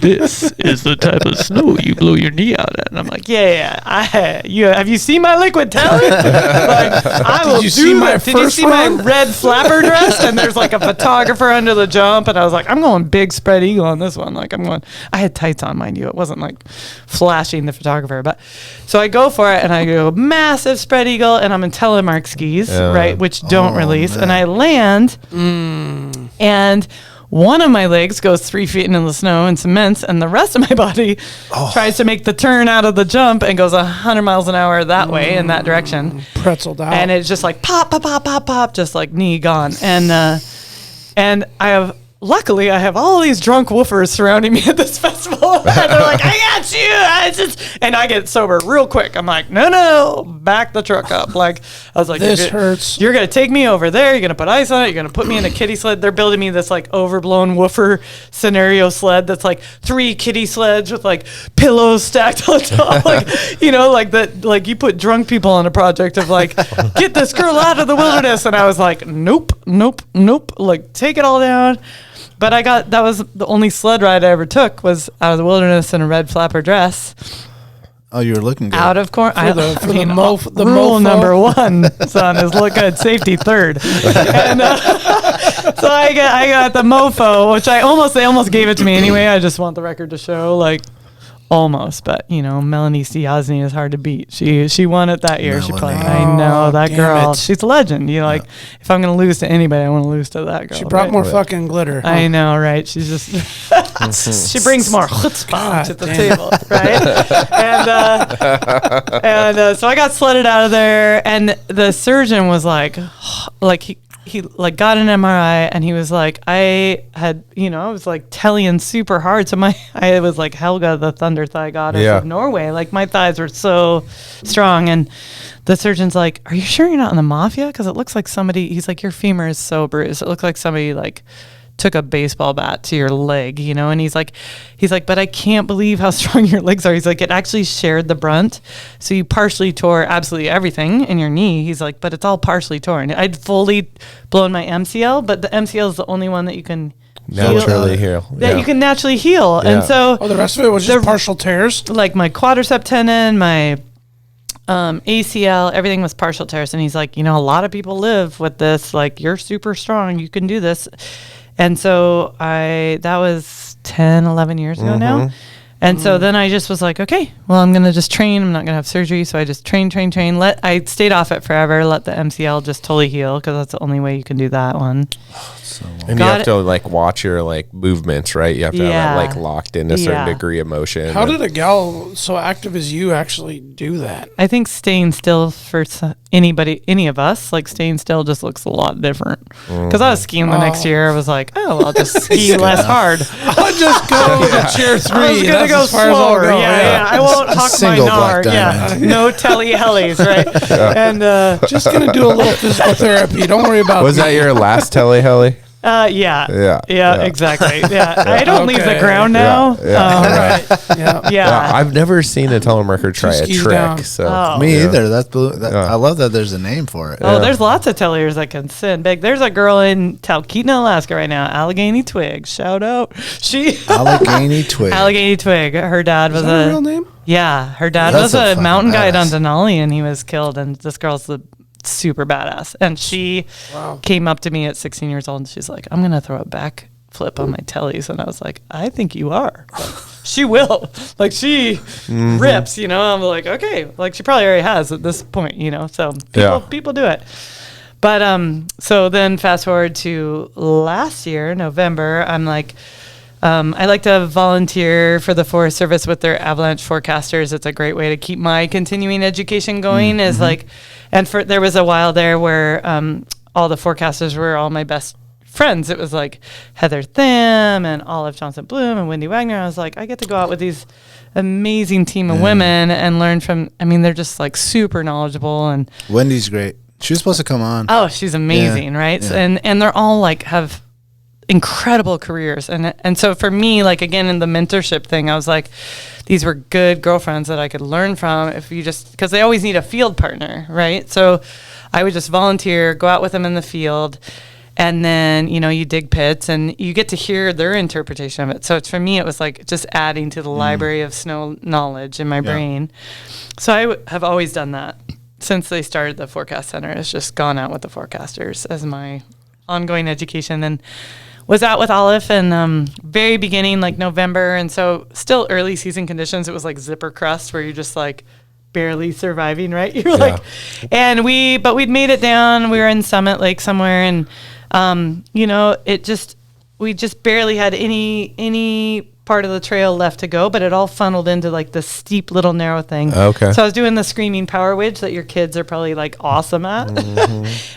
E: this is the type of snow you blow your knee out at. And I'm like, have you seen my liquid talent? Like, I will do that. Did you see my red flapper dress? And there's like a photographer under the jump. And I was like, I'm going big spread eagle on this one. Like I had tights on, mind you. It wasn't like flashing the photographer. But so I go for it, and I go massive spread eagle, and I'm in Telemark skis, right? Which don't release. Man. And I land and one of my legs goes 3 feet into the snow and cements, and the rest of my body tries to make the turn out of the jump and goes 100 miles an hour that way in that direction.
F: Pretzeled out.
E: And it's just like pop, pop, pop, pop, pop, just like knee gone. And luckily, I have all these drunk woofers surrounding me at this festival. And they're like, I got you. And I get sober real quick. I'm like, no, back the truck up. Like, I was like,
F: this hurts.
E: You're going to take me over there. You're going to put ice on it. You're going to put me in a kiddie sled. They're building me this like overblown woofer scenario sled that's like 3 kiddie sleds with like pillows stacked on top. Like, like that, like you put drunk people on a project of like, get this girl out of the wilderness. And I was like, nope. Like, take it all down. But that was the only sled ride I ever took, was out of the wilderness in a red flapper dress.
B: Oh, you were looking good.
E: Out of corn.
F: The
E: rule number 1, son, is look good. Safety 3rd. And so I got the mofo, which they almost gave it to me anyway. I just want the record to show, like, almost. But Melanie Stiazny is hard to beat. She won it that year. I know that girl. She's a legend. If I'm gonna lose to anybody, I want to lose to that girl.
F: She brought more fucking glitter. Huh?
E: I know, right? She's just she brings more chutzpah to the table, right? And so I got sledded out of there, and the surgeon was like he like got an MRI, and he was like, I was like telling super hard. So I was like Helga, the thunder thigh goddess of Norway. Like my thighs were so strong. And the surgeon's like, are you sure you're not in the mafia? Because it looks like he's like, your femur is so bruised. It looks like somebody like took a baseball bat to your leg, you know, and he's like, but I can't believe how strong your legs are. He's like, it actually shared the brunt. So you partially tore absolutely everything in your knee. He's like, but it's all partially torn. I'd fully blown my MCL, but the MCL is the only one that you can
C: naturally heal.
E: That you can naturally heal.
C: Yeah.
E: And so
F: the rest of it was just partial tears?
E: Like my quadricep tendon, my ACL, everything was partial tears. And he's like, you know, a lot of people live with this. Like, you're super strong. You can do this. And so that was 10, 11 years ago now. And so then I just was like, okay, well, I'm going to just train. I'm not going to have surgery. So I just train. I stayed off it forever. Let the MCL just totally heal, because that's the only way you can do that one.
C: And you have to like watch your like movements, right? You have to have that like locked in a certain degree of motion.
F: How did a gal so active as you actually do that?
E: I think staying still for any of us, like staying still just looks a lot different. Because I was skiing the next year. I was like, oh, I'll just ski less hard.
F: I'll just go to chair 3.
E: I was going to go slower. Yeah. I won't hawk my gnar. Yeah. No Helis, right? And
F: just going to do a little physical therapy. Don't worry about
C: Was that your last Heli?
E: Yeah, exactly. Yeah, I don't leave the ground now.
C: I've never seen a telemarker try a trick.
F: Down.
C: So
B: me either. I love that there's a name for it.
E: Oh, there's lots of telliers that can sin big. There's a girl in Talkeetna, Alaska right now, Allegheny Twig. Shout out.
B: Allegheny Twig.
E: Allegheny Twig. Her dad was
F: a real name.
E: Yeah, her dad was a mountain guide on Denali, and he was killed. And this girl's the super badass, and she came up to me at 16 years old and she's like, I'm gonna throw a back flip on my tellies. And I was like, I think you are. Like, she will. Like, she rips, you know. I'm like, okay. Like, she probably already has at this point, you know. So people do it. But so then fast forward to last year, November, I'm like, I like to volunteer for the Forest Service with their Avalanche forecasters. It's a great way to keep my continuing education going. Is like, and there was a while there where all the forecasters were all my best friends. It was like Heather Thim and Olive Johnson Bloom and Wendy Wagner. I was like, I get to go out with these amazing team of women and learn from. I mean, they're just like super knowledgeable. And
B: Wendy's great. She was supposed to come on.
E: Oh, she's amazing, right? Yeah. So, and they're all like have incredible careers, and so for me, like, again, in the mentorship thing, I was like, these were good girlfriends that I could learn from, if you just, because they always need a field partner, right? So I would just volunteer, go out with them in the field, and then, you know, you dig pits and you get to hear their interpretation of it. So for me, it was like just adding to the library of snow knowledge in my brain. So I have always done that since they started the Forecast Center. It's just gone out with the forecasters as my ongoing education, and was out with Olive in very beginning, like November, and so still early season conditions. It was like zipper crust where you're just like barely surviving, right? You're like, and but we'd made it down. We were in Summit Lake somewhere, and you know, we just barely had any part of the trail left to go, but it all funneled into like this steep little narrow thing.
C: Okay.
E: So I was doing the screaming power wedge that your kids are probably like awesome at,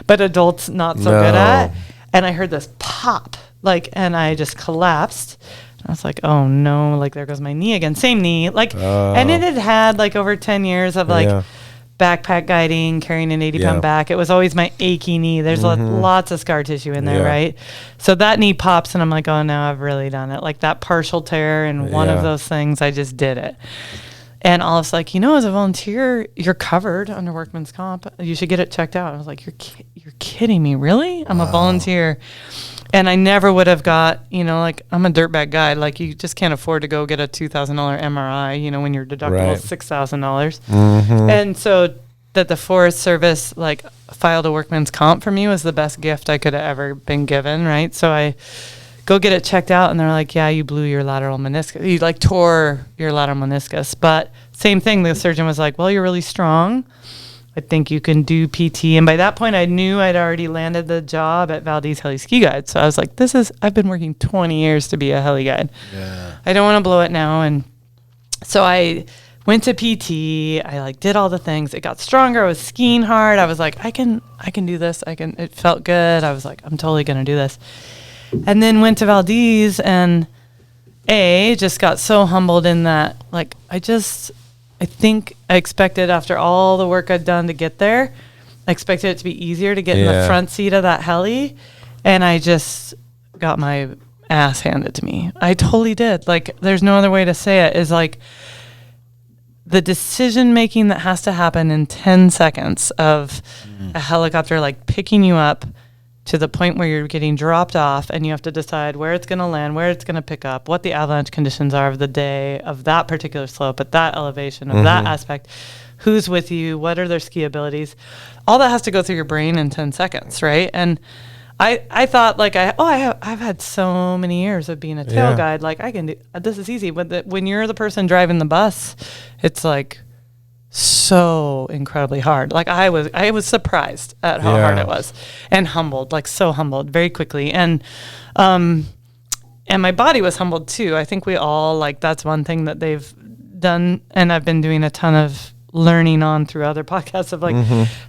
E: but adults not so good at. And I heard this pop, like, and I just collapsed. I was like, oh no, like there goes my knee again. Same knee, like, and it had like over 10 years of like backpack guiding, carrying an 80-pound back. It was always my achy knee. There's lots of scar tissue in there, right? So that knee pops and I'm like, oh no, I've really done it. Like that partial tear and one of those things, I just did it. And Olive's like, you know, as a volunteer, you're covered under workman's comp. You should get it checked out. I was like, you're kidding me, really? I'm a volunteer. And I never would have got, you know, like, I'm a dirtbag guy. Like, you just can't afford to go get a $2,000 MRI, you know, when your deductible is $6,000. And so that the Forest Service, like, filed a workman's comp for me was the best gift I could have ever been given, right? So I go get it checked out, and they're like, yeah, you blew your lateral meniscus. You, like, tore your lateral meniscus. But same thing, the surgeon was like, well, you're really strong. I think you can do PT. And by that point, I knew I'd already landed the job at Valdez Heli Ski Guide. So I was like, I've been working 20 years to be a heli guide. Yeah. I don't want to blow it now. And so I went to PT. I like did all the things. It got stronger. I was skiing hard. I was like, I can do this. It felt good. I was like, I'm totally going to do this. And then went to Valdez and just got so humbled in that, like, I think I expected, after all the work I'd done to get there, I expected it to be easier to get in the front seat of that heli. And I just got my ass handed to me. I totally did. Like, there's no other way to say it, is like the decision making that has to happen in 10 seconds of a helicopter like picking you up to the point where you're getting dropped off, and you have to decide where it's going to land, where it's going to pick up, what the avalanche conditions are of the day, of that particular slope, at that elevation, of that aspect, who's with you, what are their ski abilities. All that has to go through your brain in 10 seconds, right? And I thought, like, I've had so many years of being a tail guide, like, I can do this, is easy. But when you're the person driving the bus, it's like so incredibly hard. Like, I was surprised at how hard it was, and humbled, like so humbled very quickly. And my body was humbled too. I think we all, like, that's one thing that they've done, and I've been doing a ton of learning on through other podcasts of like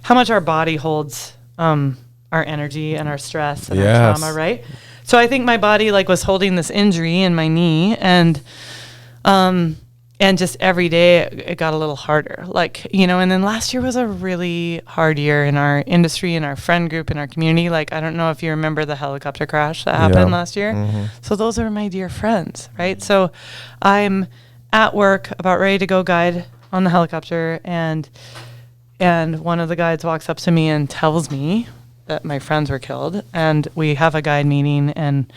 E: how much our body holds our energy and our stress and our trauma, right? So I think my body like was holding this injury in my knee, and just every day it got a little harder, like, you know. And then last year was a really hard year in our industry, in our friend group, in our community. Like, I don't know if you remember the helicopter crash that happened last year. So those are my dear friends, right? So I'm at work about ready to go guide on the helicopter, and one of the guides walks up to me and tells me that my friends were killed, and we have a guide meeting, and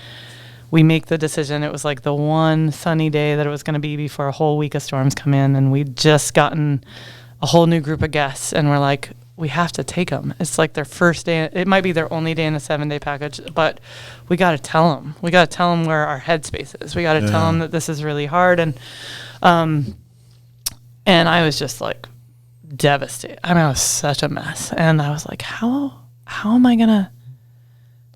E: we make the decision. It was like the one sunny day that it was going to be before a whole week of storms come in, and we'd just gotten a whole new group of guests, and we're like, we have to take them. It's like their first day. It might be their only day in a 7-day package, but we got to tell them. We got to tell them where our headspace is. We got to tell them that this is really hard, and I was just like devastated. I mean, I was such a mess, and I was like, how am I gonna,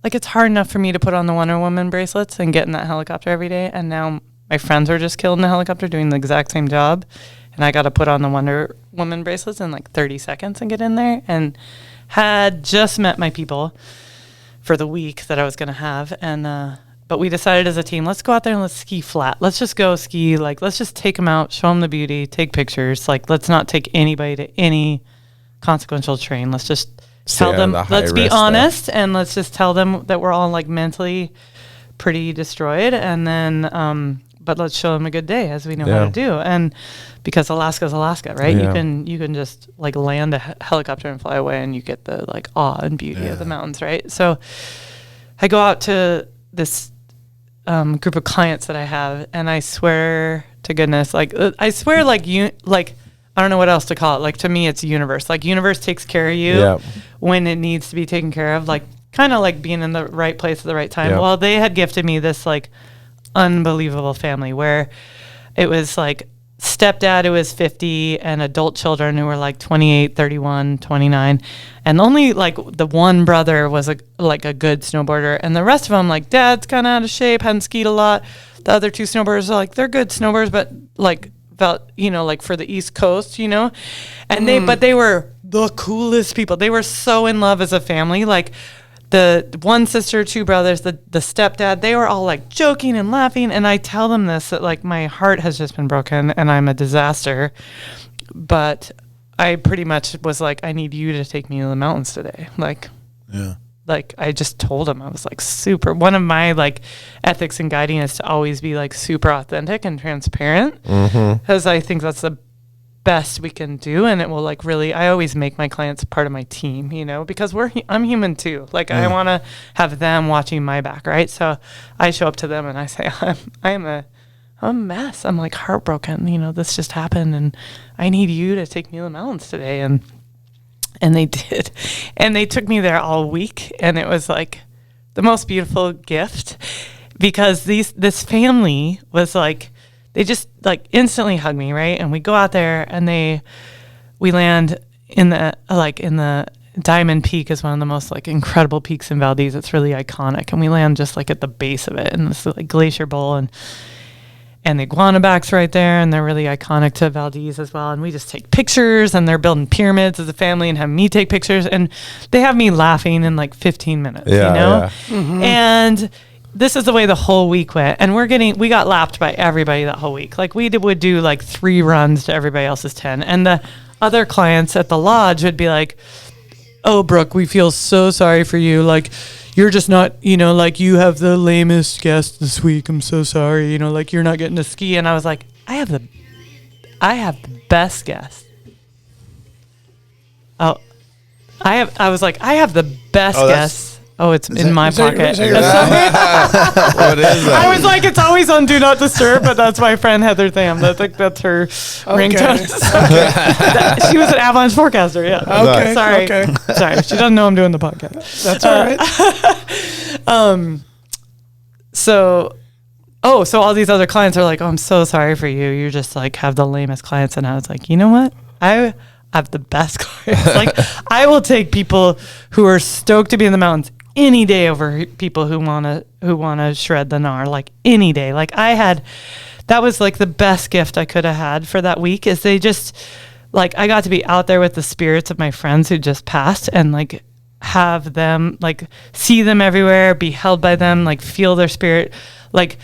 E: like, it's hard enough for me to put on the Wonder Woman bracelets and get in that helicopter every day, and now my friends were just killed in the helicopter doing the exact same job, and I got to put on the Wonder Woman bracelets in like 30 seconds and get in there, and had just met my people for the week that I was gonna have, and but we decided as a team, let's go out there and let's ski flat. Let's just go ski, like, let's just take them out, show them the beauty, take pictures. Like, let's not take anybody to any consequential terrain. Let's just tell them, let's be honest, and let's just tell them that we're all like mentally pretty destroyed, and then but let's show them a good day, as we know how to do. And because Alaska's Alaska, right? You can just like land a helicopter and fly away, and you get the like awe and beauty of the mountains, right? So I go out to this group of clients that I have, and I swear to goodness, like I swear, like I don't know what else to call it. Like, to me, it's universe. Like, universe takes care of you when it needs to be taken care of. Like, kind of like being in the right place at the right time. Well, they had gifted me this like unbelievable family where it was like stepdad who was 50 and adult children who were like 28, 31, 29. And only like the one brother was a good snowboarder. And the rest of them, like, dad's kind of out of shape, hadn't skied a lot. The other two snowboarders are like, they're good snowboarders, but like, felt, you know, like for the East Coast, you know, and they were the coolest people. They were so in love as a family. Like, the one sister, two brothers, the stepdad, they were all like joking and laughing. And I tell them this, that like my heart has just been broken and I'm a disaster. But I pretty much was like, I need you to take me to the mountains today. Like, like I just told him, I was like super, one of my like ethics in guiding is to always be like super authentic and transparent, because I think that's the best we can do. And it will like really, I always make my clients part of my team, you know, because I'm human too. Like I want to have them watching my back. Right. So I show up to them and I say, I'm a mess. I'm like heartbroken. You know, this just happened and I need you to take me to the mountains today. And they did. And they took me there all week. And it was like the most beautiful gift, because this family was like, they just like instantly hug me, right? And we go out there and we land in the Diamond Peak, is one of the most like incredible peaks in Valdez. It's really iconic. And we land just like at the base of it in this like glacier bowl, and the iguanabacks right there, and they're really iconic to Valdez as well. And we just take pictures, and they're building pyramids as a family and have me take pictures, and they have me laughing in like 15 minutes, you know? And this is the way the whole week went. And we got lapped by everybody that whole week. Like we would do like 3 runs to everybody else's 10. And the other clients at the lodge would be like, oh, Brooke, we feel so sorry for you. Like, you're just not, like you have the lamest guest this week. I'm so sorry. Like you're not getting to ski. And I was like, I have the best guest. Oh, I was like, I have the best guest. Oh, it's in my pocket.
C: What is that?
E: I was like, it's always on Do Not Disturb, but that's my friend Heather Tham. I think that's her ringtone. She was an Avalanche forecaster, yeah.
F: Okay.
E: Sorry.
F: Okay.
E: Sorry. She doesn't know I'm doing the podcast.
F: That's all right.
E: So all these other clients are like, oh, I'm so sorry for you. You just like have the lamest clients. And I was like, you know what? I have the best clients. Like I will take people who are stoked to be in the mountains any day over people who wanna shred the gnar, like any day. Like that was like the best gift I could have had for that week, is they just like, I got to be out there with the spirits of my friends who just passed, and like have them, like see them everywhere, be held by them, like feel their spirit, like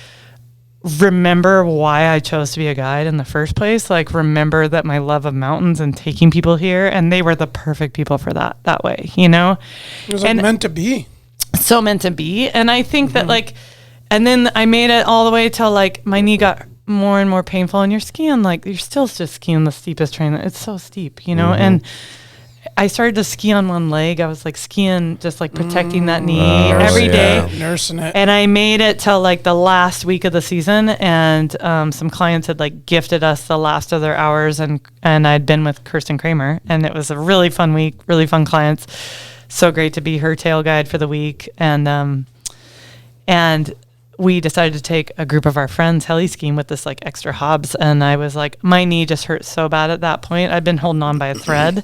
E: remember why I chose to be a guide in the first place, like remember that my love of mountains and taking people here, and they were the perfect people for that way,
F: It was like meant to be.
E: So meant to be. And I think that like, and then I made it all the way till like my knee got more and more painful, and you're skiing, like you're still just skiing the steepest terrain. It's so steep, and I started to ski on one leg. I was like skiing, just like protecting that knee every day.
F: Nursing it.
E: And I made it till like the last week of the season, and some clients had like gifted us the last of their hours, and I'd been with Kirsten Kramer, and it was a really fun week, really fun clients. So great to be her tail guide for the week. And we decided to take a group of our friends heli skiing with this like extra hobs. And I was like, my knee just hurt so bad at that point. I'd been holding on by a thread,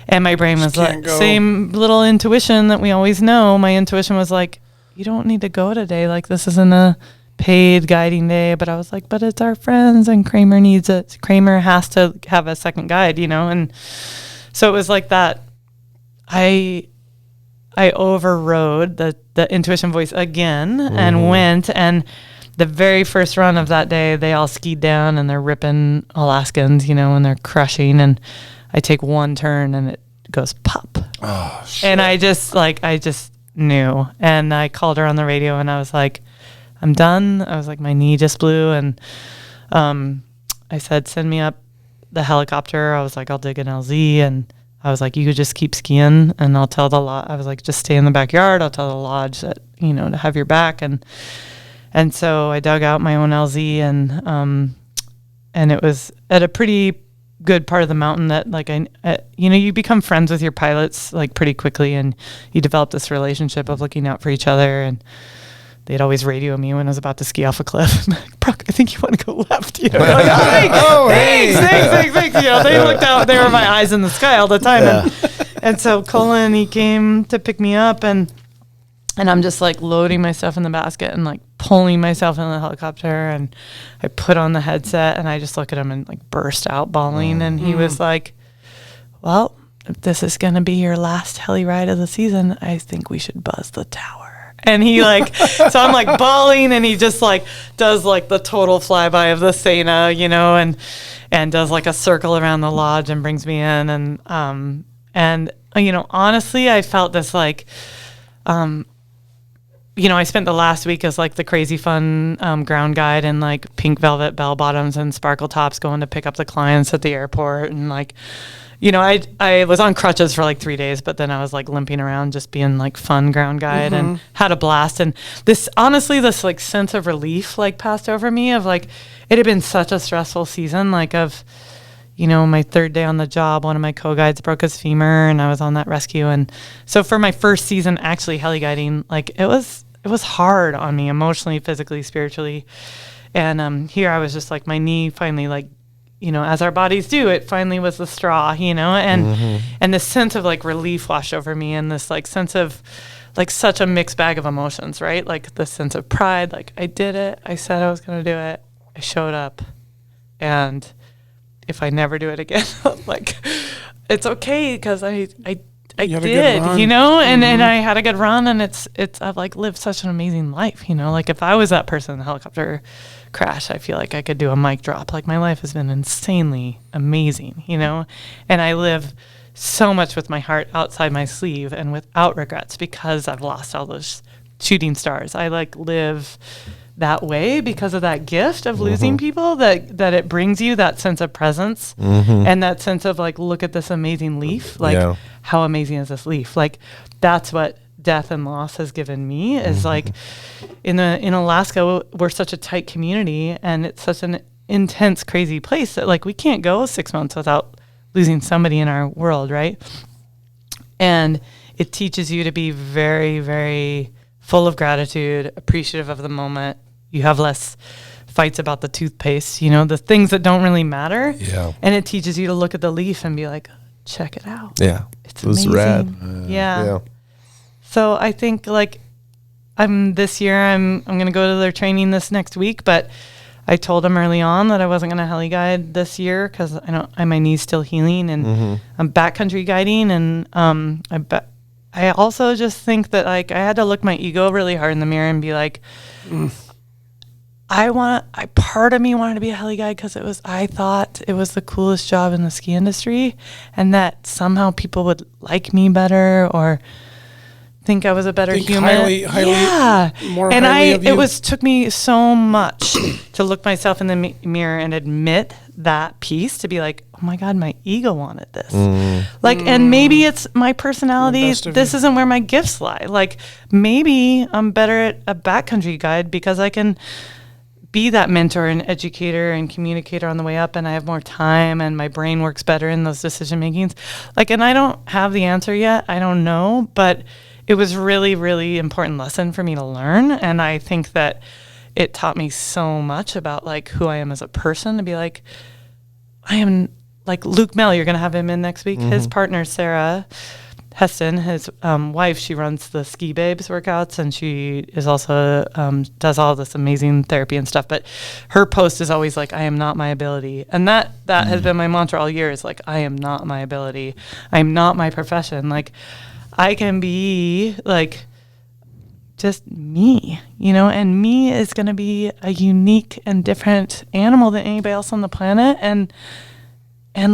E: and my brain was like, same little intuition that we always know. My intuition was like, you don't need to go today. Like this isn't a paid guiding day. But I was like, but it's our friends, and Kramer needs it. Kramer has to have a second guide, And so it was like that. I overrode the intuition voice again and went, and the very first run of that day, they all skied down and they're ripping Alaskans, and they're crushing, and I take one turn and it goes pop. Oh, shit. And I just knew, and I called her on the radio, and I was like, I'm done. I was like, my knee just blew, and I said, send me up the helicopter. I was like, I'll dig an LZ, and I was like, you could just keep skiing, and I'll tell the lodge. I was like, just stay in the backyard. I'll tell the lodge that, to have your back. And so I dug out my own LZ, and it was at a pretty good part of the mountain that like, you become friends with your pilots like pretty quickly, and you develop this relationship of looking out for each other. And they'd always radio me when I was about to ski off a cliff. Brooke, I think you want to go left. Like, thanks. They looked out. They were my eyes in the sky all the time. Yeah. And so Colin, he came to pick me up, and I'm just like loading my stuff in the basket and like pulling myself in the helicopter. And I put on the headset, and I just look at him and like burst out bawling. And he was like, well, if this is going to be your last heli ride of the season, I think we should buzz the tower. And he like, so I'm like bawling, and he just like does like the total flyby of the Sena, and does like a circle around the lodge and brings me in. And honestly, I felt this like, I spent the last week as like the crazy fun ground guide in like pink velvet bell bottoms and sparkle tops, going to pick up the clients at the airport, and like, I was on crutches for like 3 days, but then I was like limping around, just being like fun ground guide, and had a blast. And this like sense of relief like passed over me of like, it had been such a stressful season, like of, my third day on the job, one of my co-guides broke his femur, and I was on that rescue. And so for my first season actually heli guiding, like it was hard on me emotionally, physically, spiritually. And here I was just like, my knee finally like, as our bodies do, it finally was the straw, and this sense of like relief washed over me, and this like sense of like such a mixed bag of emotions, right? Like the sense of pride, like I did it, I said I was going to do it, I showed up, and if I never do it again, like it's okay, because I did, and I had a good run, and I've like lived such an amazing life, like if I was that person in the helicopter crash, I feel like I could do a mic drop. Like my life has been insanely amazing, and I live so much with my heart outside my sleeve and without regrets because I've lost all those shooting stars. I like live that way because of that gift of losing people, that it brings you that sense of presence and that sense of like, look at this amazing leaf. Like, how amazing is this leaf? Like, that's what death and loss has given me is like in Alaska, we're such a tight community and it's such an intense, crazy place that like we can't go 6 months without losing somebody in our world, right? And it teaches you to be very, very full of gratitude, appreciative of the moment. You have less fights about the toothpaste, you know, the things that don't really matter. Yeah. And it teaches you to look at the leaf and be like, check it out.
C: Yeah.
E: It's
C: it was
E: amazing.
C: Rad.
E: Yeah. So I think like I'm going to go to their training this next week, but I told them early on that I wasn't going to heli guide this year because my knee's still healing, and I'm backcountry guiding, and I also just think that like I had to look my ego really hard in the mirror and be like, part of me wanted to be a heli guide because I thought it was the coolest job in the ski industry, and that somehow people would like me better or think I was a better human. Took me so much to look myself in the mirror and admit that piece, to be like, oh my God, my ego wanted this. And maybe it's my personality. This isn't where my gifts lie. Like maybe I'm better at a backcountry guide because I can be that mentor and educator and communicator on the way up, and I have more time and my brain works better in those decision makings. Like, and I don't have the answer yet. I don't know, but it was really, really important lesson for me to learn. And I think that it taught me so much about like who I am as a person, to be like, I am like Luke Mel, you're going to have him in next week. His partner, Sarah Heston, his wife, she runs the Ski Babes workouts, and she is also does all this amazing therapy and stuff. But her post is always like, I am not my ability. And that has been my mantra all year, is like, I am not my ability. I am not my profession. Like, I can be like just me, you know, and me is going to be a unique and different animal than anybody else on the planet. And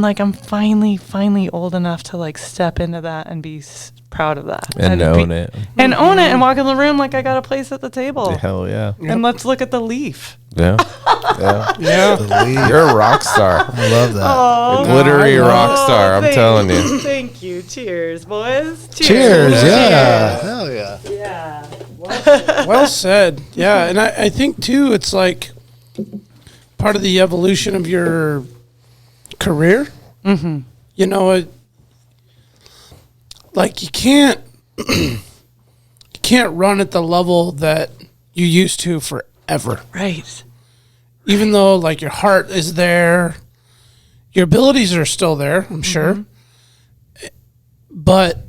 E: like, I'm finally old enough to like step into that and be proud of that.
C: And own it.
E: And own it and walk in the room like I got a place at the table.
C: Hell yeah.
E: And let's look at the leaf.
C: Yeah.
B: Yeah.
C: You're a rock star.
B: I love that.
C: A glittery rock star, I'm telling you.
E: Thank you. Cheers, boys.
B: Cheers. Yeah. Hell yeah.
E: Yeah.
F: Well said. Yeah. And I think too, it's like part of the evolution of your career. You know, like you can't run at the level that you used to forever.
E: Right.
F: Even though like your heart is there, your abilities are still there, I'm sure. But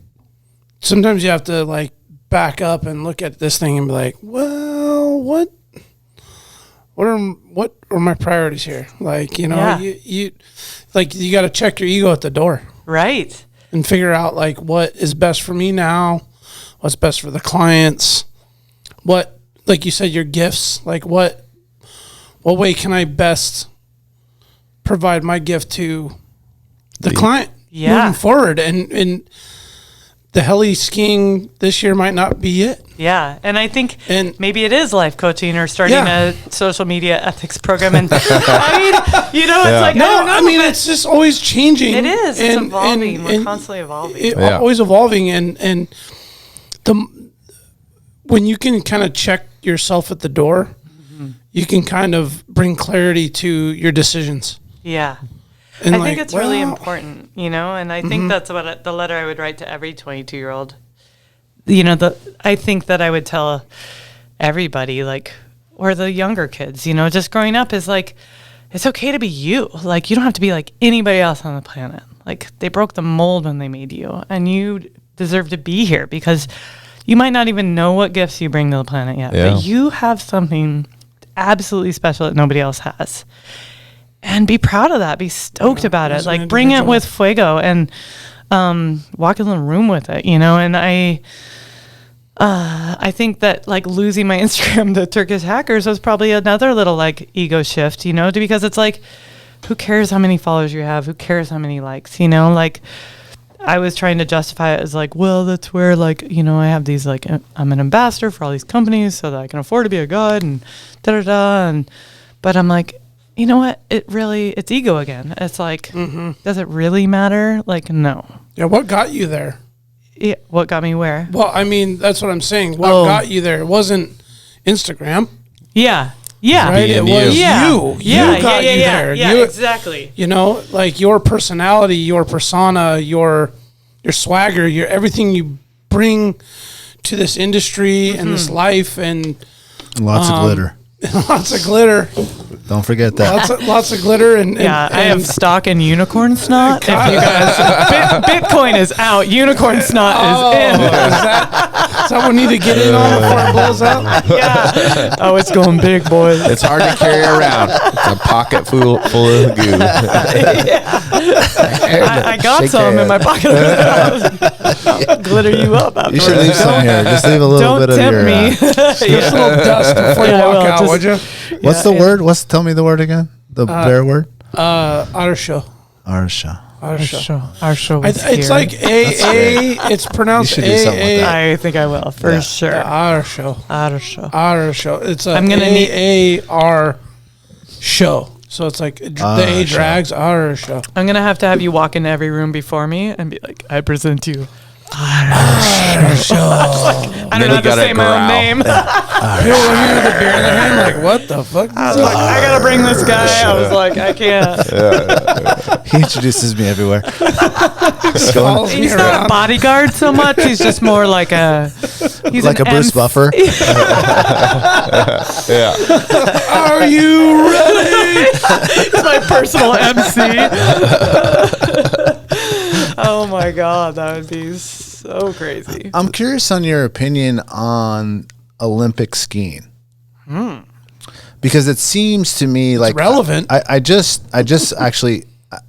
F: sometimes you have to like back up and look at this thing and be like, well, what are my priorities here? Like, you know, you got to check your ego at the door.
E: Right.
F: And figure out like what is best for me now, what's best for the clients, what, like you said, your gifts, like what way can I best provide my gift to the client moving forward? And the heli skiing this year might not be it.
E: Yeah, and I think maybe it is life coaching or starting a social media ethics program. And I mean, you know, it's like, I mean,
F: it's just always changing.
E: It is. It's evolving. We're constantly evolving.
F: Always evolving. And when you can kind of check yourself at the door, you can kind of bring clarity to your decisions.
E: Yeah.
F: And
E: I think it's really important, you know, and I think that's what the letter I would write to every 22-year-old. You know, I think that I would tell everybody, like, or the younger kids, you know, just growing up is like, it's okay to be you. Like, you don't have to be like anybody else on the planet. Like, they broke the mold when they made you, and you deserve to be here because you might not even know what gifts you bring to the planet yet, but you have something absolutely special that nobody else has. And be proud of that. Be stoked about it. Like, bring it with fuego and walk in the room with it, you know? And I think that, like, losing my Instagram to Turkish hackers was probably another little, like, ego shift, you know? Because it's like, who cares how many followers you have? Who cares how many likes, you know? Like, I was trying to justify it as like, well, that's where like, you know, I have these like, I'm an ambassador for all these companies so that I can afford to be a guide and but I'm like, you know what? It's ego again. It's like, does it really matter? Like, no.
F: Yeah. What got you there?
E: Yeah, what got me where?
F: Well, I mean, that's what I'm saying. What got you there? It wasn't Instagram.
E: Yeah. Yeah.
F: Right? It was you.
E: Yeah.
F: You got you there.
E: Yeah, exactly.
F: You know, like your personality, your persona, your swagger, your everything you bring to this industry and this life and
B: Lots of glitter.
F: lots of glitter.
B: Don't forget that.
F: Lots of glitter and
E: I have stock in unicorn snot. If you guys, Bitcoin is out. Unicorn snot is in.
F: Is that what we need to get in on before it blows up?
E: Yeah. Oh, it's going big, boys.
C: It's hard to carry around. It's a pocket full of goo.
E: I got
B: Shake
E: some in
B: hands.
E: my pocket. I'll glitter you up afterwards.
B: You should leave some here. Just leave a little
E: Don't
B: bit of
E: tempt
B: your.
E: me.
F: Just a little dust before you
E: Yeah, I
F: walk
E: will.
F: out,
E: Just-
F: would you?
B: What's the word? Tell me the word again. The bear word.
F: Otter show.
B: Arsha.
E: Our show was
F: It's
E: here.
F: like A. It's pronounced
B: You should do something with
F: A.
B: that.
E: I think I will for sure.
F: Otter show.
E: Otter show.
F: Otter show. It's a
E: I'm gonna need-
F: AAR show. So it's like the A
B: show.
F: drags Otter show.
E: I'm gonna have to have you walk into every room before me and be like, I present you.
F: Otter show.
E: I
C: then
E: don't
C: you
E: have to
C: gotta
E: say my own
C: growl.
E: name.
F: People looking at the beer in their hand like, what the fuck?
E: I was like, I gotta bring this guy. I was like, I can't.
B: He introduces me everywhere.
F: Follows me
E: He's not a
F: around.
E: bodyguard so much. He's just more like he's
B: Like
E: an
B: a Bruce
E: MC.
B: Buffer.
F: Are you ready?
E: He's my personal MC. Oh my god, that would be so crazy.
B: I'm curious on your opinion on Olympic skiing. Because it seems to me like
F: relevant.
B: I just actually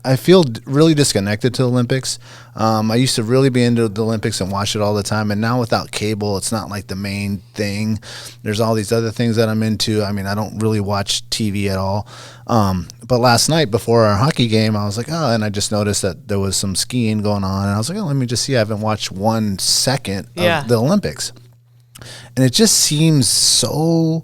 B: I feel really disconnected to the Olympics. I used to really be into the Olympics and watch it all the time, and now without cable, it's not like the main thing. There's all these other things that I'm into. I mean, I don't really watch TV at all. But last night before our hockey game, I was like, oh, and I just noticed that there was some skiing going on, and I was like, oh, let me just see. I haven't watched 1 second of the Olympics, and it just seems so.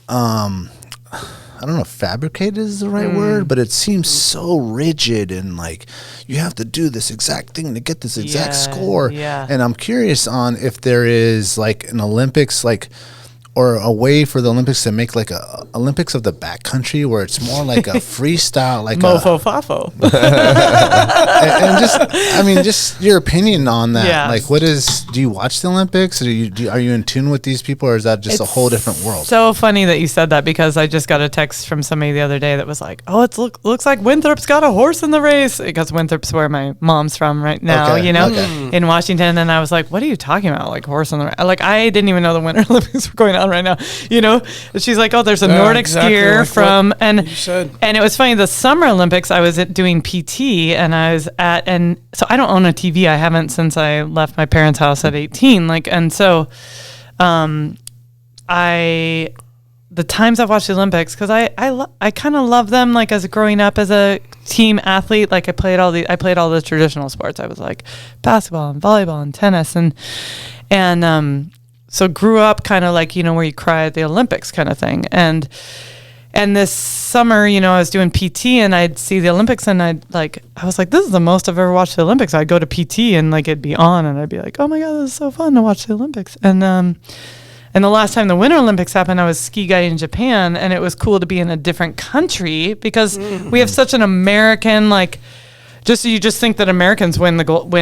B: I don't know if fabricated is the right word, but it seems so rigid and like you have to do this exact thing to get this exact score.
E: Yeah.
B: And I'm curious on if there is like an Olympics, like, or a way for the Olympics to make like a Olympics of the backcountry where it's more like a freestyle, like
E: Mofo fafo.
B: and just, I mean, just your opinion on that.
E: Yeah.
B: Like, do you watch the Olympics? Or are you in tune with these people, or is that just a whole different world?
E: So funny that you said that because I just got a text from somebody the other day that was like, "Oh, looks like Winthrop's got a horse in the race," because Winthrop's where my mom's from right now,
B: Okay,
E: you know,
B: okay.
E: in Washington. And I was like, "What are you talking about? Like horse in the race?" Like I didn't even know the Winter Olympics were going on right now, you know. And she's like, "Oh, there's a Nordic
F: exactly
E: skier
F: like
E: from," and
F: you said.
E: and it was funny. The Summer Olympics, I was doing PT, and I was at, and so I don't own a TV. I haven't since I left my parents' house at 18. Like, and so, the times I've watched the Olympics, because I kind of love them. Like as growing up as a team athlete, like I played all the traditional sports. I was like basketball and volleyball and tennis and so grew up kind of like, you know, where you cry at the Olympics kind of thing. And this summer, you know, I was doing PT and I'd see the Olympics and I was like, this is the most I've ever watched the Olympics. I'd go to PT and like it'd be on and I'd be like, oh my God, this is so fun to watch the Olympics. And the last time the Winter Olympics happened, I was ski guiding in Japan, and it was cool to be in a different country because we have such an American, like, you just think that Americans win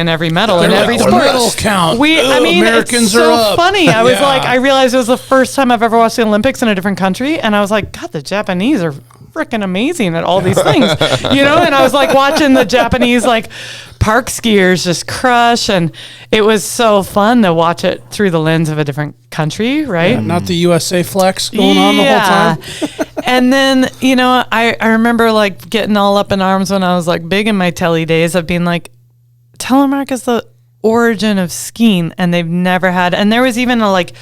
E: every medal in every sport.
F: Medal count. Americans
E: it's so
F: are up.
E: funny. I was
F: Yeah.
E: like, I realized it was the first time I've ever watched the Olympics in a different country, and I was like, God, the Japanese are freaking amazing at all these things, you know. And I was like watching the Japanese like park skiers just crush, and it was so fun to watch it through the lens of a different country, right?
F: Yeah, not the USA flex going on the whole time.
E: And then, you know, I remember like getting all up in arms when I was like big in my telly days of being like, Telemark is the origin of skiing, and they've never had, and there was even a like,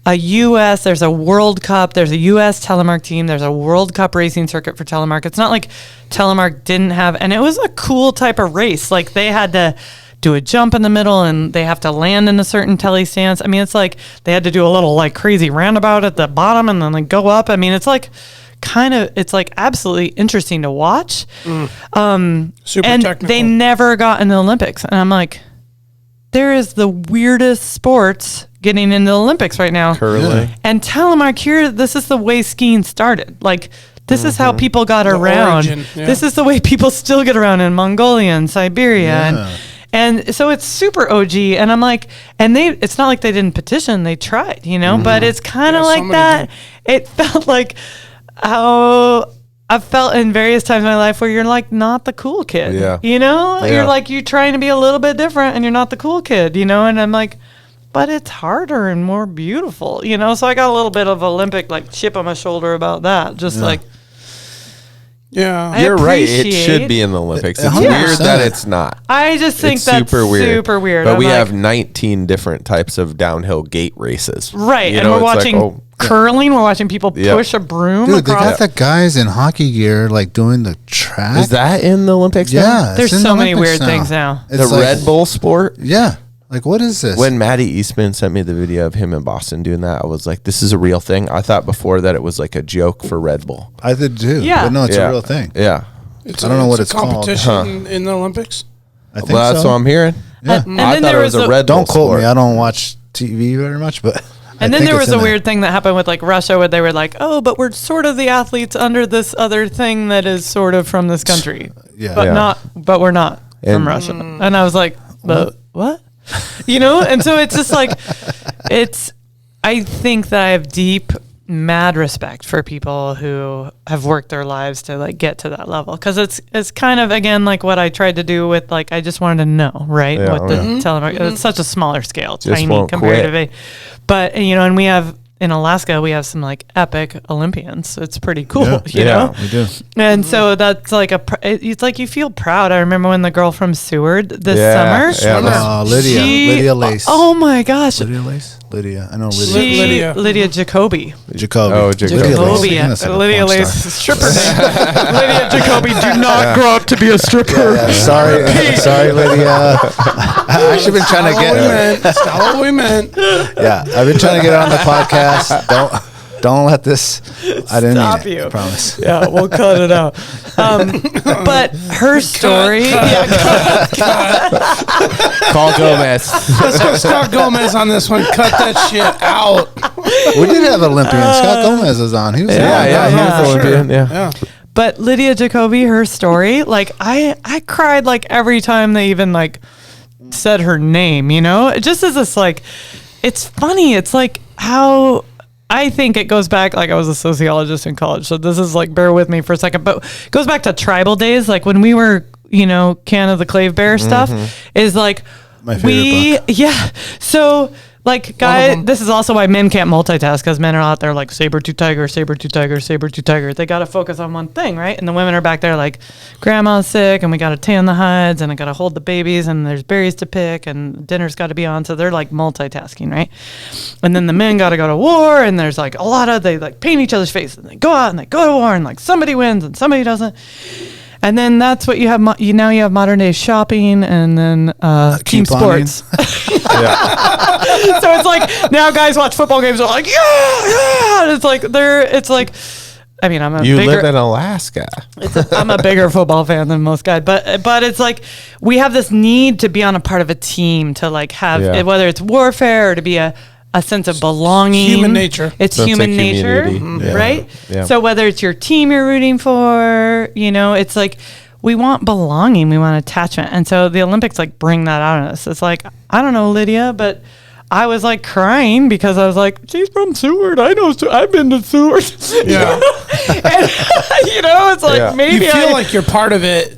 E: there's a World Cup, there's a U.S. Telemark team, there's a World Cup racing circuit for Telemark. It's not like Telemark didn't have, and it was a cool type of race. Like they had to do a jump in the middle and they have to land in a certain tele stance. I mean, it's like they had to do a little like crazy roundabout at the bottom and then like go up. I mean, it's like it's like absolutely interesting to watch.
F: Super
E: and
F: technical.
E: They never got in the Olympics. And I'm like, there is the weirdest sports getting in the Olympics right now.
C: Curling.
E: And Telemark here, this is the way skiing started. Like, this is how people got around.
F: origin, yeah.
E: This is the way people still get around in Mongolia and Siberia. And so it's super OG. And I'm like, it's not like they didn't petition. They tried, but it's kind of like that. It felt like how I've felt in various times in my life where you're like not the cool kid.
C: Yeah.
E: You're like, you're trying to be a little bit different and you're not the cool kid, and I'm like, but it's harder and more beautiful, so I got a little bit of Olympic like chip on my shoulder about that. Just like,
F: yeah,
E: I
C: You're right. It
E: appreciate-
C: should be in the Olympics. It's
B: 100%.
C: weird that it's not.
E: I just think
C: It's
E: that's super weird.
C: But
E: I'm
C: we
E: like,
C: have 19 different types of downhill gate races.
E: right,
C: You
E: and
C: know,
E: we're
C: it's like,
E: watching
C: oh,
E: curling. We're watching people
C: Yep.
E: push a broom
B: Dude, they
E: across.
B: got the guys in hockey gear like doing the track.
C: is that in the Olympics now?
B: Yeah,
E: There's
B: it's in
E: so
B: the
E: many
B: Olympics
E: weird things now.
C: The
B: It's like-
C: Red Bull sport?
B: Yeah, like what is this?
C: When Matty Eastman sent me the video of him in Boston doing that, I was like, this is a real thing. I thought before that it was like a joke for Red Bull.
B: I did too.
E: Yeah.
B: but no, it's
C: Yeah.
B: a real thing.
C: Yeah.
F: It's
B: I don't know what it's
F: a
B: called.
F: competition in the Olympics.
B: I think
C: Well, that's
B: so.
C: what I'm hearing.
E: And
C: I
E: then
C: thought
E: there
C: it was
E: was
C: a Red Bull
B: Don't quote
C: sport.
B: me. I don't watch TV very much, but
E: And
B: I
E: then
B: think
E: there
B: it's
E: was a
B: in there.
E: weird thing that happened with like Russia where they were like, oh, but we're sort of the athletes under this other thing that is sort of from this country.
B: Yeah.
E: But
C: Yeah.
E: but we're not
C: And-
E: from Russia. And I was like, but what? And so it's just like, I think that I have deep, mad respect for people who have worked their lives to like get to that level. Cause it's kind of, again, like what I tried to do with like, I just wanted to know, right?
C: Yeah,
E: What the telemark, it's such a smaller scale,
C: Just
E: tiny
C: won't
E: comparatively. But, and we have, in Alaska, we have some like epic Olympians. It's pretty cool,
B: Yeah.
E: you know?
B: We do.
E: And so that's like it's like you feel proud. I remember when the girl from Seward this
C: Yeah,
E: summer.
C: yeah.
B: Lydia Lace.
E: Oh my gosh.
B: Lydia Lace? Lydia. I know Lydia.
E: Lydia Jacoby.
B: Jacoby.
C: Oh, Jacoby.
B: Lydia Lace.
E: Jacoby.
B: Yeah, that's like a
E: Lydia
B: porn
E: Lace
B: star.
E: is stripper name. Lydia Jacoby, do not grow up to be a stripper.
B: Yeah, sorry, Lydia. I've actually been trying to get.
F: That's not what we meant.
B: Yeah, I've been trying to get her on the podcast. Don't let this. I didn't
E: Stop
B: mean it,
E: you.
B: I promise.
E: Yeah, we'll cut it out. But her story.
C: Call Gomez.
F: Let's go Scott Gomez on this one. Cut that shit out.
B: We did have Olympian. Scott Gomez was on. He was
C: Yeah,
B: on.
C: yeah, he
E: Yeah,
C: was
F: sure.
C: Olympian. Yeah.
F: Yeah.
E: But Lydia Jacoby, her story, like I cried like every time they even like said her name, It just as this like, it's funny. It's like how I think it goes back, like I was a sociologist in college. So this is like, bear with me for a second, but it goes back to tribal days. Like when we were, Canada the Clave Bear stuff is like,
B: My favorite book.
E: yeah. So like, guys, this is also why men can't multitask because men are out there like saber-tooth tiger, saber-tooth tiger, saber-tooth tiger. They got to focus on one thing, right? And the women are back there like, grandma's sick and we got to tan the hides and I got to hold the babies and there's berries to pick and dinner's got to be on. So they're like multitasking, right? And then the men got to go to war and there's like they like paint each other's faces and they go out and they go to war and like somebody wins and somebody doesn't. And then that's what you have. Now you have modern day shopping and then team
B: Couponing.
E: sports. So it's like now guys watch football games. They're like, yeah. And it's like, I mean,
C: You live in Alaska.
E: I'm a bigger football fan than most guys, but it's like we have this need to be on a part of a team to like have whether it's warfare or to be a sense of belonging.
F: Human nature.
E: It's
C: Sense of
E: human nature,
C: community. Yeah.
E: right?
C: Yeah.
E: So whether it's your team you're rooting for, it's like we want belonging, we want attachment. And so the Olympics like bring that out in us. It's like, I don't know, Lydia, but I was like crying because I was like, she's from Seward. I know, I've been to Seward.
F: Yeah.
E: And, it's like
C: Yeah.
E: maybe
F: You feel like you're part of it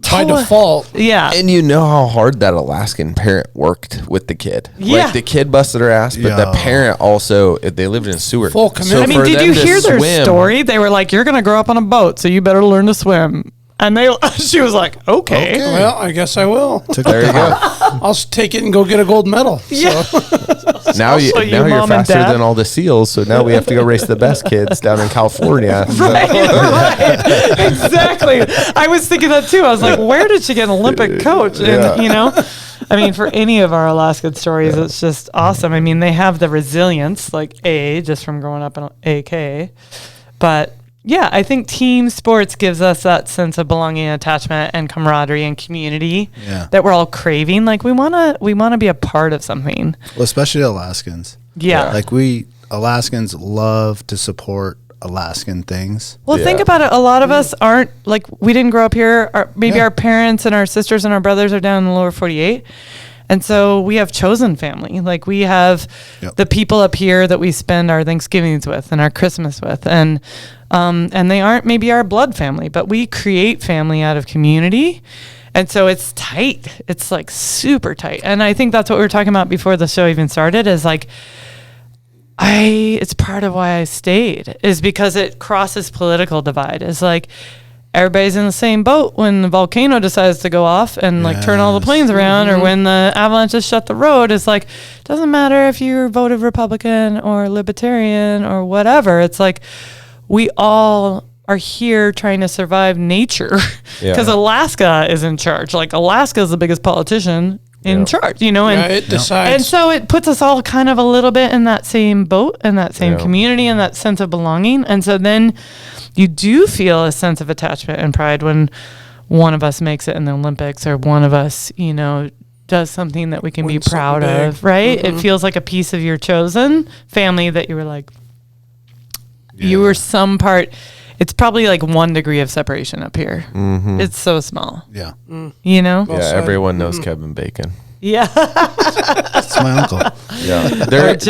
F: by default.
E: yeah.
C: And you know how hard that Alaskan parent worked with the kid.
E: Yeah.
C: Like the kid busted her ass, but the
B: Yeah.
C: parent also, they lived in Seward.
F: Full commitment.
E: I mean,
C: for
E: did
C: them
E: you
C: to
E: hear their
C: swim-
E: story? They were like, you're going to grow up on a boat, so you better learn to swim. And she was like, okay.
F: Well, I guess I will.
C: There you go.
F: I'll take it and go get a gold medal.
E: Yeah.
F: So.
C: Now
E: Also
C: you're
E: mom and
C: faster
E: dad.
C: than all the SEALs, so now we have to go race the best kids down in California.
E: Right. Exactly. I was thinking that too. I was like, where did she get an Olympic coach? And, I mean, for any of our Alaskan stories, it's just awesome. I mean, they have the resilience, like just from growing up in AK. But yeah, I think team sports gives us that sense of belonging, attachment, and camaraderie and community that we're all craving. Like we wanna be a part of something.
B: Well, especially Alaskans.
E: Yeah.
B: Like Alaskans love to support Alaskan things.
E: Well, think about it. A lot of us aren't like, we didn't grow up here. Maybe our parents and our sisters and our brothers are down in the lower 48. And so we have chosen family. Like we have the people up here that we spend our Thanksgivings with and our Christmas with. And they aren't maybe our blood family, but we create family out of community. And so it's tight. It's like super tight. And I think that's what we were talking about before the show even started, is like, it's part of why I stayed, is because it crosses political divide. It's like everybody's in the same boat when the volcano decides to go off and like turn all the planes around, or when the avalanches shut the road. It's like, doesn't matter if you voted Republican or Libertarian or whatever. It's like we all are here trying to survive nature, because Alaska is in charge. Like Alaska is the biggest politician in charge, and
F: it decides.
E: And so it puts us all kind of a little bit in that same boat and that same community and that sense of belonging. And so then you do feel a sense of attachment and pride when one of us makes it in the Olympics, or one of us, does something that we can be proud of, right? It feels like a piece of your chosen family that you were like, you were some part. It's probably like 1 degree of separation up here. Mm-hmm. It's so small.
B: Yeah.
C: Everyone knows Kevin Bacon.
E: Yeah.
B: That's my uncle.
C: Yeah. There is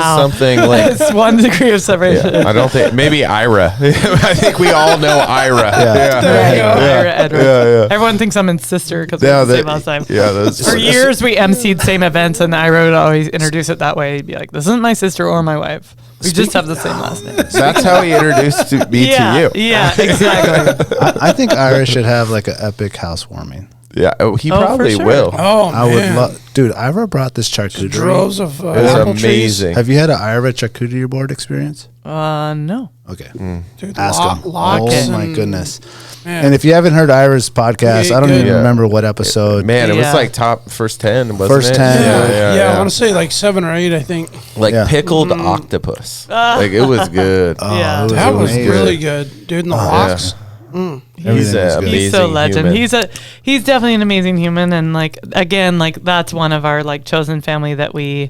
C: something like
E: it's 1 degree of separation.
C: I don't think, maybe Ira. I think we all know Ira.
E: There you go. Ira Edwards. Everyone thinks I'm his sister because we're the same last time. For years we emceed same events, and Ira would always introduce it that way. He'd be like, "This isn't my sister or my wife. We just have the same last name."
C: That's how he introduced me to you.
E: Yeah, exactly.
B: I think Ira should have like an epic housewarming.
C: Yeah, he probably
E: for sure.
C: will.
F: Oh,
B: I would love, dude. Ira brought this charcuterie.
F: Droves of
C: It's
F: apple trees.
C: amazing.
B: Have you had an Ira charcuterie board experience?
E: No.
B: Okay,
F: Dude,
B: ask him.
F: locks
B: Oh my
F: and-
B: goodness!
F: Man.
B: And if you haven't heard Ira's podcast, I don't even
F: Yeah.
B: remember what episode.
C: Man, it was
E: Yeah.
C: like top first 10, wasn't
B: First
C: it?
B: 10.
F: Yeah, I want to say like 7 or 8, I think.
C: Like
B: Yeah.
C: pickled octopus. Like it was good.
E: Yeah.
B: it
F: That was
B: amazing.
F: really good. Dude, and the locks.
C: He's
B: Everything was
C: an
B: good.
C: amazing
E: He's so legend.
C: human.
E: He's definitely an amazing human, and like again, like that's one of our like chosen family that we.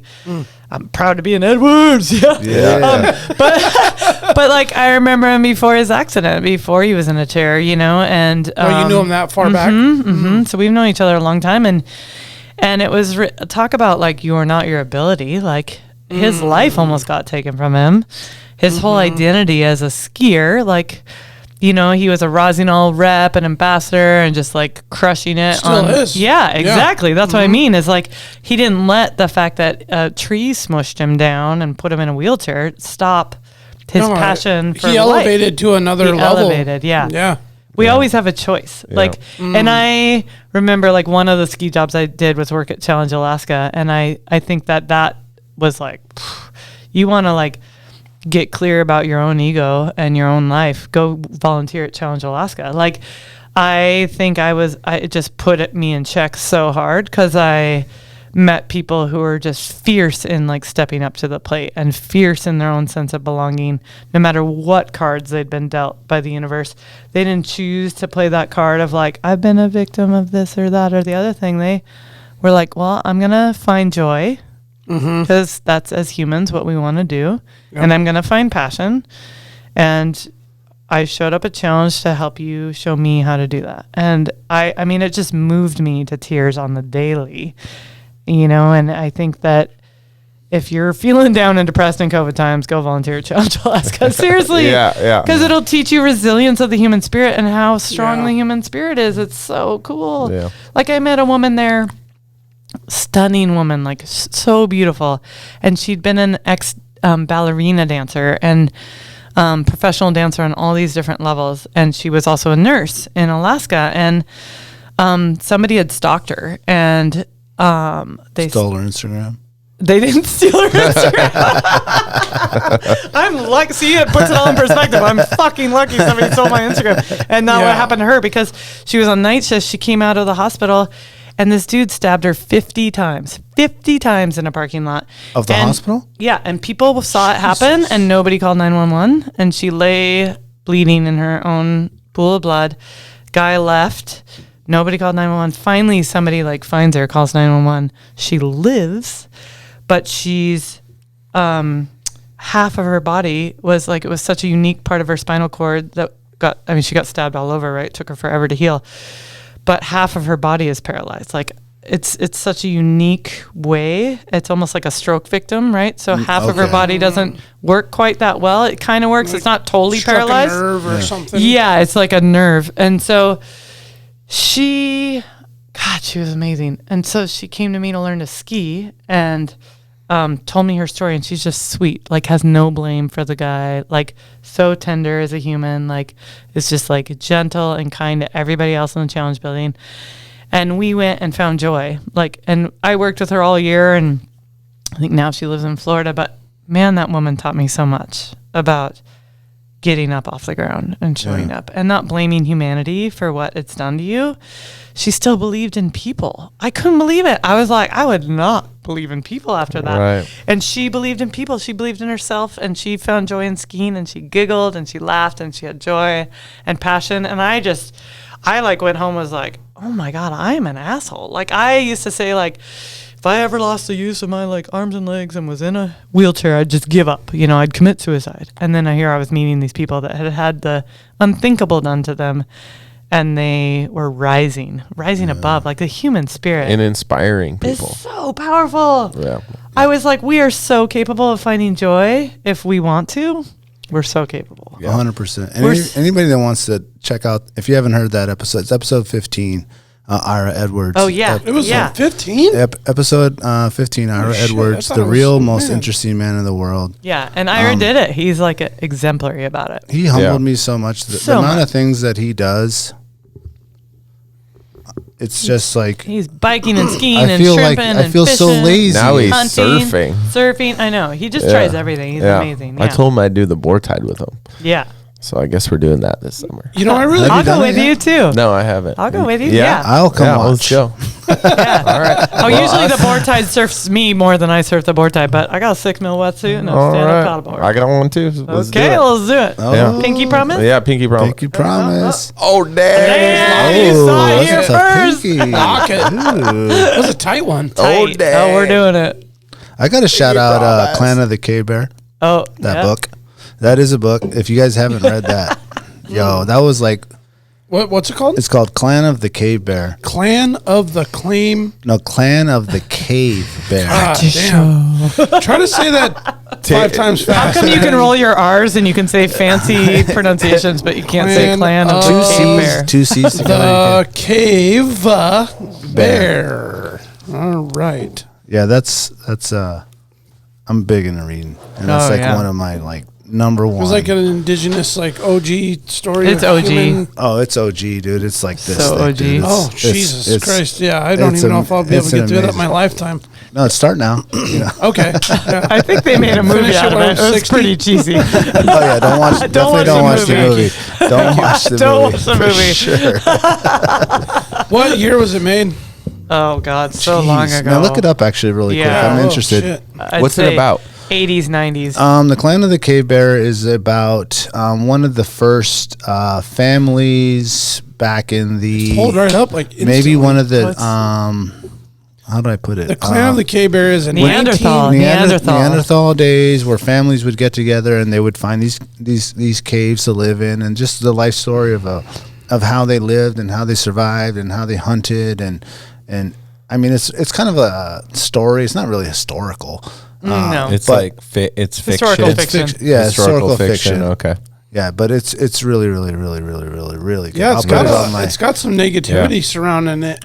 E: I'm proud to be an Edwards.
B: Yeah.
E: But like I remember him before his accident, before he was in a chair, and
F: You knew him that far back?
E: So we've known each other a long time, and it was talk about like you are not your ability. Like his life almost got taken from him. His whole identity as a skier, like. He was a Rossignol rep and ambassador and just like crushing it.
F: Still is.
E: Yeah, exactly. That's what I mean. Is like he didn't let the fact that a tree smushed him down and put him in a wheelchair stop his
F: No,
E: passion for
F: He
E: life.
F: elevated to another level.
E: Elevated, yeah.
F: Yeah.
E: We always have a choice. Like, and I remember like one of the ski jobs I did was work at Challenge Alaska. And I think that was like, you want to like get clear about your own ego and your own life. Go volunteer at Challenge Alaska. Like, I think it just put me in check so hard because I met people who were just fierce in like stepping up to the plate and fierce in their own sense of belonging, no matter what cards they'd been dealt by the universe. They didn't choose to play that card of like, I've been a victim of this or that or the other thing. They were like, well, I'm going to find joy because that's as humans what we want to do. And I'm going to find passion. And I showed up at Challenge to help you show me how to do that. And I mean, it just moved me to tears on the daily, and I think that if you're feeling down and depressed in COVID times, go volunteer at Challenge Alaska. Seriously.
C: Yeah.
E: Because it'll teach you resilience of the human spirit and how strong the human spirit is. It's so cool.
C: Yeah.
E: Like I met a woman there, stunning woman, like so beautiful. And she'd been an ballerina dancer. And professional dancer on all these different levels. And she was also a nurse in Alaska. And somebody had stalked her, and they
B: Stole her Instagram.
E: They didn't steal her Instagram. I'm lucky. See, it puts it all in perspective. I'm fucking lucky somebody stole my Instagram. And now what happened to her, because she was on night shift, she came out of the hospital, and this dude stabbed her 50 times. 50 times in a parking lot.
B: Of the hospital?
E: Yeah, and people saw it happen, and nobody called 911, and she lay bleeding in her own pool of blood. Guy left. Nobody called 911. Finally, somebody finds her, calls 911. She lives. But she's half of her body was it was such a unique part of her spinal cord that she got stabbed all over, right? It took her forever to heal. But half of her body is paralyzed. It's such a unique way. It's almost like a stroke victim, right? So half of her body doesn't work quite that well. It kind of works. It's not totally paralyzed.
F: A nerve or something.
E: Yeah, it's like a nerve. And so she was amazing. And so she came to me to learn to ski, and told me her story, and she's just sweet, has no blame for the guy, so tender as a human, is just gentle and kind to everybody else in the challenge building. And we went and found joy, and I worked with her all year, and I think now she lives in Florida, but man, that woman taught me so much about getting up off the ground and showing up and not blaming humanity for what it's done to you. She still believed in people. I couldn't believe it. I was like, I would not believe in people after that.
C: Right.
E: And she believed in people. She believed in herself, and she found joy in skiing, and she giggled and she laughed and she had joy and passion. And I went home and was like, oh my God, I'm an asshole. I used to say if I ever lost the use of my arms and legs and was in a wheelchair, I'd just give up. I'd commit suicide. And then I was meeting these people that had had the unthinkable done to them, and they were rising above, the human spirit.
C: And inspiring people.
E: It's so powerful.
C: Yeah.
E: I was like, we are so capable of finding joy if we want to. We're so capable.
B: 100%. And anybody that wants to check out, if you haven't heard that episode, it's episode 15. Ira Edwards.
E: Oh, yeah.
F: It was 15?
B: Episode 15, Ira Edwards, the real most interesting man in the world.
E: Yeah, and Ira did it. He's exemplary about it.
B: He humbled me so much. The amount of things that he does, it's just
E: he's biking and skiing and
B: feel
E: shrimping and
B: I feel
E: fishing.
B: so lazy.
C: Now he's
E: hunting,
C: surfing.
E: Surfing, I know. He just tries everything. He's amazing. Yeah.
C: I told him I'd do the board tide with him.
E: Yeah.
C: So I guess we're doing that this summer.
E: I'll go with you too.
C: No, I haven't.
E: I'll go with you. Yeah.
B: I'll come watch.
C: Let's go.
E: Yeah.
C: All right.
E: Oh, usually the board tide surfs me more than I surf the board tide, but I got a 6 mil wetsuit and a stand-up paddleboard.
C: I got one too. Let's do it.
E: Let's do it.
B: Oh.
C: Yeah.
E: Pinky promise?
C: Yeah, pinky promise.
B: Pinky promise.
C: Oh, damn.
E: You saw it here
B: that's
E: first.
B: a pinky.
F: Lock it. That was a tight one.
C: Oh,
E: Tight.
C: damn.
E: Oh, we're doing it.
B: I got to shout out
C: promise.
B: Clan of the Cave Bear.
E: Oh,
B: That book. That is a book. If you guys haven't read that, that was
F: What's it called?
B: it's called Clan of the Cave Bear.
F: Clan of the Claim.
B: No, Clan of the Cave Bear.
F: Damn. Try to say that 5 times
E: How
F: fast.
E: come you can roll your R's and you can say fancy pronunciations, but you can't say clan of
F: Clan
E: the
F: of-
E: Cave Bear?
B: Two C's together.
F: The Cave Bear. All right.
B: Yeah, that's I'm big into reading, and that's one of my number one.
F: It was an indigenous OG story.
E: It's
F: of
E: OG.
F: human-
B: Oh, it's OG, dude. It's like this.
E: So
B: thick,
E: OG.
B: dude.
F: Oh, Jesus Christ. Yeah, I don't even know if I'll be able to get through that in my lifetime.
B: No, it's start now. Yeah.
F: Okay. Yeah.
E: I think they made a movie
F: Finish
E: out
F: it
E: of
F: when
E: it.
F: I'm
E: It was
F: 60.
E: pretty cheesy.
B: Oh yeah, don't watch. Definitely don't watch the movie. Don't watch the
E: Don't
B: movie.
E: watch the
B: for
E: movie.
B: Sure.
F: What year was it made?
E: Oh, God, so
B: Jeez.
E: long ago.
B: Now look it up actually really quick.
E: Yeah.
B: I'm
F: Oh,
B: interested.
F: shit.
E: I'd
C: What's it
E: say
C: about?
E: 80s, 90s.
B: The Clan of the Cave Bear is about one of the first families back in the
F: Hold right up
B: maybe one of the
E: What's-
B: how do I put it?
F: The Clan of the Cave Bear is a
E: Neanderthal.
F: 19
B: Neanderthal days where families would get together and they would find these caves to live in, and just the life story of how they lived and how they survived and how they hunted and I mean it's kind of a story. It's not really historical.
E: No.
C: It's
B: but-
C: it's
E: Historical
C: fiction.
E: fiction.
B: Yeah, historical fiction.
C: Okay.
B: Yeah, but it's really really really really really really good.
F: Yeah,
B: I'll put it on my.
F: it's got some negativity surrounding it.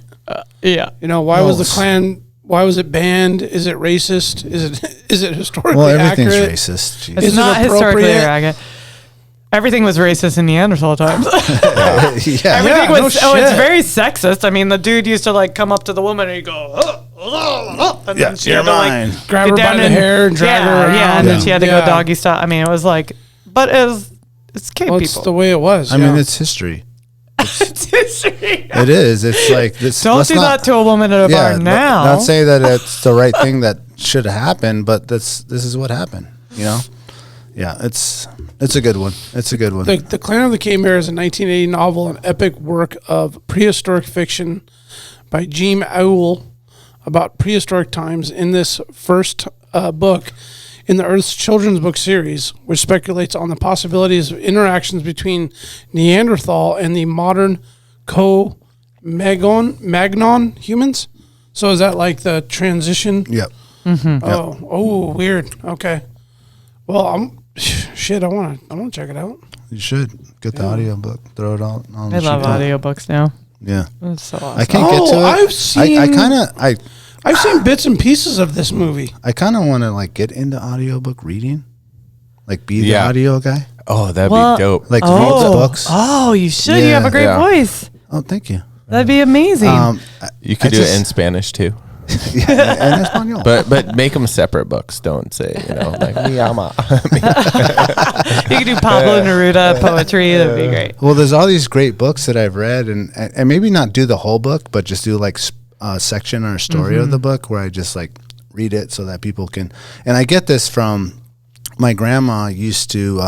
E: Yeah.
F: Why was the Klan? Why was it banned? Is it racist? Is it historically
B: Well, everything's
F: accurate?
B: racist. Jeez.
E: It's
F: Is it
E: not historically
F: appropriate?
E: accurate. everything was racist in Neanderthal times.
B: Yeah.
E: Everything was,
F: no
E: it's
F: shit.
E: very sexist. I mean, the dude used to like come up to the woman and he'd go, and then she had to like
F: Grab
E: get
F: her by
E: down
F: the
E: and-
F: hair and drag her around.
E: Yeah, and then she had to
F: Yeah.
E: go doggy style. I mean, it was like, but it's cave
F: Well,
E: people.
F: it's the way it was.
B: I mean, it's history.
E: It's history.
B: It is. It's like this.
E: Don't
B: let's
E: do
B: not-
E: that to a woman at a bar now.
B: Not say that it's the right thing that should have happened, but this is what happened. You know. Yeah, it's a good one. It's a good one.
F: The Clan of the Cave Bear is a 1980 novel, an epic work of prehistoric fiction by Jim Owl about prehistoric times. In this first book in the Earth's children's book series, which speculates on the possibilities of interactions between Neanderthal and the modern Magnon humans. So is that like the transition?
B: Yep.
F: Oh, weird. Okay. Well, I want to check it out.
B: You should get the audio book. Throw it on.
E: I love audiobooks now.
B: Yeah.
E: It's so awesome.
B: I can't get to it.
F: I've seen.
B: I've
F: seen bits and pieces of this movie.
B: I kind of want to like get into audiobook reading, like be the
C: Yeah.
B: audio guy,
C: Oh, that'd
E: Well,
C: be dope.
B: like read the books.
E: Oh, you should. You have a great
C: Yeah.
E: voice.
B: Oh, thank you.
E: That'd be amazing.
C: You could
B: I
C: do
B: just-
C: it in Spanish too,
B: Yeah, en español.
C: but make them separate books. Don't say like mi ama.
E: You could do Pablo Neruda poetry. That'd be great.
B: Well, there's all these great books that I've read, and maybe not do the whole book, but just do like a section or a story of the book where I just like read it so that people can. And I get this from my grandma. Used to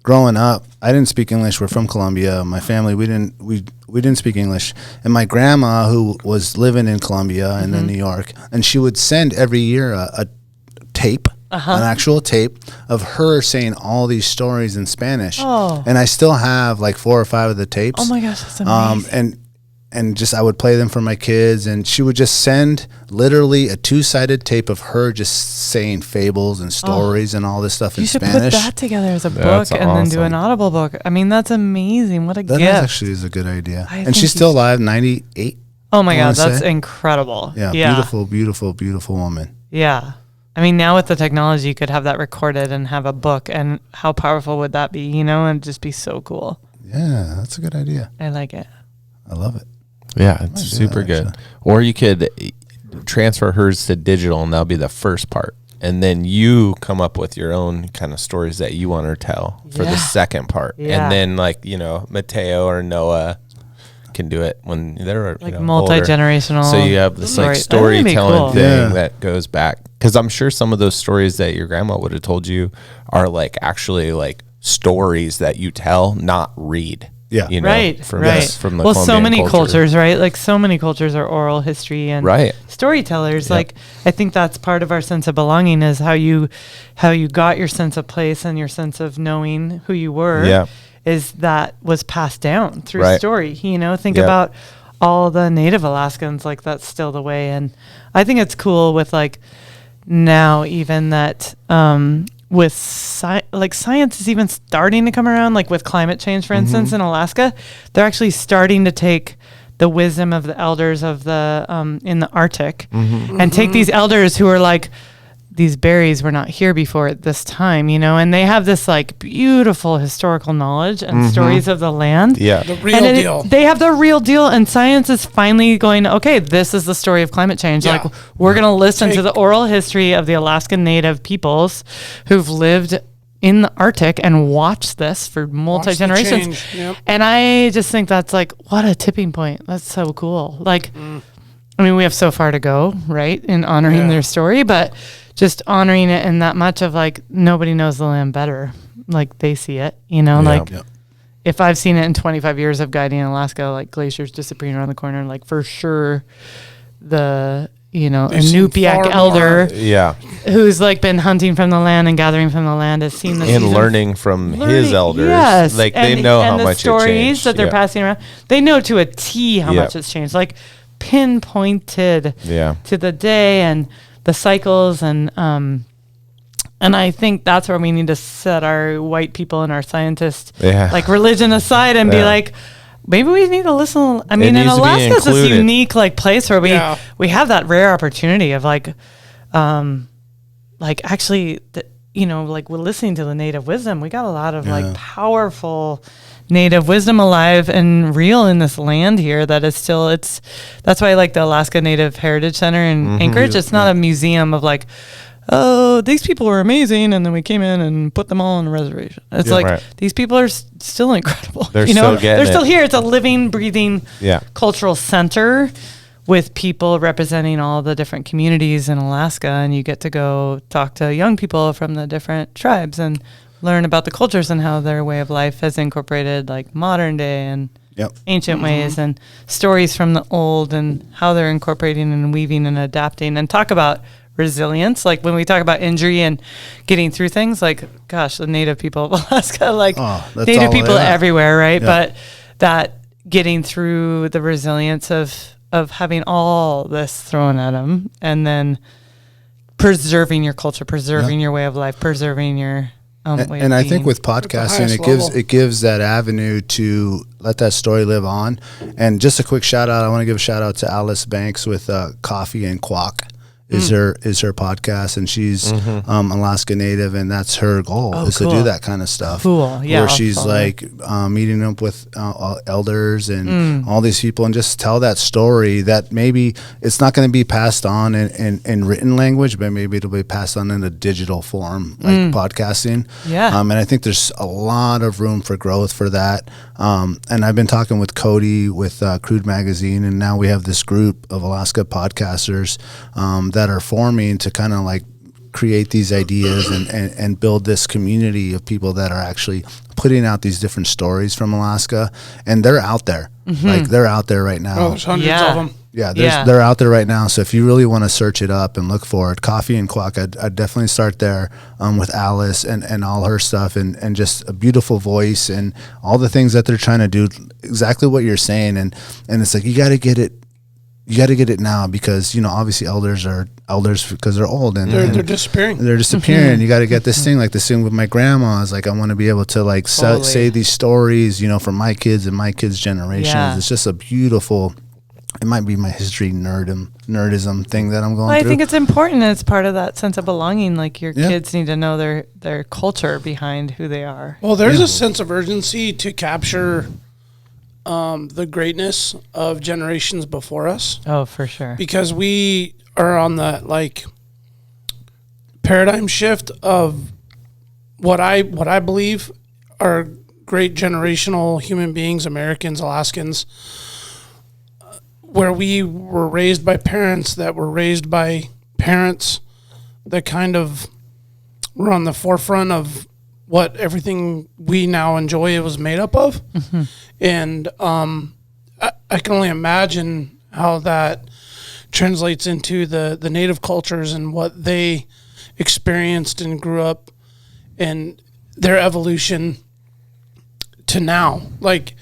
B: growing up. I didn't speak English. We're from Colombia. My family we didn't speak English. And my grandma, who was living in Colombia and then New York, and she would send every year a tape. An actual tape of her saying all these stories in Spanish, and I still have like 4 or 5 of the tapes.
E: Oh my gosh, that's amazing.
B: And just I would play them for my kids, and she would just send literally a 2-sided tape of her just saying fables and stories and all this stuff
E: You
B: in
E: should
B: Spanish.
E: put that together as a book
C: That's
E: and then do an
C: awesome.
E: audible book. I mean, that's amazing. What a
B: That
E: gift.
B: actually is a good idea.
E: I
B: And
E: think
B: she's
E: you
B: still
E: should-
B: alive, 98.
E: Oh my
B: I
E: God,
B: wanna
E: that's
B: say.
E: incredible.
B: Yeah, beautiful, beautiful, beautiful woman.
E: Yeah. I mean, now with the technology, you could have that recorded and have a book. And how powerful would that be, and just be so cool.
B: Yeah, that's a good idea.
E: I like it.
B: I love it.
C: Yeah, it's
B: do
C: super
B: that,
C: good.
B: actually.
C: Or you could transfer hers to digital, and that'll be the first part. And then you come up with your own kind of stories that you want to tell for the
E: Yeah.
C: second part.
E: Yeah.
C: And then, like, Mateo or Noah can do it when they're
E: Like
C: older.
E: multi-generational.
C: So you have this like
E: story. That'd be
C: storytelling
E: cool.
C: thing
B: Yeah.
C: that goes back, because I'm sure some of those stories that your grandma would have told you are like actually like stories that you tell, not read.
B: Yeah.
E: Right,
C: from
E: right.
C: from the
E: Well, so
C: Colombian
E: many
C: culture.
E: cultures, right? Like so many cultures are oral history and
C: Right.
E: storytellers.
C: Yep.
E: Like I think that's part of our sense of belonging is how you got your sense of place and your sense of knowing who you were.
C: Yeah.
E: Is that was passed down through
C: Right.
E: story. Think
C: Yep.
E: about all the Native Alaskans. Like that's still the way, and I think it's cool with like now even that. With science is even starting to come around, like with climate change, for instance, in Alaska, they're actually starting to take the wisdom of the elders of the in the Arctic and take these elders who are like, these berries were not here before at this time, and they have this like beautiful historical knowledge and stories of the land.
C: Yeah.
F: The real
E: And
F: deal.
E: they have the real deal, and science is finally going, okay, this is the story of climate change.
F: Yeah.
E: Like, we're going to listen to
F: Take-
E: the oral history of the Alaskan Native peoples who've lived in the Arctic and watched this for multi-generations.
F: change, yep.
E: And I just think that's like, what a tipping point. That's so cool. Like, I mean, we have so far to go, right, in honoring
F: Yeah.
E: their story, but just honoring it in that much of like, nobody knows the land better. Like, they see it, like,
B: Yeah.
E: if I've seen it in 25 years of guiding in Alaska, like glaciers disappearing around the corner, like for sure the,
F: They've seen
E: Inupiaq
F: far
E: elder
C: Yeah.
E: who's like been hunting from the land and gathering from the land has seen this.
C: And learning from his
E: Learning-
C: elders.
E: Yes.
C: Like
E: and,
C: they know
E: and
C: how
E: the
C: much
E: stories
C: it changed.
E: that they're
C: Yeah.
E: passing around. They know to a T how
C: Yeah.
E: much it's changed. Like pinpointed
C: Yeah.
E: to the day and the cycles and I think that's where we need to set our white people and our scientists
C: Yeah.
E: like religion aside and be
C: Yeah.
E: like, maybe we need to listen. I mean, in
C: needs to be
E: Alaska, it's this
C: included.
E: unique like place where we
F: Yeah.
E: have that rare opportunity of like actually like we're listening to the native wisdom. We got a lot of like powerful native wisdom alive and real in this land here that is still, that's why I like the Alaska Native Heritage Center in Anchorage. It's not a museum of like, oh, these people were amazing, and then we came in and put them all on a reservation. It's these people are still incredible.
C: They're still
E: here. It's a living, breathing cultural center with people representing all the different communities in Alaska, and you get to go talk to young people from the different tribes and learn about the cultures and how their way of life has incorporated like modern day and ancient ways and stories from the old and how they're incorporating and weaving and adapting, and talk about resilience. Like when we talk about injury and getting through things, like, gosh, the native people of Alaska, like native people everywhere, right? But that getting through the resilience of having all this thrown at them, and then preserving your culture, preserving your way of life, preserving your way of being.
B: I think with podcasting, it gives that avenue to let that story live on. And just a quick shout out, I want to give a shout out to Alice Banks with Coffee and Quack. Is her podcast, and she's Alaska Native, and that's her goal to do that kind of stuff. Where she's like meeting up with elders and all these people, and just tell that story that maybe it's not going to be passed on in written language, but maybe it'll be passed on in a digital form, like podcasting. And I think there's a lot of room for growth for that. And I've been talking with Cody with Crude Magazine, and now we have this group of Alaska podcasters that are forming to kind of like create these ideas and build this community of people that are actually putting out these different stories from Alaska, and they're out there. Like they're out there right now.
F: There's hundreds of them.
B: They're out there right now. So if you really want to search it up and look for it, Coffee and Quack, I'd definitely start there with Alice and all her stuff, and just a beautiful voice and all the things that they're trying to do, exactly what you're saying. And it's like, you got to get it now, because, obviously elders are elders because they're old and
F: they're disappearing.
B: They're disappearing. You got to get this thing, like this thing with my grandma is like, I want to be able to like say these stories, from my kids and my kids' generations. It's just a beautiful, it might be my history nerdism thing that I'm going through.
E: I think it's important. It's part of that sense of belonging. Like your kids need to know their culture behind who they are.
F: Well, there's a sense of urgency to capture the greatness of generations before us.
E: Oh, for sure.
F: Because we are on the like paradigm shift of what I believe are great generational human beings, Americans, Alaskans, where we were raised by parents that were raised by parents that kind of were on the forefront of what everything we now enjoy was made up of. And I can only imagine how that translates into the native cultures and what they experienced and grew up, and their evolution to now, like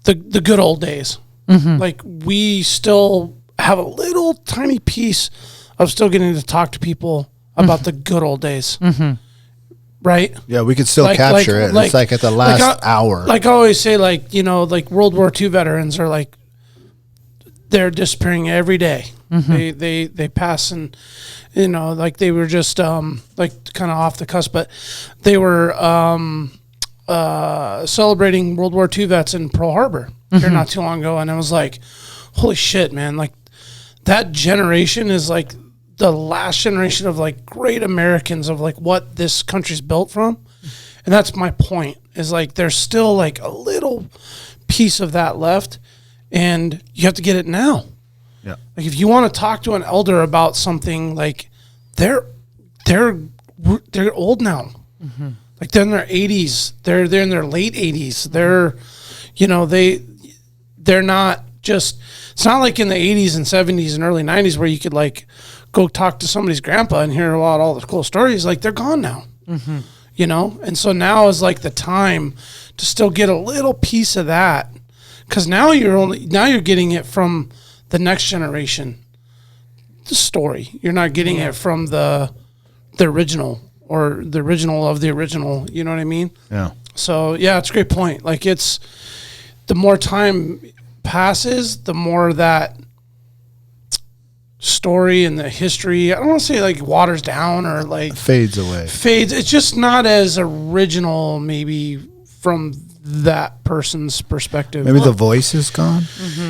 F: the good old days. Like we still have a little tiny piece of still getting to talk to people about the good old days. Right?
B: Yeah, we could still capture it. It's like at the last hour.
F: Like I always say, like, like World War II veterans are like, they're disappearing every day. They pass, and, like they were just like kind of off the cusp, but they were celebrating World War II vets in Pearl Harbor here not too long ago. And I was like, holy shit, man. Like that generation is like the last generation of like great Americans of like what this country's built from. And that's my point, is like there's still like a little piece of that left, and you have to get it now. Yeah. Like if you want to talk to an elder about something, like they're old now. Like they're in their 80s. They're in their late 80s. They're not just, it's not like in the 80s and 70s and early 90s where you could like go talk to somebody's grandpa and hear about all the cool stories. Like they're gone now. And so now is like the time to still get a little piece of that, because now you're getting it from the next generation, the story. You're not getting it from the original, or the original of the original. You know what I mean?
B: Yeah.
F: So yeah, it's a great point. Like it's, the more time passes, the more that story and the history, I don't want to say like waters down or like
B: Fades away.
F: It's just not as original maybe from that person's perspective.
B: Maybe the voice is gone.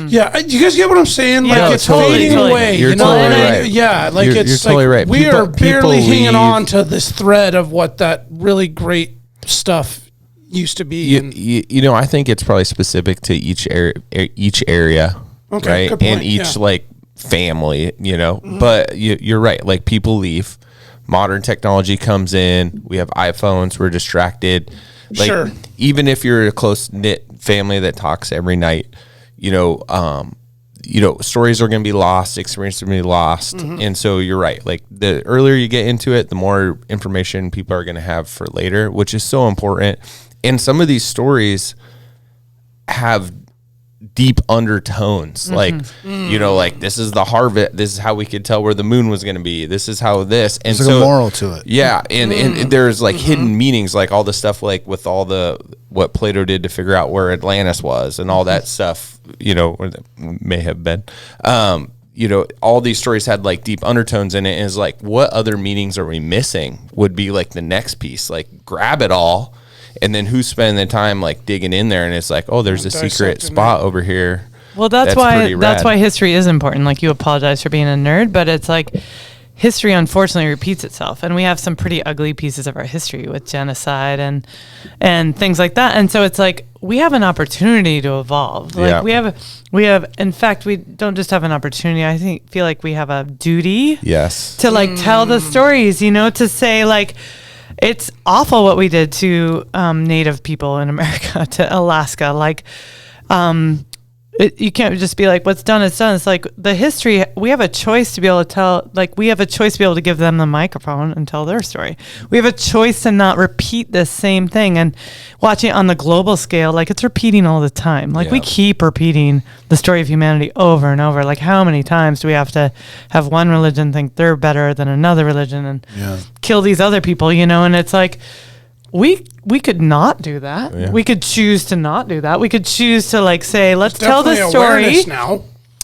F: Yeah, you guys get what I'm saying?
E: Yeah,
F: Like it's
C: totally.
F: fading away.
C: You're
F: you know?
C: totally
F: And
C: right.
F: yeah, like
C: You're
F: it's
C: totally
F: like
C: right.
F: we are
C: People
F: barely hanging
C: leave.
F: on to this thread of what that really great stuff used to be.
C: You know, I think it's probably specific to each area,
F: Okay,
C: right?
F: good point,
C: And each
F: yeah.
C: like family, you know. But you're right. Like people leave. Modern technology comes in. We have iPhones. We're distracted. Like,
F: Sure.
C: Even if you're a close knit family that talks every night, you know, stories are going to be lost, experiences are going to be lost, and so you're right. Like the earlier you get into it, the more information people are going to have for later, which is so important. And some of these stories have deep undertones, like you know, like this is the harvest. This is how we could tell where the moon was going to be. This is how this. And
B: There's
C: so
B: a moral to it.
C: yeah, and there's like hidden meanings, like all the stuff, like with all the what Plato did to figure out where Atlantis was, and all that stuff. You know, or that may have been. You know, all these stories had like deep undertones in it. And it's like, what other meanings are we missing? Would be like the next piece. Like, grab it all, and then who's spending the time like digging in there? And it's like, oh, there's a secret spot over here.
E: Well, that's why history is important. Like, you apologize for being a nerd, but it's like history unfortunately repeats itself, and we have some pretty ugly pieces of our history with genocide and things like that. And so it's like we have an opportunity to evolve. Like we have in fact, we don't just have an opportunity. I feel like we have a duty.
C: Yes.
E: To like tell the stories, you know, to say like it's awful what we did to Native people in America, to Alaska. Like, you can't just be like, what's done is done. It's like the history, we have a choice to be able to tell, like we have a choice to be able to give them the microphone and tell their story. We have a choice to not repeat this same thing, and watching it on the global scale, like it's repeating all the time. Like we keep repeating the story of humanity over and over. Like how many times do we have to have one religion think they're better than another religion and kill these other people, you know? And it's like, we could not do that. Yeah. We could choose to not do that. We could choose to like say, let's tell this story now.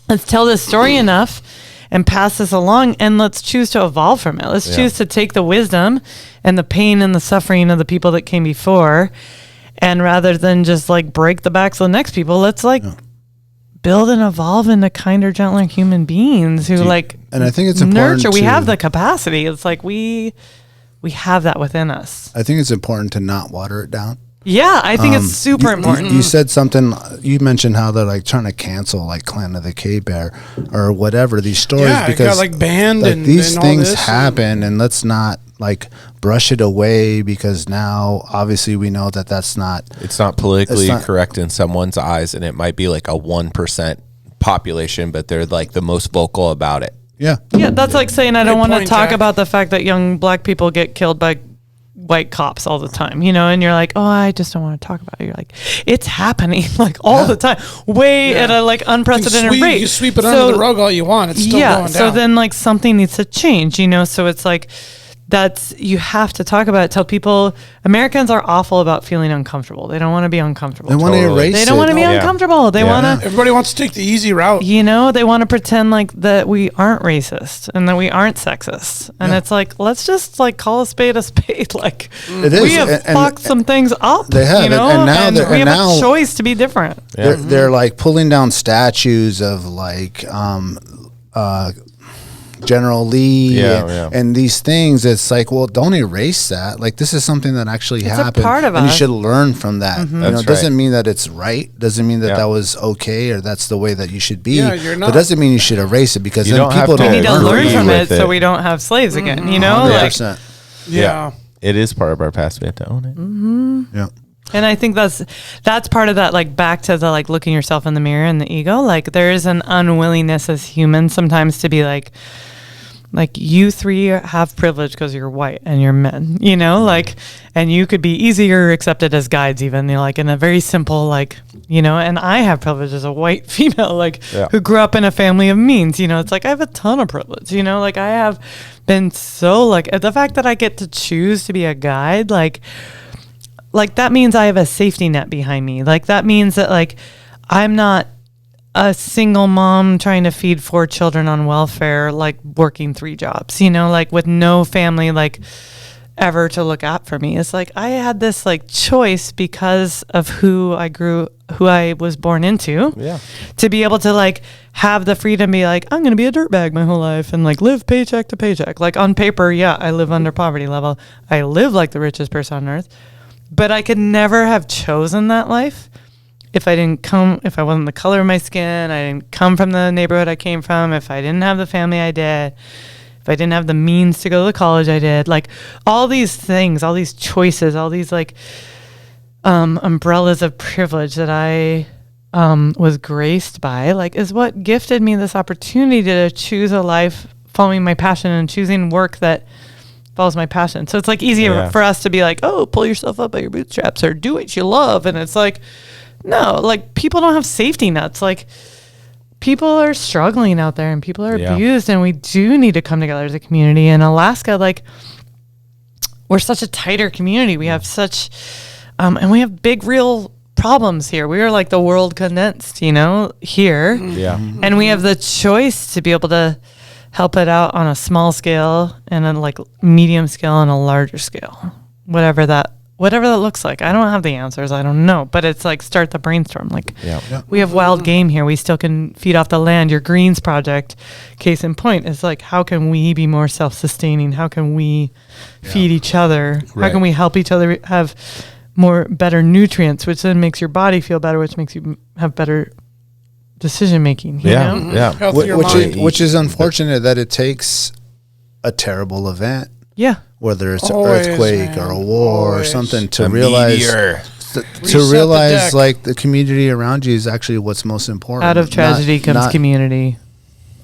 E: Let's tell this story enough and pass this along, and let's choose to evolve from it. Let's choose to take the wisdom and the pain and the suffering of the people that came before, and rather than just like break the backs of the next people, let's like build and evolve into kinder, gentler human beings who
B: and I think it's important
E: nurture. We have the capacity. It's like we have that within us.
B: I think it's important to not water it down.
E: Yeah, I think it's super important.
B: You said something, you mentioned how they're like trying to cancel like Clan of the Cave Bear or whatever, these stories, because
F: it got like banned
B: like,
F: and
B: these
F: and
B: things
F: all this
B: happen, and let's not like brush it away, because now obviously we know that that's not,
C: it's not politically correct in someone's eyes, and it might be like a 1% population, but they're like the most vocal about it.
B: Yeah,
E: that's like saying I don't want to talk about the fact that young black people get killed by white cops all the time, you know, and you're like, oh, I just don't want to talk about it. You're like, it's happening like all the time, at a like unprecedented rate.
F: You sweep it under the rug all you want, it's still going down.
E: So then like something needs to change, you know. So it's like you have to talk about it. Tell people, Americans are awful about feeling uncomfortable. They don't want to be uncomfortable.
B: They want to erase it.
E: They don't want to be uncomfortable. They want to.
F: Everybody wants to take the easy route.
E: You know, they want to pretend like that we aren't racist and that we aren't sexist. And it's like, let's just like call a spade a spade. Like we have fucked some things up.
B: They have,
E: you know,
B: and now
E: we have a choice to be different.
B: They're like pulling down statues of like General Lee and these things. It's like, well, don't erase that. Like, this is something that actually happened,
E: a part of
B: and
E: us.
B: You should learn from that. You know, doesn't mean that it's right. Doesn't mean that that was okay or that's the way that you should be.
F: You're not.
B: But doesn't mean you should erase it, because
C: you
B: then people
E: We need to learn from it,
C: it
E: so we don't have slaves again. You know,
B: 100%.
F: Yeah.
C: It is part of our past. We have to own it.
B: Yeah.
E: And I think that's part of that, like back to the like looking yourself in the mirror and the ego. Like there is an unwillingness as humans sometimes to be like you three have privilege because you're white and you're men, you know, like, and you could be easier accepted as guides even, you know, like in a very simple, like, you know, and I have privilege as a white female, like who grew up in a family of means, you know, it's like I have a ton of privilege, you know, like I have been so like the fact that I get to choose to be a guide, like that means I have a safety net behind me. Like that means that like I'm not a single mom trying to feed 4 children on welfare, like working 3 jobs, like with no family, like ever to look out for me. It's like I had this like choice because of who I was born into.
C: Yeah.
E: To be able to like have the freedom to be like, I'm going to be a dirtbag my whole life and like live paycheck to paycheck. Like on paper, yeah, I live under poverty level. I live like the richest person on earth, but I could never have chosen that life if I wasn't the color of my skin, I didn't come from the neighborhood I came from, if I didn't have the family I did, if I didn't have the means to go to the college I did, like all these things, all these choices, all these like umbrellas of privilege that I was graced by, like is what gifted me this opportunity to choose a life following my passion and choosing work that follows my passion. So it's like easier for us to be like, oh, pull yourself up by your bootstraps or do what you love. And it's like, no, like people don't have safety nets. Like people are struggling out there and people are abused, and we do need to come together as a community. In Alaska, like we're such a tighter community. We have such, and we have big real problems here. We are like the world condensed, here.
C: Yeah.
E: And we have the choice to be able to help it out on a small scale and a like medium scale and a larger scale, whatever that looks like. I don't have the answers. I don't know. But it's like start the brainstorm. Like we have wild game here. We still can feed off the land. Your Greens project, case in point, is like how can we be more self-sustaining? How can we feed each other?
C: Right.
E: How can we help each other have better nutrients, which then makes your body feel better, which makes you have better decision making. You know?
C: Yeah.
F: Healthier mind.
B: Which is unfortunate that it takes a terrible event.
E: Yeah.
B: Whether it's
F: Always,
B: an earthquake or a war or something to realize to
F: the
B: realize
F: deck.
B: like the community around you is actually what's most important.
E: Out of tragedy comes community.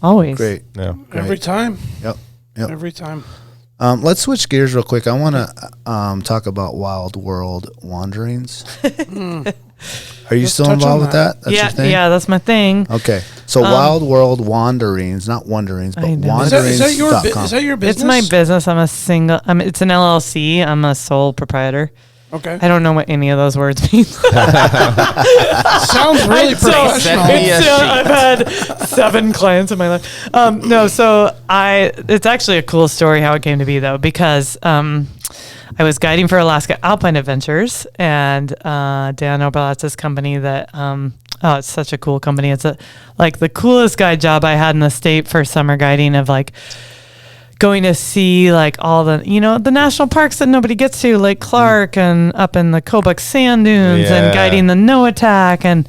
E: Always.
B: Great.
C: Yeah.
F: Every time.
B: Yep.
F: Every time.
B: Let's switch gears real quick. I want to talk about Wild World Wanderings. Are you still
F: touch
B: involved
F: on
B: with that? That's your thing?
E: Yeah, that's my thing.
B: Okay. So Wild World Wanderings, not Wanderings, but
E: I know.
B: Wanderings.com.
F: Is that your business?
E: It's my business. I'm a single. It's an LLC. I'm a sole proprietor.
F: Okay.
E: I don't know what any of those words mean.
F: Sounds really professional.
E: I've had 7 clients in my life. It's actually a cool story how it came to be though, because I was guiding for Alaska Alpine Adventures, and Dan Oberlatz's company that it's such a cool company. It's like the coolest guide job I had in the state for summer guiding, of like going to see like all the the national parks that nobody gets to, like Clark and up in the Kobuk sand dunes, and guiding the Noatak and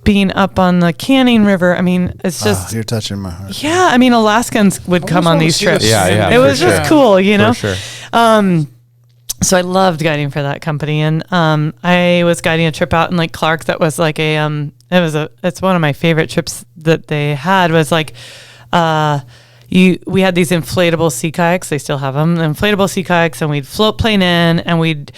E: being up on the Canning River. I mean, it's just
B: you're touching my heart.
E: Yeah, I mean, Alaskans would come on these trips.
C: Yeah,
E: it was just cool,
C: For sure.
E: So I loved guiding for that company, and I was guiding a trip out in Lake Clark that was like it's one of my favorite trips that they had. Was like we had these inflatable sea kayaks. They still have them, inflatable sea kayaks, and we'd float plane in, and we'd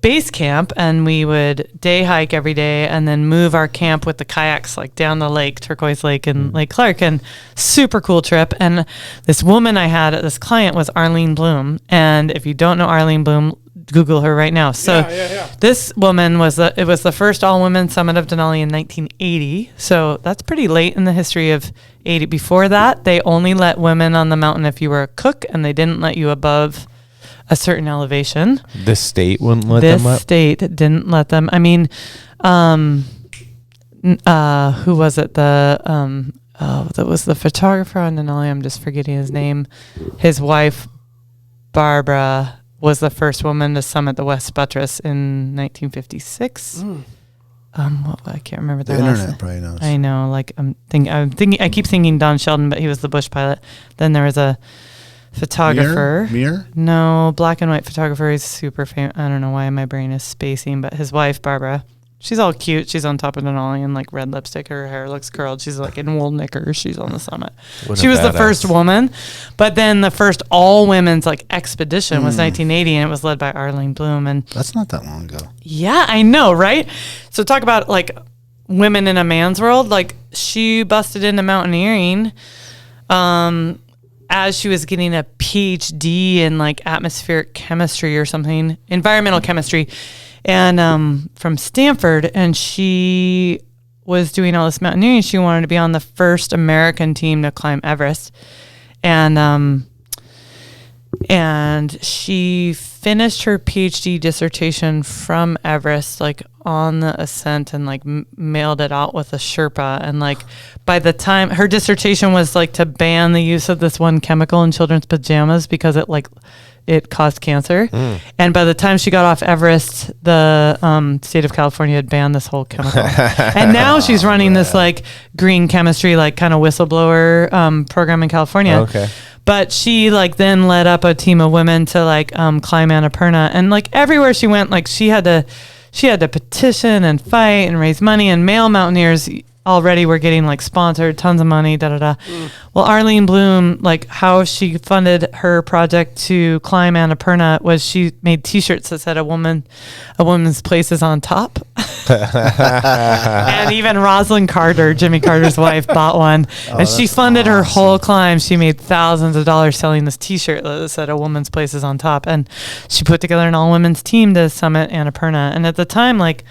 E: base camp, and we would day hike every day, and then move our camp with the kayaks like down the lake, Turquoise Lake in Lake Clark, and super cool trip. And this woman I had, this client, was Arlene Bloom, and if you don't know Arlene Bloom, Google her right now. So this woman was the first all-women summit of Denali in 1980. So that's pretty late in the history of 80. Before that, they only let women on the mountain if you were a cook, and they didn't let you above a certain elevation.
C: The state wouldn't let them up?
E: This state didn't let them. I mean, who was it? That was the photographer on Denali. I'm just forgetting his name. His wife, Barbara, was the first woman to summit the West Buttress in 1956. I can't remember
B: The internet probably knows.
E: I know. Like I keep thinking Don Sheldon, but he was the bush pilot. Then there was a photographer.
B: Muir?
E: No, black and white photographer. He's super famous. I don't know why my brain is spacing, but his wife, Barbara, she's all cute. She's on top of Denali in like red lipstick. Her hair looks curled. She's like in wool knickers. She's on the summit. She was the first woman, but then the first all women's like expedition was 1980, and it was led by Arlene Bloom. And
B: that's not that long ago.
E: Yeah, I know, right? So talk about like women in a man's world. Like she busted into mountaineering as she was getting a PhD in like atmospheric chemistry or something, environmental chemistry, and from Stanford. And she was doing all this mountaineering. She wanted to be on the first American team to climb Everest. And she finished her PhD dissertation from Everest, like on the ascent, and like mailed it out with a Sherpa. And like by the time her dissertation was like to ban the use of this one chemical in children's pajamas because it caused cancer. And by the time she got off Everest, the state of California had banned this whole chemical. And now she's running this like green chemistry, like kind of whistleblower program in California.
C: Okay.
E: But she like then led up a team of women to like climb Annapurna, and like everywhere she went, like she had to petition and fight and raise money, and male mountaineers already were getting like sponsored tons of money, Well, Arlene Bloom, like how she funded her project to climb Annapurna was she made t-shirts that said a woman's place is on top. And even Rosalind Carter, Jimmy Carter's wife, bought one. And she funded her whole climb. She made thousands of dollars selling this t-shirt that said a woman's place is on top. And she put together an all-women's team to summit Annapurna. And at the time, like,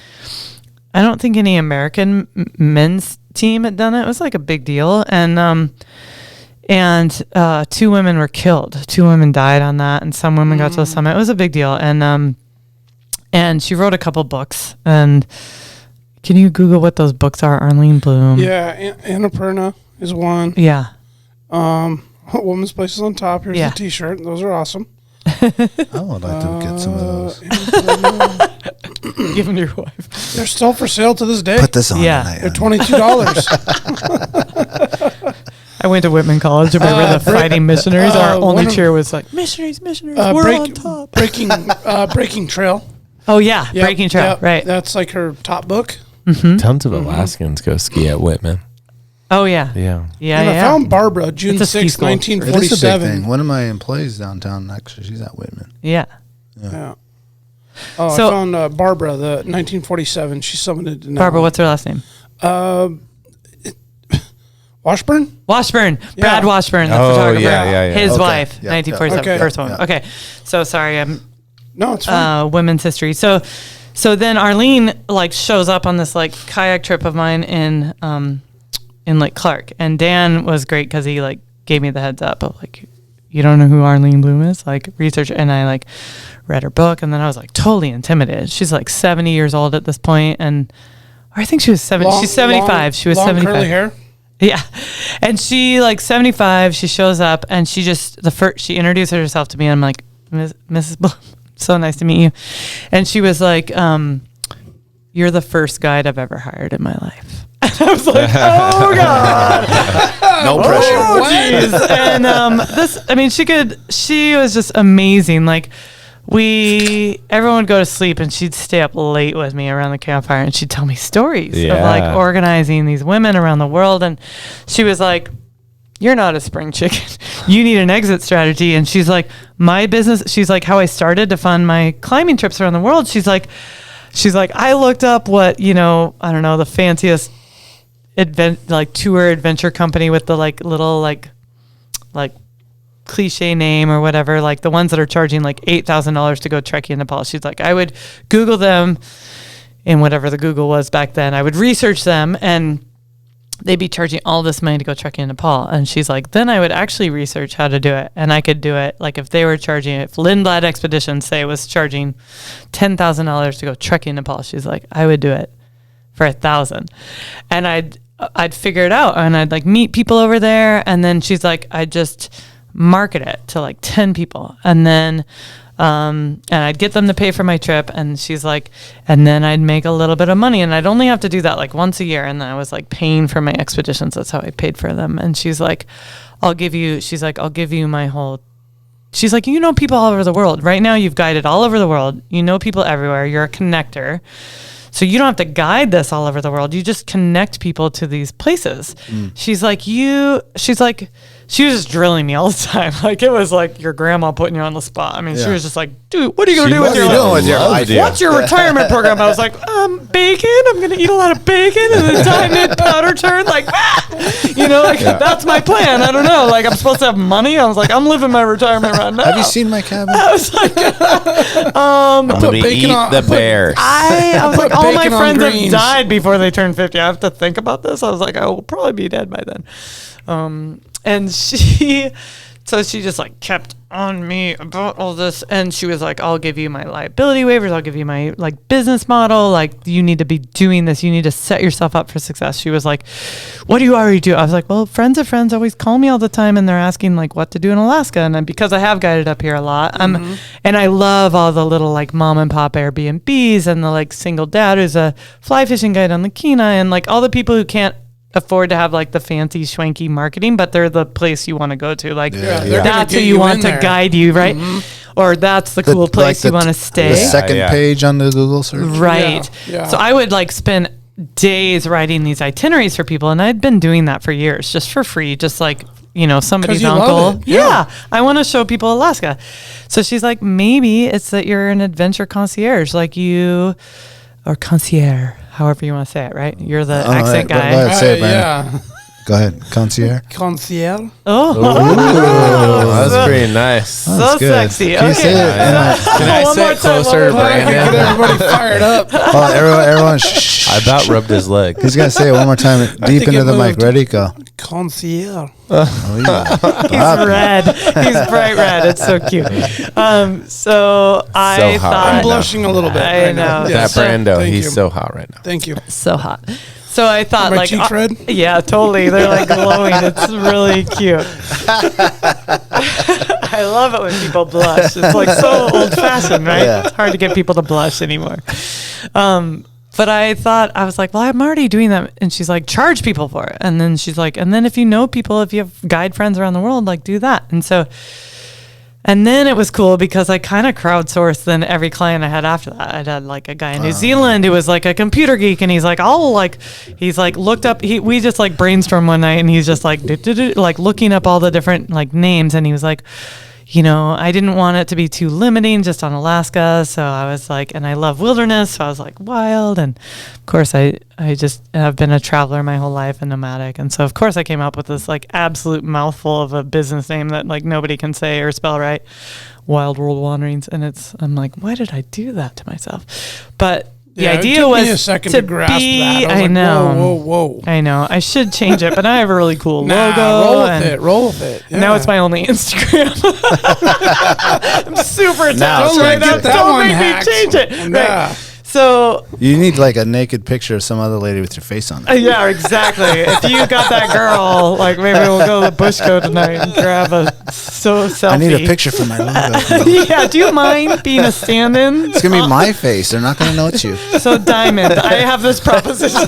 E: I don't think any American men's team had done it. It was like a big deal. And 2 women were killed. 2 women died on that, and some women got to the summit. It was a big deal. And she wrote a couple books. And can you Google what those books are, Arlene Bloom?
F: Yeah, Annapurna is one.
E: Yeah.
F: Woman's Place is on Top. Here's
E: Yeah.
F: the T-shirt. Those are awesome.
B: I would like to get some of those.
E: Give them to your wife.
F: They're still for sale to this day.
B: Put this on
E: Yeah.
B: tonight.
F: They're $22.
E: I went to Whitman College. Remember the fighting missionaries? Our only
F: one of-
E: cheer was like, missionaries, we're on top.
F: Breaking Trail.
E: Oh, yeah.
F: Yep,
E: Breaking Trail.
F: yep.
E: Right.
F: That's like her top book.
C: Tons of Alaskans go ski at Whitman.
E: Oh, yeah.
C: Yeah.
E: Yeah,
F: And I
E: yeah.
F: found Barbara, June
E: It's a ski
F: 6,
E: school.
B: It is a big
F: 1947.
B: thing. One of my employees downtown, actually, she's at Whitman.
E: Yeah.
F: Yeah. Oh,
E: So-
F: I found Barbara, the 1947. She summited. in that
E: Barbara,
F: one.
E: what's her last name?
F: Washburn?
E: Washburn.
F: Yeah.
E: Brad Washburn, the
C: Oh,
E: photographer.
C: yeah.
E: His
B: Okay.
E: wife,
B: Yeah.
E: 1947,
F: Okay.
E: first one.
B: Yeah.
E: Okay. So sorry, I'm
F: No, it's fine.
E: women's history. So then Arlene like shows up on this like kayak trip of mine in Lake Clark, and Dan was great because he like gave me the heads up of like, you don't know who Arlene Bloom is, like research, and I like read her book, and then I was like totally intimidated. She's like 70 years old at this point, and or I think she was 70. She's 75. She was
F: long
E: 75.
F: curly hair.
E: Yeah. And she like 75, she shows up and she just she introduced herself to me, and I'm like, Mrs. Bloom, so nice to meet you. And she was like, you're the first guide I've ever hired in my life. And I was like, oh God.
B: No pressure.
E: Oh, jeez. And she was just amazing. Like everyone would go to sleep and she'd stay up late with me around the campfire, and she'd tell me stories of like
C: Yeah.
E: organizing these women around the world. And she was like, you're not a spring chicken. You need an exit strategy. And she's like, my business, she's like, how I started to fund my climbing trips around the world. She's like, I looked up what, I don't know, the fanciest tour adventure company with the like little like cliche name or whatever, like the ones that are charging like $8,000 to go trekking in Nepal. She's like, I would Google them in whatever the Google was back then. I would research them, and they'd be charging all this money to go trekking in Nepal. And she's like, then I would actually research how to do it. And I could do it. Like if Lindblad Expeditions say was charging $10,000 to go trekking in Nepal, she's like, I would do it for $1,000. And I'd figure it out, and I'd like meet people over there. And then she's like, I'd just market it to like 10 people. And then, and I'd get them to pay for my trip. And she's like, and then I'd make a little bit of money, and I'd only have to do that like once a year. And then I was like paying for my expeditions. That's how I paid for them. And she's like, I'll give you my whole, she's like, people all over the world. Right now you've guided all over the world. You know people everywhere. You're a connector. So you don't have to guide this all over the world. You just connect people to these places. She's like, she was just drilling me all the time. Like it was like your grandma putting you on the spot. I mean, she was just like, dude, what are you going to do with your life? What's your retirement program? I was like, bacon. I'm going to eat a lot of bacon and then time in powder turn. Like, like that's my plan. I don't know. Like I'm supposed to have money. I was like, I'm living my retirement right now.
B: Have you seen my cabin?
E: I was like,
C: I'm gonna eat the bear.
E: I was like, all my
F: bacon on
E: friends have
F: greens.
E: died before they turn 50. I have to think about this. I was like, I will probably be dead by then. And she just like kept on me about all this, and she was like, I'll give you my liability waivers, I'll give you my like business model, like you need to be doing this, you need to set yourself up for success. She was like, what do you already do? I was like, well, friends of friends always call me all the time and they're asking like what to do in Alaska, and because I have guided up here a lot, and I love all the little like mom and pop Airbnbs and the like single dad who's a fly fishing guide on the Kenai, and like all the people who can't afford to have like the fancy schwanky marketing, but they're the place you want to go to, like
F: they're gonna
E: that's who
F: get
E: you
F: you
E: want
F: in
E: to
F: there.
E: guide you, right? Or that's the cool place you want to stay,
B: The second page on the Google search.
E: right?
F: Yeah.
E: So I would like spend days writing these itineraries for people, and I'd been doing that for years just for free, just like somebody's
F: 'Cause you
E: uncle.
F: love it.
E: Yeah, I want to show people Alaska. So she's like, maybe it's that you're an adventure concierge, like you, or concierge, however you want to say it, right? You're the accent guy.
B: Go ahead, say it, Brandon.
F: Yeah.
B: Go ahead, concierge.
F: Concierge.
C: Oh, that's pretty nice.
E: So
B: That's good.
E: sexy.
B: Can you
E: Okay.
B: say it?
C: Can I
E: One
C: sit
E: more time,
C: closer,
E: one more time.
F: Get
C: Brandon?
F: everybody fired up.
B: Oh, everyone, shh.
C: I about rubbed his leg.
B: He's gonna say it one more time, deep
F: think
B: into
F: it
B: the mic.
F: moved.
B: Ready, go.
F: Concierge.
B: Oh, yeah.
E: He's red. He's bright red. It's so cute. So I
C: hot
E: thought
C: right
F: I'm
C: now.
F: blushing a little bit.
E: I
F: right now.
E: know.
F: Yes.
C: That Brando,
F: Thank
C: he's
F: you.
C: so hot right now.
F: Thank you.
E: so hot. So I thought
F: Are my
E: like
F: cheeks red?
E: Yeah, totally. They're like glowing. It's really cute. I love it when people blush. It's like so old fashioned, right?
B: Yeah.
E: It's hard to get people to blush anymore. But I thought, I was like, well, I'm already doing that. And she's like, charge people for it. And then she's like, and then if you know people, if you have guide friends around the world, like do that. And then it was cool because I kind of crowdsourced then every client I had after that. I had like a guy in New Zealand who was like a computer geek, and he's like, looked up, we just like brainstormed one night, and he's just like, like looking up all the different like names. And he was like, I didn't want it to be too limiting just on Alaska. So I was like, and I love wilderness. So I was like wild. And of course I just have been a traveler my whole life and nomadic. And so of course I came up with this like absolute mouthful of a business name that like nobody can say or spell right. Wild World Wanderings. And I'm like, why did I do that to myself? But the
F: Yeah,
E: idea
F: it took
E: was
F: me a second to grasp
E: be,
F: that. I was
E: I
F: like,
E: know.
F: Whoa.
E: I know. I should change it, but I have a really cool
F: Nah,
E: logo.
F: roll with it. Yeah.
E: Now it's my only Instagram. I'm super attached
B: Now
E: right
B: it's
E: now.
B: gonna
F: that
E: Don't
F: one
E: make
F: hacked.
E: me change it.
F: Nah.
E: Right. So
B: You need like a naked picture of some other lady with your face on it.
E: yeah, exactly. If you got that girl, like maybe we'll go to Bushco tonight and grab a selfie.
B: I need a picture for my logo.
E: Yeah, do you mind being a stand-in?
B: It's gonna be my face. They're not gonna know it's you.
E: So Diamond, I have this proposition.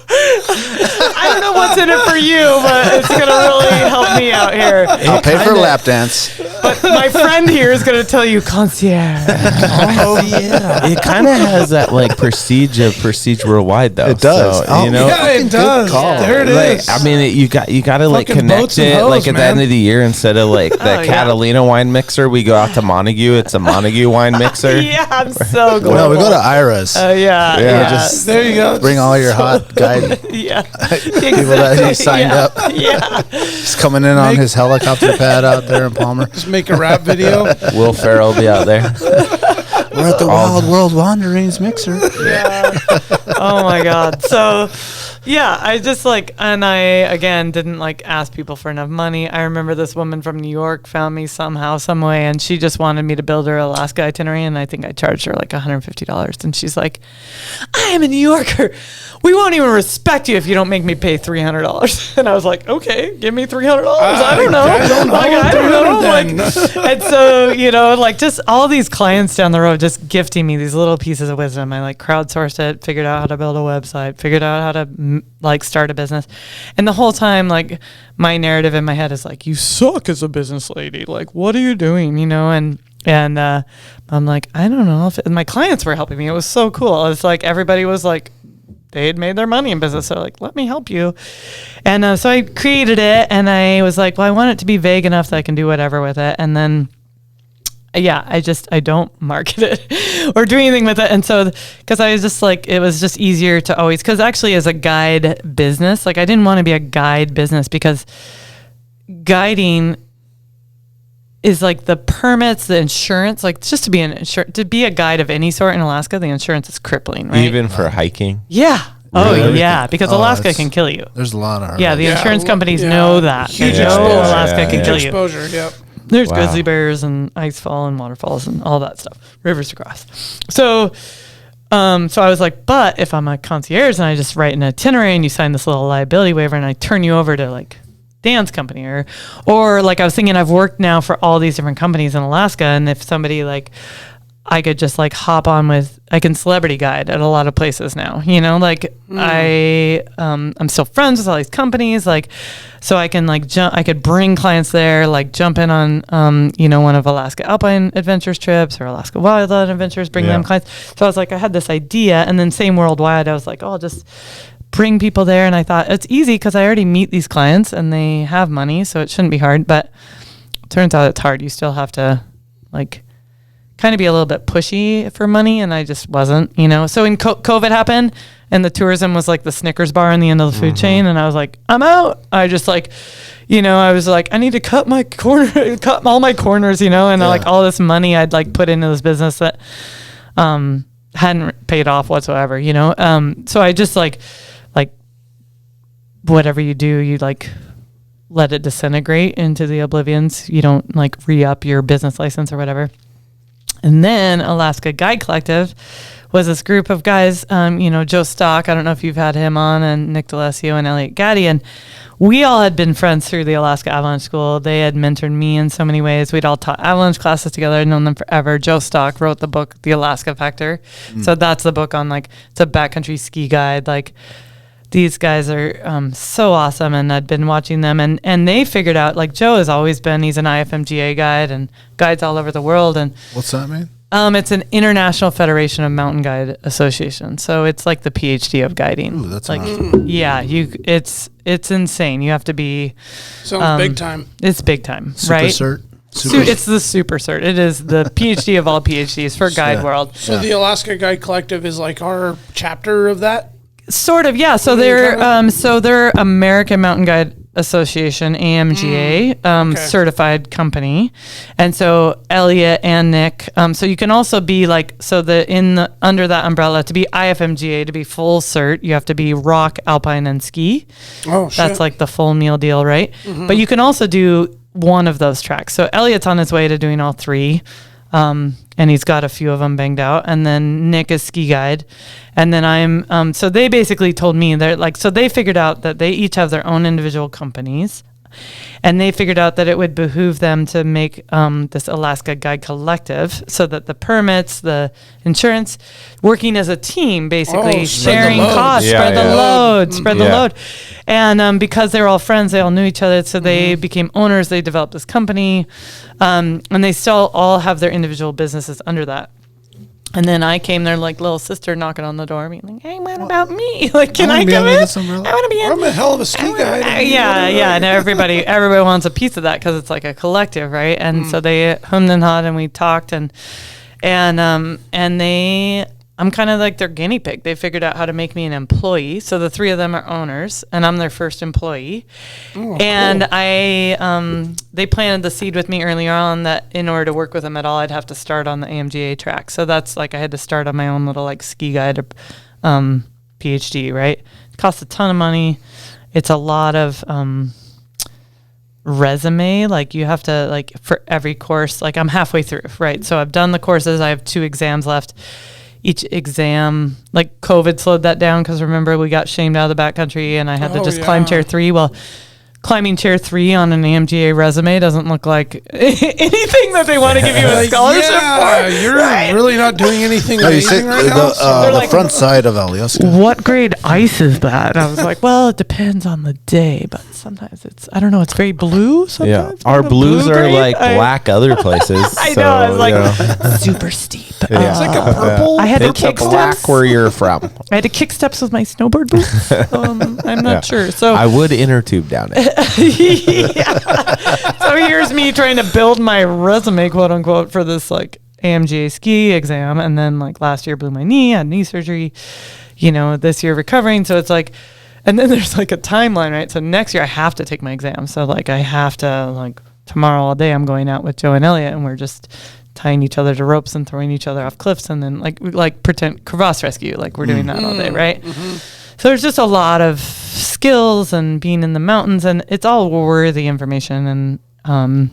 E: I don't know what's in it for you, but it's gonna really help me out here.
B: I'll pay for a lap dance.
E: But my friend here is gonna tell you concierge.
B: Oh yeah.
C: It kind of has that like prestige of Prestige Worldwide, though.
B: It does.
C: So,
B: Oh,
F: Yeah, it does.
B: call.
F: There it
C: like,
F: is.
C: I mean, you got to like
F: Fucking
C: connect
F: boats and
C: it.
F: hoes,
C: Like at the
F: man.
C: end of the year, instead of like the
E: Oh, yeah.
C: Catalina wine mixer, we go out to Montague. It's a Montague wine mixer.
E: Yeah, I'm so global.
B: No, we go to Ira's.
E: Yeah,
C: Yeah,
B: just-
F: There you go.
B: Bring all your hot guide
E: yeah.
B: people that you signed
E: yeah.
B: up.
E: Yeah.
B: He's coming in on his helicopter pad out there in Palmer.
F: Just make a rap video.
C: Will Ferrell will be out there.
B: We're at the Wild World Wanderings mixer.
E: Yeah. Oh my God. So, yeah, I just like, and I, again, didn't like ask people for enough money. I remember this woman from New York found me somehow, some way, and she just wanted me to build her Alaska itinerary. And I think I charged her like $150. And she's like, I am a New Yorker. We won't even respect you if you don't make me pay $300. And I was like, okay, give me $300. I don't know.
F: I don't know.
E: Like, I don't know.
F: Then.
E: Like, and so, like just all these clients down the road just gifting me these little pieces of wisdom. I like crowdsourced it, figured out how to build a website, figured out how to like start a business. And the whole time, like my narrative in my head is like, you suck as a business lady. Like, what are you doing? And I'm like, I don't know if my clients were helping me. It was so cool. It's like, everybody was like, they had made their money in business. So like, let me help you. And so I created it, and I was like, well, I want it to be vague enough that I can do whatever with it. And then I don't market it or do anything with it. And so, because I was just like, it was just easier to always, because actually as a guide business, like I didn't want to be a guide business because guiding is like the permits, the insurance, like just to be to be a guide of any sort in Alaska, the insurance is crippling, right?
C: Even for hiking?
E: Yeah. Oh,
B: Really?
E: yeah, because Alaska can kill you.
B: There's a lot of
E: Yeah, the insurance companies know that. They
F: Huge
E: know
F: exposure.
E: Alaska can kill you.
F: Exposure, yep.
E: There's grizzly bears and icefall and waterfalls and all that stuff, rivers to cross. So I was like, but if I'm a concierge and I just write an itinerary and you sign this little liability waiver and I turn you over to like Dan's company or like I was thinking I've worked now for all these different companies in Alaska, and if somebody like I could just like hop on with, I can celebrity guide at a lot of places now, you know, like I'm still friends with all these companies, like, so I can like I could bring clients there, like jump in on, you know, one of Alaska Alpine Adventures trips or Alaska Wildland Adventures, bring them clients. So I was like, I had this idea, and then same worldwide, I was like, oh, I'll just bring people there. And I thought it's easy because I already meet these clients and they have money, so it shouldn't be hard, but it turns out it's hard. You still have to like kind of be a little bit pushy for money, and I just wasn't, you know. So when COVID happened and the tourism was like the Snickers bar in the end of the food chain, and I was like, I'm out. I just like, you know, I was like, I need to cut all my corners, you know, and like all this money I'd like put into this business that hadn't paid off whatsoever, you know. So I just like whatever you do, you like let it disintegrate into the oblivions. You don't like re-up your business license or whatever. And then Alaska Guide Collective was this group of guys, you know, Joe Stock, I don't know if you've had him on, and Nick D'Alessio and Elliot Gaddy. And we all had been friends through the Alaska Avalanche School. They had mentored me in so many ways. We'd all taught Avalanche classes together. I'd known them forever. Joe Stock wrote the book, The Alaska Factor. So that's the book on like, it's a backcountry ski guide. Like these guys are so awesome, and I'd been watching them, and they figured out, like Joe has always been, he's an IFMGA guide and guides all over the world. And
B: what's that mean?
E: It's an International Federation of Mountain Guide Association. So it's like the PhD of guiding.
B: Ooh, that's
E: like,
B: awesome.
E: yeah, it's insane. You have to be.
F: Sounds big time.
E: It's big time,
B: Super
E: right?
B: cert.
E: It's the super cert. It is the PhD of all PhDs for guide world.
F: So the Alaska Guide Collective is like our chapter of that?
E: Sort of, yeah. So they're American Mountain Guide Association, AMGA, certified company, and so Elliot and Nick. So you can also be like, so under that umbrella, to be IFMGA, to be full cert, you have to be rock, alpine, and ski.
F: Oh, shit.
E: That's like the full meal deal, right? But you can also do one of those tracks. So Elliot's on his way to doing all three. And he's got a few of them banged out, and then Nick is ski guide, and then I'm so they basically told me, they're like, so they figured out that they each have their own individual companies, and they figured out that it would behoove them to make this Alaska Guide Collective, so that the permits, the insurance, working as a team, basically sharing costs, spread the load. And because they're all friends, they all knew each other, so they became owners. They developed this company, and they still all have their individual businesses under that. And then I came there like little sister knocking on the door, being like, "Hey, what about me? Like, can I come in? I want to be in."
F: I'm a hell of a ski guide.
E: Yeah. And everybody wants a piece of that because it's like a collective, right? And so they hummed and hawed, and we talked, and I'm kind of like their guinea pig. They figured out how to make me an employee. So the three of them are owners, and I'm their first employee. And cool. They planted the seed with me earlier on that in order to work with them at all, I'd have to start on the AMGA track. So that's like, I had to start on my own little like ski guide PhD, right? It costs a ton of money. It's a lot of resume. Like you have to, like, for every course, like I'm halfway through, right? So I've done the courses. I have 2 exams left. Each exam, like COVID slowed that down because remember we got shamed out of the backcountry and I had to just climb chair 3. Well, climbing chair 3 on an AMGA resume doesn't look like anything that they want to give you a scholarship for.
F: You're really not doing anything amazing right now.
B: The
E: like,
B: front side of Alaska.
E: What grade ice is that? And I was like, well, it depends on the day, but sometimes it's, I don't know, it's very blue sometimes.
C: Yeah, our blues
E: blue
C: are
E: grade.
C: like black other places.
E: I know, I was like, super steep.
C: Yeah.
F: It's like a purple.
E: I had to
C: It's
E: kick
C: black
E: steps.
C: where you're from.
E: I had to kick steps with my snowboard boots. I'm not sure. So
C: I would inner tube down it.
E: So here's me trying to build my resume, quote unquote, for this like AMGA ski exam. And then like last year blew my knee, had knee surgery, this year recovering. So it's like, and then there's like a timeline, right? So next year I have to take my exam. So like I have to like tomorrow all day I'm going out with Joe and Elliot and we're just tying each other to ropes and throwing each other off cliffs. And then like pretend crevasse rescue, like we're doing that all day, right? So there's just a lot of skills and being in the mountains, and it's all worthy information. And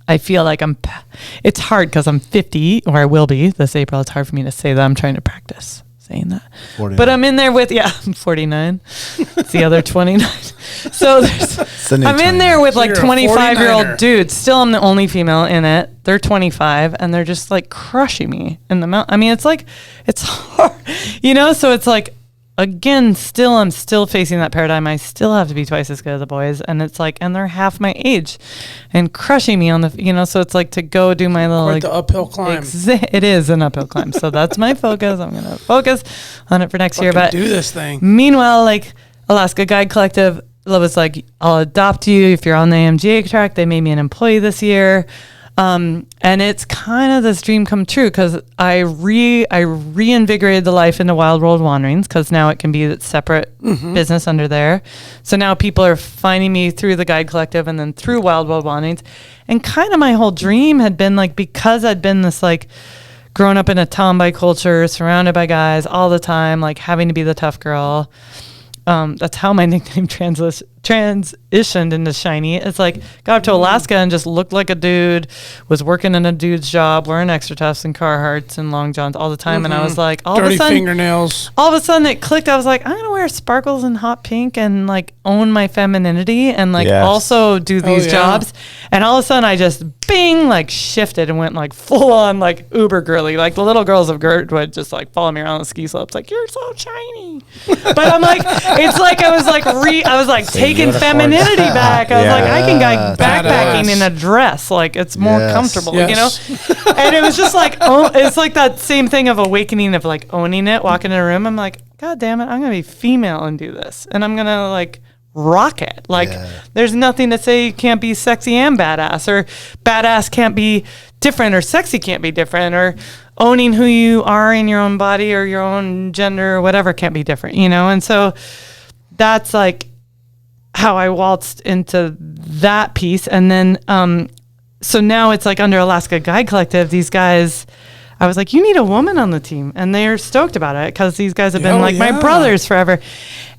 E: I feel like it's hard because I'm 50, or I will be this April. It's hard for me to say that. I'm trying to practice saying that. 49. But I'm in there with, I'm 49. It's the other 29. So I'm in there with like 25-year-old dudes. Still, I'm the only female in it. They're 25, and they're just like crushing me in the mountain. I mean, it's like, it's hard, so it's like, again, I'm still facing that paradigm. I still have to be twice as good as the boys. And it's like, and they're half my age and crushing me on the, so it's like to go do my little, like,
F: the uphill climb.
E: It is an uphill climb. So that's my focus. I'm going to focus on it for next year. But
F: do this thing.
E: Meanwhile, like Alaska Guide Collective was like, I'll adopt you if you're on the AMGA track. They made me an employee this year. And it's kind of this dream come true because I reinvigorated the life into Wild World Wanderings because now it can be a separate business under there. So now people are finding me through the Guide Collective and then through Wild World Wanderings. And kind of my whole dream had been like, because I'd been this like grown up in a tomboy culture, surrounded by guys all the time, like having to be the tough girl. That's how my nickname transitioned into Shiny. It's like got up to Alaska and just looked like a dude, was working in a dude's job, wearing extra tufts and Carhartts and long johns all the time. And I was like,
F: dirty fingernails.
E: All of a sudden it clicked. I was like, I'm gonna wear sparkles and hot pink and like own my femininity and like also do these jobs. And all of a sudden I just bing, like shifted and went like full on like uber girly. Like the little girls of Girdwood just like follow me around the ski slopes like, you're so shiny. But I'm like, it's like I was like taking femininity back. I was like, I can go backpacking in a dress. Like it's more comfortable, And it was just like, it's like that same thing of awakening of like owning it, walking in a room. I'm like, God damn it, I'm going to be female and do this. And I'm going to like rock it. Like there's nothing to say you can't be sexy and badass, or badass can't be different, or sexy can't be different, or owning who you are in your own body or your own gender or whatever can't be different, And so that's like how I waltzed into that piece. And then, so now it's like under Alaska Guide Collective, these guys, I was like, you need a woman on the team. And they're stoked about it because these guys have been my brothers forever.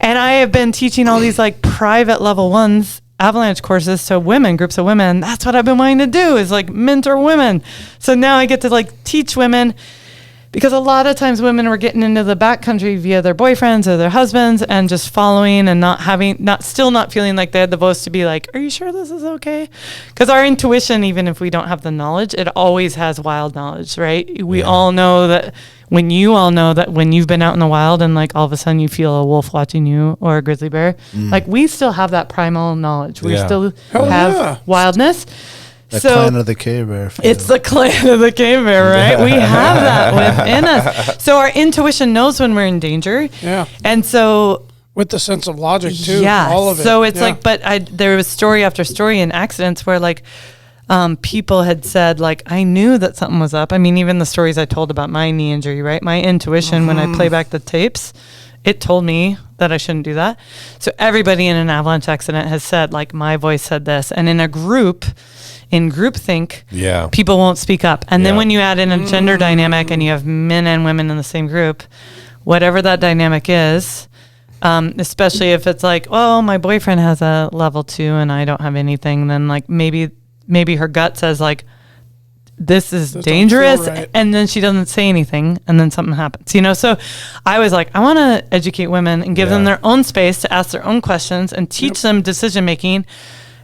E: And I have been teaching all these like private level 1s Avalanche courses to women, groups of women. That's what I've been wanting to do, is like mentor women. So now I get to like teach women, because a lot of times women were getting into the backcountry via their boyfriends or their husbands and just following and not feeling like they had the voice to be like, are you sure this is okay? Because our intuition, even if we don't have the knowledge, it always has wild knowledge, right? We all know that when you've been out in the wild and like all of a sudden you feel a wolf watching you or a grizzly bear, like we still have that primal knowledge. We still have wildness.
B: The clan of the cave bear.
E: It's the clan of the cave bear, right? We have that within us. So our intuition knows when we're in danger. Yeah. And so
F: with the sense of logic too.
E: Yeah.
F: All of it.
E: So it's like, but there was story after story in accidents where like people had said like, I knew that something was up. I mean, even the stories I told about my knee injury, right? My intuition when I play back the tapes, it told me that I shouldn't do that. So everybody in an avalanche accident has said like, my voice said this. And in groupthink, people won't speak up. And then when you add in a gender dynamic and you have men and women in the same group, whatever that dynamic is, especially if it's like, oh, my boyfriend has a level 2 and I don't have anything, then like maybe her gut says like, this is dangerous, right. And then she doesn't say anything, and then something happens, So I was like, I want to educate women and give them their own space to ask their own questions and teach them decision making,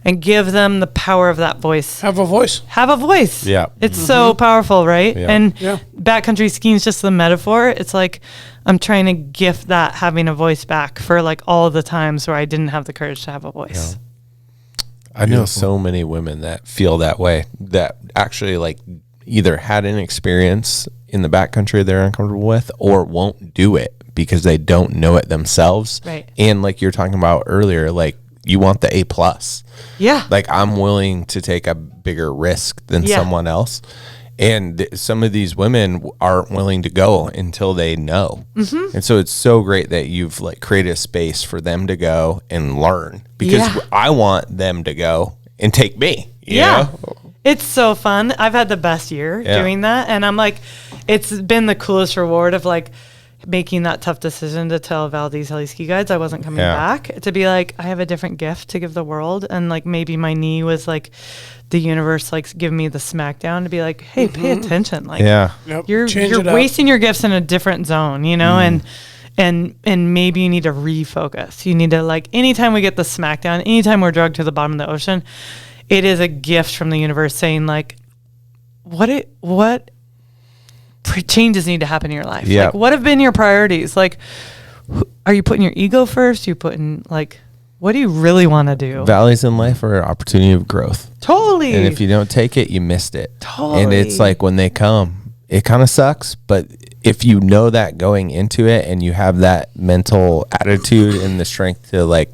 E: and give them the power of that voice.
F: Have a voice.
E: Yeah. It's so powerful, right? Yeah. And backcountry skiing is just the metaphor. It's like I'm trying to gift that, having a voice back, for like all the times where I didn't have the courage to have a voice.
C: Yeah. I know so many women that feel that way, that actually like either had an experience in the backcountry they're uncomfortable with, or won't do it because they don't know it themselves.
E: Right.
C: And like you're talking about earlier, like you want the A+.
E: Yeah.
C: Like, I'm willing to take a bigger risk than
E: Yeah.
C: someone else. And some of these women aren't willing to go until they know. And so it's so great that you've like created a space for them to go and learn, because I want them to go and take me. You know?
E: It's so fun. I've had the best year doing that. And I'm like, it's been the coolest reward of like making that tough decision to tell Valdez Heli Ski Guides I wasn't coming back, to be like, I have a different gift to give the world. And like, maybe my knee was like, the universe like giving me the smackdown to be like, hey, pay attention. Like, you're wasting your gifts in a different zone, you know, and maybe you need to refocus. You need to, like, anytime we get the smackdown, anytime we're dragged to the bottom of the ocean, it is a gift from the universe saying like, what changes need to happen in your life? Like, what have been your priorities? Like, are you putting your ego first? You putting like, what do you really want to do?
C: Valleys in life are an opportunity of growth.
E: Totally.
C: And if you don't take it, you missed it.
E: Totally.
C: And it's like, when they come, it kind of sucks. But if you know that going into it, and you have that mental attitude and the strength to like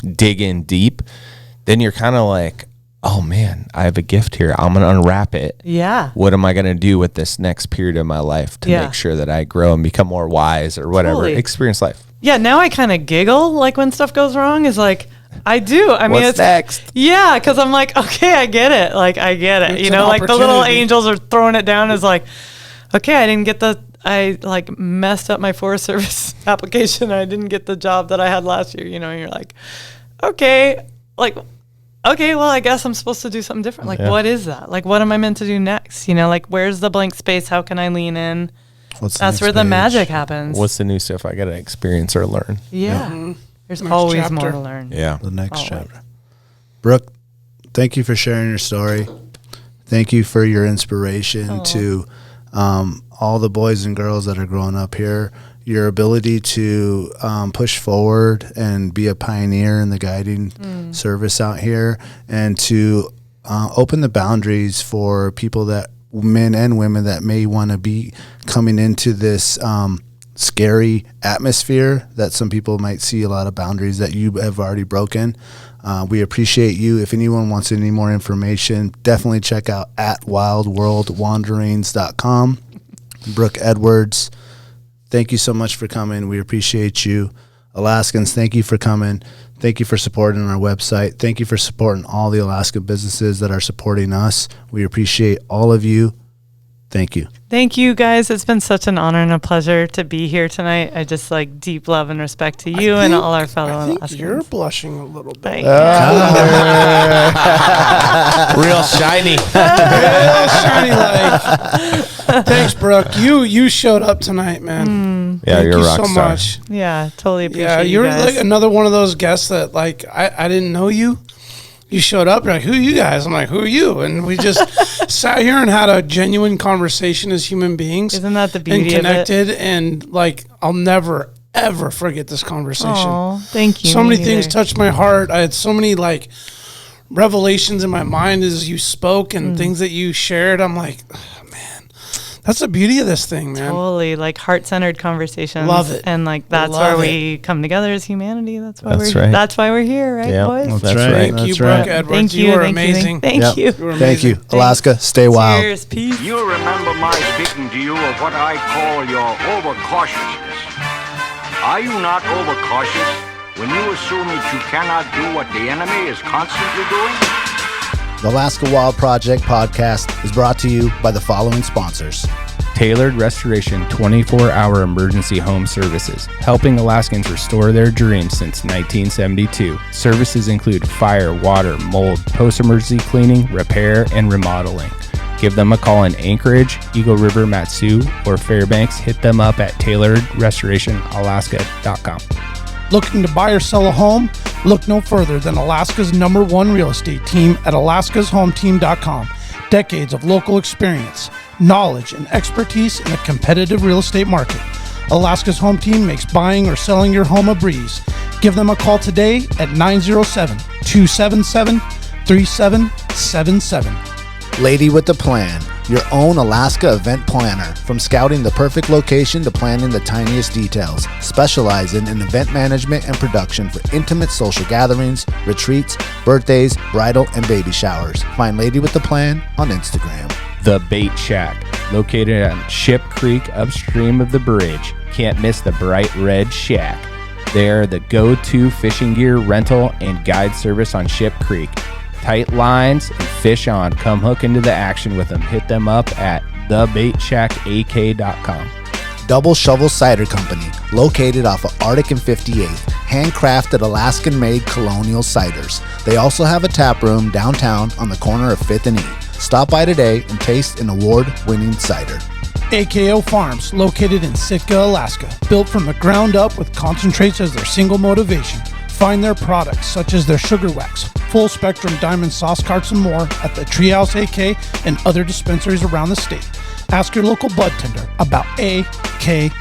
C: dig in deep, then you're kind of like, oh man, I have a gift here. I'm going to unwrap it.
E: Yeah.
C: What am I going to do with this next period of my life to make sure that I grow and become more wise or whatever?
E: Totally.
C: Experience life.
E: Yeah, now I kind of giggle like when stuff goes wrong. Is like, I do. I mean,
C: What's next?
E: Yeah, because I'm like, okay, I get it. Like, I get it.
F: It's
E: you know,
F: an
E: like the little
F: opportunity.
E: angels are throwing it down. Is like, okay, I didn't get I like messed up my Forest Service application. I didn't get the job that I had last year. You know, and you're like, okay, well, I guess I'm supposed to do something different. Like, what is that? Like, what am I meant to do next? You know, like, where's the blank space? How can I lean in? That's where the magic happens.
C: What's the new stuff I got to experience or learn?
E: Yeah. There's
F: Next
E: always
F: chapter.
E: more to learn.
C: Yeah.
B: The next chapter. Brooke, thank you for sharing your story. Thank you for your inspiration to all the boys and girls that are growing up here. Your ability to push forward and be a pioneer in the guiding service out here, and to open the boundaries for people, that men and women that may want to be coming into this scary atmosphere that some people might see a lot of boundaries that you have already broken. We appreciate you. If anyone wants any more information, definitely check out at wildworldwanderings.com. Brooke Edwards, thank you so much for coming. We appreciate you. Alaskans, thank you for coming. Thank you for supporting our website. Thank you for supporting all the Alaska businesses that are supporting us. We appreciate all of you. Thank you.
E: Thank you, guys. It's been such an honor and a pleasure to be here tonight. I just like deep love and respect to you and all our fellow
F: I think
E: Alaskans.
F: you're blushing a little bit.
E: Thank
C: Real shiny.
F: Real shiny light. Thanks, Brooke. You showed up tonight, man.
C: Yeah,
F: Thank
C: you're a
F: you
C: rock
F: so
C: star.
F: much.
E: Yeah, totally appreciate
F: Yeah,
E: you
F: you're
E: guys.
F: like another one of those guests that like I didn't know you. You showed up, you're like, who are you guys? I'm like, who are you? And we just sat here and had a genuine conversation as human beings.
E: Isn't that the beauty
F: and
E: of it?
F: connected, and like I'll never ever forget this conversation.
E: Aw, thank you.
F: So
E: Me
F: many things
E: neither.
F: touched my heart. I had so many like revelations in my mind as you spoke and things that you shared. I'm like, oh, man, that's the beauty of this thing, man.
E: Totally, like heart-centered conversations.
F: Love it.
E: And like that's
F: Love
E: where
F: it.
E: we come together as humanity. That's why
C: That's right.
E: we're here, right,
C: Yeah.
E: boys?
C: That's right.
F: Thank you,
B: That's
F: Brooke
B: right.
F: Edwards.
E: Thank you.
F: You are
E: thank
F: amazing.
E: You, thank
B: Yep.
E: you.
F: You are
B: Thank you.
F: amazing.
B: Alaska, stay wild.
E: Cheers. Peace.
G: You remember my speaking to you of what I call your overcautiousness. Are you not overcautious when you assume that you cannot do what the enemy is constantly doing?
B: The Alaska Wild Project podcast is brought to you by the following sponsors.
H: Tailored Restoration 24-hour emergency home services, helping Alaskans restore their dreams since 1972. Services include fire, water, mold, post-emergency cleaning, repair, and remodeling. Give them a call in Anchorage, Eagle River, Matsu, or Fairbanks. Hit them up at tailoredrestorationalaska.com.
D: Looking to buy or sell a home? Look no further than Alaska's #1 real estate team at alaskashometeam.com. Decades of local experience, knowledge, and expertise in a competitive real estate market. Alaska's Home Team makes buying or selling your home a breeze. Give them a call today at 907-277-3777.
B: Lady with a Plan, your own Alaska event planner. From scouting the perfect location to planning the tiniest details, specializing in event management and production for intimate social gatherings, retreats, birthdays, bridal, and baby showers. Find Lady with the Plan on Instagram.
H: The Bait Shack, located on Ship Creek upstream of the bridge. Can't miss the bright red shack. They are the go-to fishing gear rental and guide service on Ship Creek. Tight lines and fish on. Come hook into the action with them. Hit them up at thebaitshackak.com.
B: Double Shovel Cider Company, located off of Arctic and 58th, handcrafted Alaskan-made colonial ciders. They also have a tap room downtown on the corner of 5th and E. Stop by today and taste an award-winning cider.
D: AKO Farms, located in Sitka, Alaska, built from the ground up with concentrates as their single motivation. Find their products such as their sugar wax, full spectrum diamond sauce carts and more at the Treehouse AK and other dispensaries around the state. Ask your local bud tender about AKO.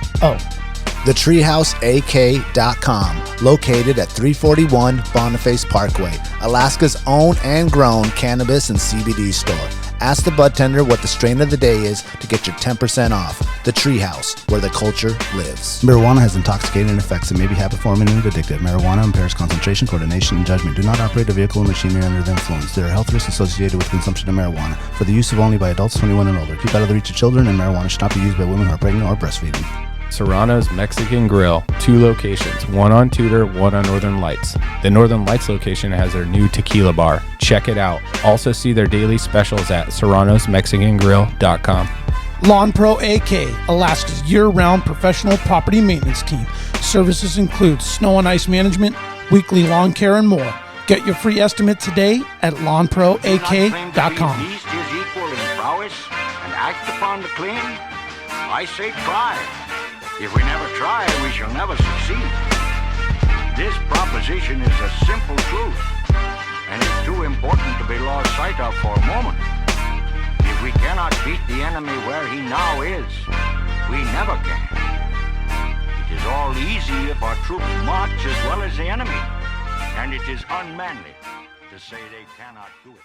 B: TheTreehouseAK.com, located at 341 Boniface Parkway, Alaska's own and grown cannabis and CBD store. Ask the bud tender what the strain of the day is to get your 10% off. The Treehouse, where the culture lives.
I: Marijuana has intoxicating effects and may be habit-forming and addictive. Marijuana impairs concentration, coordination, and judgment. Do not operate a vehicle or machinery under the influence. There are health risks associated with consumption of marijuana. For the use of only by adults 21 and older. Keep out of the reach of children, and marijuana should not be used by women who are pregnant or breastfeeding.
H: Serrano's Mexican Grill, 2 locations, one on Tudor, one on Northern Lights. The Northern Lights location has their new tequila bar. Check it out. Also see their daily specials at serranosmexicangrill.com.
D: Lawn Pro AK, Alaska's year-round professional property maintenance team. Services include snow and ice management, weekly lawn care, and more. Get your free estimate today at lawnproak.com.
G: The East is equal in prowess and act upon the clean. I say try. If we never try, we shall never succeed. This proposition is a simple truth, and is too important to be lost sight of for a moment. If we cannot beat the enemy where he now is, we never can. It is all easy if our troops march as well as the enemy, and it is unmanly to say they cannot do it.